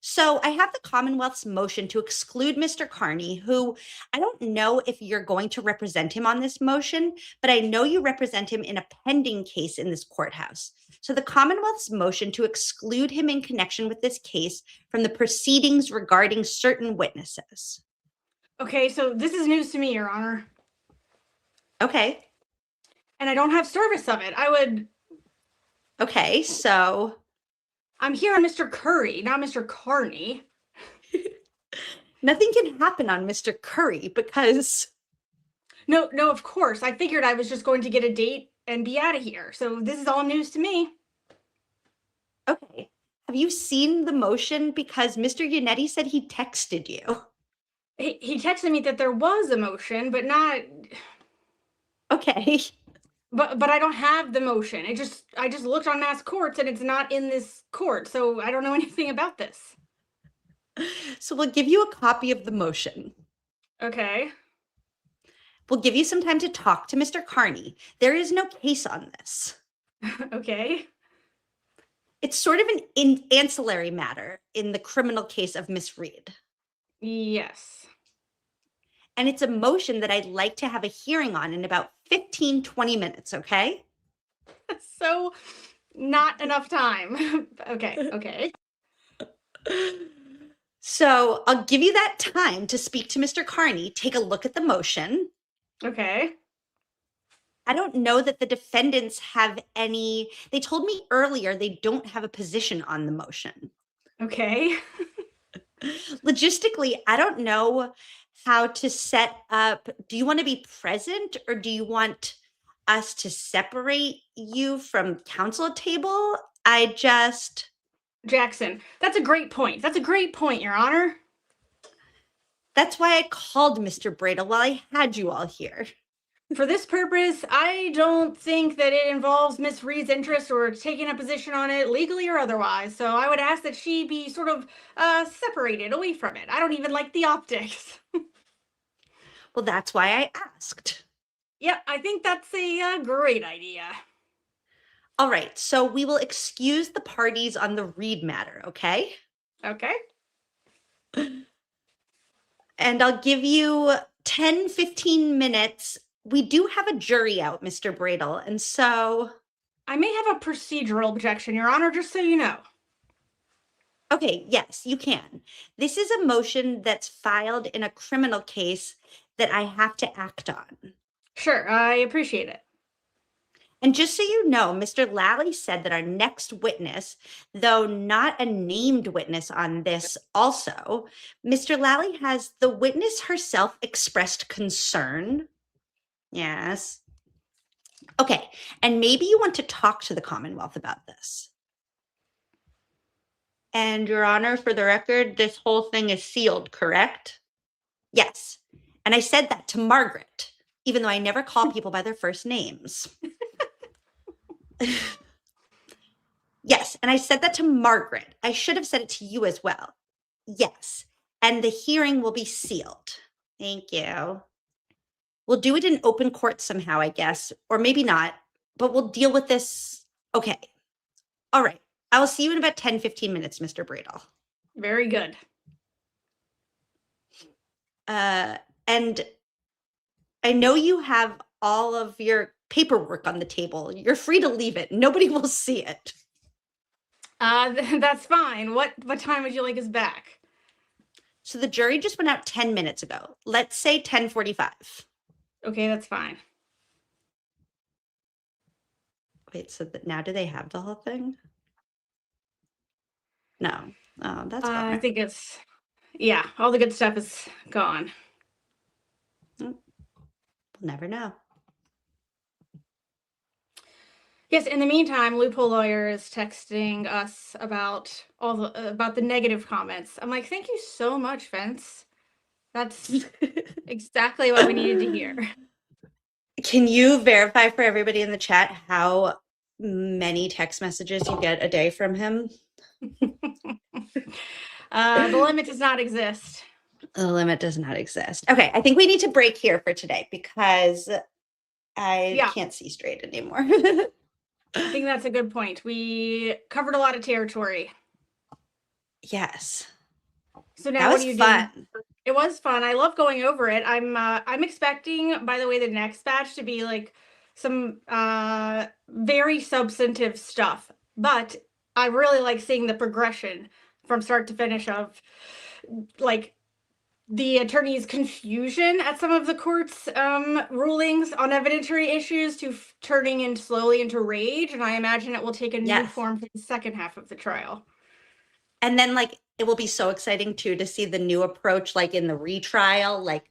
So I have the Commonwealth's motion to exclude Mr. Carney, who I don't know if you're going to represent him on this motion, but I know you represent him in a pending case in this courthouse. So the Commonwealth's motion to exclude him in connection with this case from the proceedings regarding certain witnesses. Okay, so this is news to me, Your Honor. Okay. And I don't have service of it. I would... Okay, so... I'm here on Mr. Corri, not Mr. Carney. Nothing can happen on Mr. Corri because... No, of course. I figured I was just going to get a date and be out of here. So this is all news to me. Okay. Have you seen the motion? Because Mr. Yannetti said he texted you. He texted me that there was a motion, but not... Okay. But I don't have the motion. I just looked on mass courts and it's not in this court, so I don't know anything about this. So we'll give you a copy of the motion. Okay. We'll give you some time to talk to Mr. Carney. There is no case on this. Okay. It's sort of an ancillary matter in the criminal case of Miss Reed. Yes. And it's a motion that I'd like to have a hearing on in about 15, 20 minutes, okay? So not enough time. Okay. So I'll give you that time to speak to Mr. Carney, take a look at the motion. Okay. I don't know that the defendants have any, they told me earlier they don't have a position on the motion. Okay. Logistically, I don't know how to set up. Do you want to be present or do you want us to separate you from counsel table? Jackson, that's a great point. Your Honor. That's why I called Mr. Bradl while I had you all here. For this purpose, I don't think that it involves Miss Reed's interest or taking a position on it legally or otherwise. So I would ask that she be sort of separated away from it. I don't even like the optics. Well, that's why I asked. Yeah, I think that's a great idea. All right, so we will excuse the parties on the Reed matter, okay? Okay. And I'll give you 10, 15 minutes. We do have a jury out, Mr. Bradl, and so... I may have a procedural objection, Your Honor, just so you know. Okay, yes, you can. This is a motion that's filed in a criminal case that I have to act on. Sure, I appreciate it. And just so you know, Mr. Lally said that our next witness, though not a named witness on this also, Mr. Lally has the witness herself expressed concern. Yes. Okay, and maybe you want to talk to the Commonwealth about this. And Your Honor, for the record, this whole thing is sealed, correct? Yes. And I said that to Margaret, even though I never call people by their first names. Yes, and I said that to Margaret. I should have said it to you as well. Yes, and the hearing will be sealed. Thank you. We'll do it in open court somehow, I guess, or maybe not, but we'll deal with this. Okay. All right. I will see you in about 10, 15 minutes, Mr. Bradl. Very good. And I know you have all of your paperwork on the table. You're free to leave it. Nobody will see it. That's fine. What time would you like us back? So the jury just went out 10 minutes ago. Let's say 10:45. Okay, that's fine. Wait, so now do they have the whole thing? No. Oh, that's fine. I think it's, yeah, all the good stuff is gone. We'll never know. Yes, in the meantime, Loophole Lawyer is texting us about about the negative comments. I'm like, thank you so much, Vince. That's exactly what we needed to hear. Can you verify for everybody in the chat how many text messages you get a day from him? The limit does not exist. The limit does not exist. Okay, I think we need to break here for today because I can't see straight anymore. I think that's a good point. We covered a lot of territory. Yes. So now That what was do you fun. do? It was fun. I love going over it. I'm expecting, by the way, the next batch to be like some very substantive stuff. But I really like seeing the progression from start to finish of like the attorney's confusion at some of the court's rulings on evidentiary issues to turning slowly into rage. And I imagine it will take a new form for the second half of the trial. And then like it will be so exciting too to see the new approach like in the retrial. Like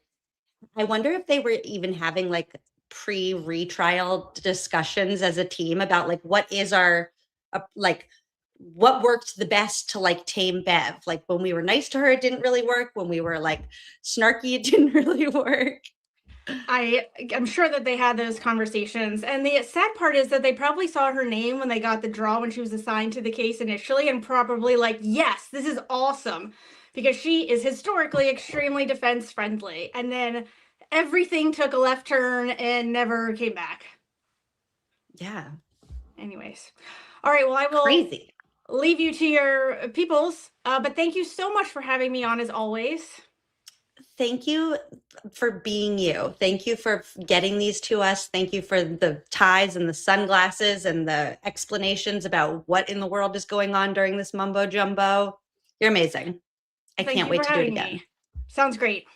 I wonder if they were even having like pre-retrial discussions as a team about like what is our like what worked the best to like tame Bev. Like when we were nice to her, it didn't really work. When we were like snarky, it didn't really work. I'm sure that they had those conversations. And the sad part is that they probably saw her name when they got the draw when she was assigned to the case initially and probably like, yes, this is awesome because she is historically extremely defense friendly. And then everything took a left turn and never came back. Yeah. Anyways. All right. Well, I will leave you to your peoples. But thank you so much for having me on as always. Thank you for being you. Thank you for getting these to us. Thank you for the ties and the sunglasses and the explanations about what in the world is going on during this mumbo jumbo. You're amazing. I can't wait to do it again. Sounds great.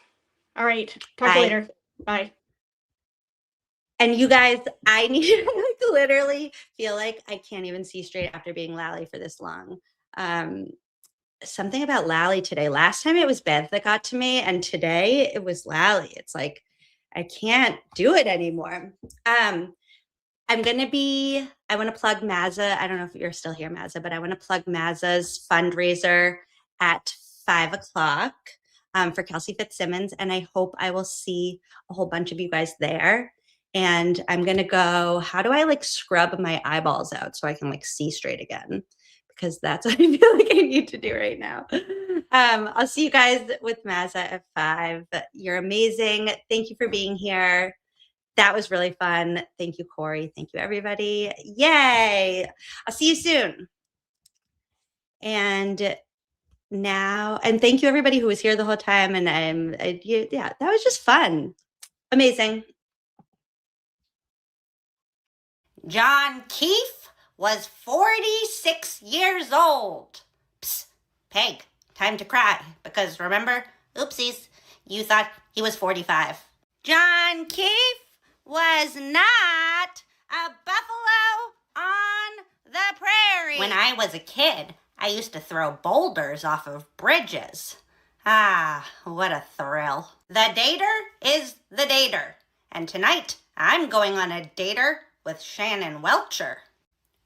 All right. Talk to you later. Bye. And you guys, I need to like literally feel like I can't even see straight after being Lally for this long. Something about Lally today. Last time it was Bev that got to me, and today it was Lally. It's like I can't do it anymore. I want to plug Mazza. I don't know if you're still here, Mazza, but I want to plug Mazza's fundraiser at 5:00 for Kelsey Fitzsimmons. And I hope I will see a whole bunch of you guys there. And I'm going to go, how do I like scrub my eyeballs out so I can like see straight again? Because that's what I feel like I need to do right now. I'll see you guys with Mazza at 5. You're amazing. Thank you for being here. That was really fun. Thank you, Corri. Thank you, everybody. Yay. I'll see you soon. And now, and thank you, everybody who was here the whole time. And yeah, that was just fun. Amazing. John Keefe was 46 years old. Psst, Peg, time to cry, because remember, oopsies, you thought he was 45. John Keefe was not a buffalo on the prairie. When I was a kid, I used to throw boulders off of bridges. Ah, what a thrill. The dater is the dater, and tonight I'm going on a dater with Shannon Welcher.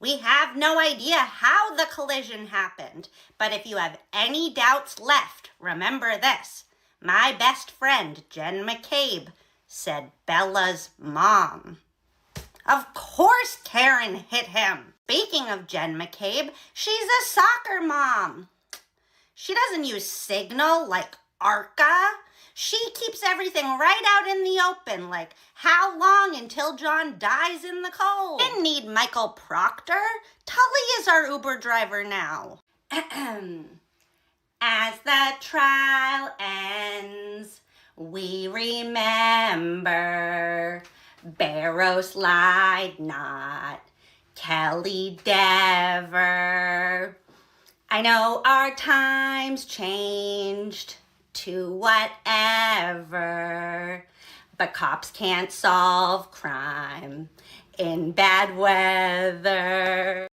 We have no idea how the collision happened, but if you have any doubts left, remember this. My best friend, Jen McCabe, said Bella's mom. Of course Karen hit him. Speaking of Jen McCabe, she's a soccer mom. She doesn't use Signal like Arca. She keeps everything right out in the open, like how long until John dies in the cold. Didn't need Michael Proctor. Tully is our Uber driver now. As the trial ends, we remember Barrows lied not, Kelly Dever. I know our times changed to whatever, but cops can't solve crime in bad weather.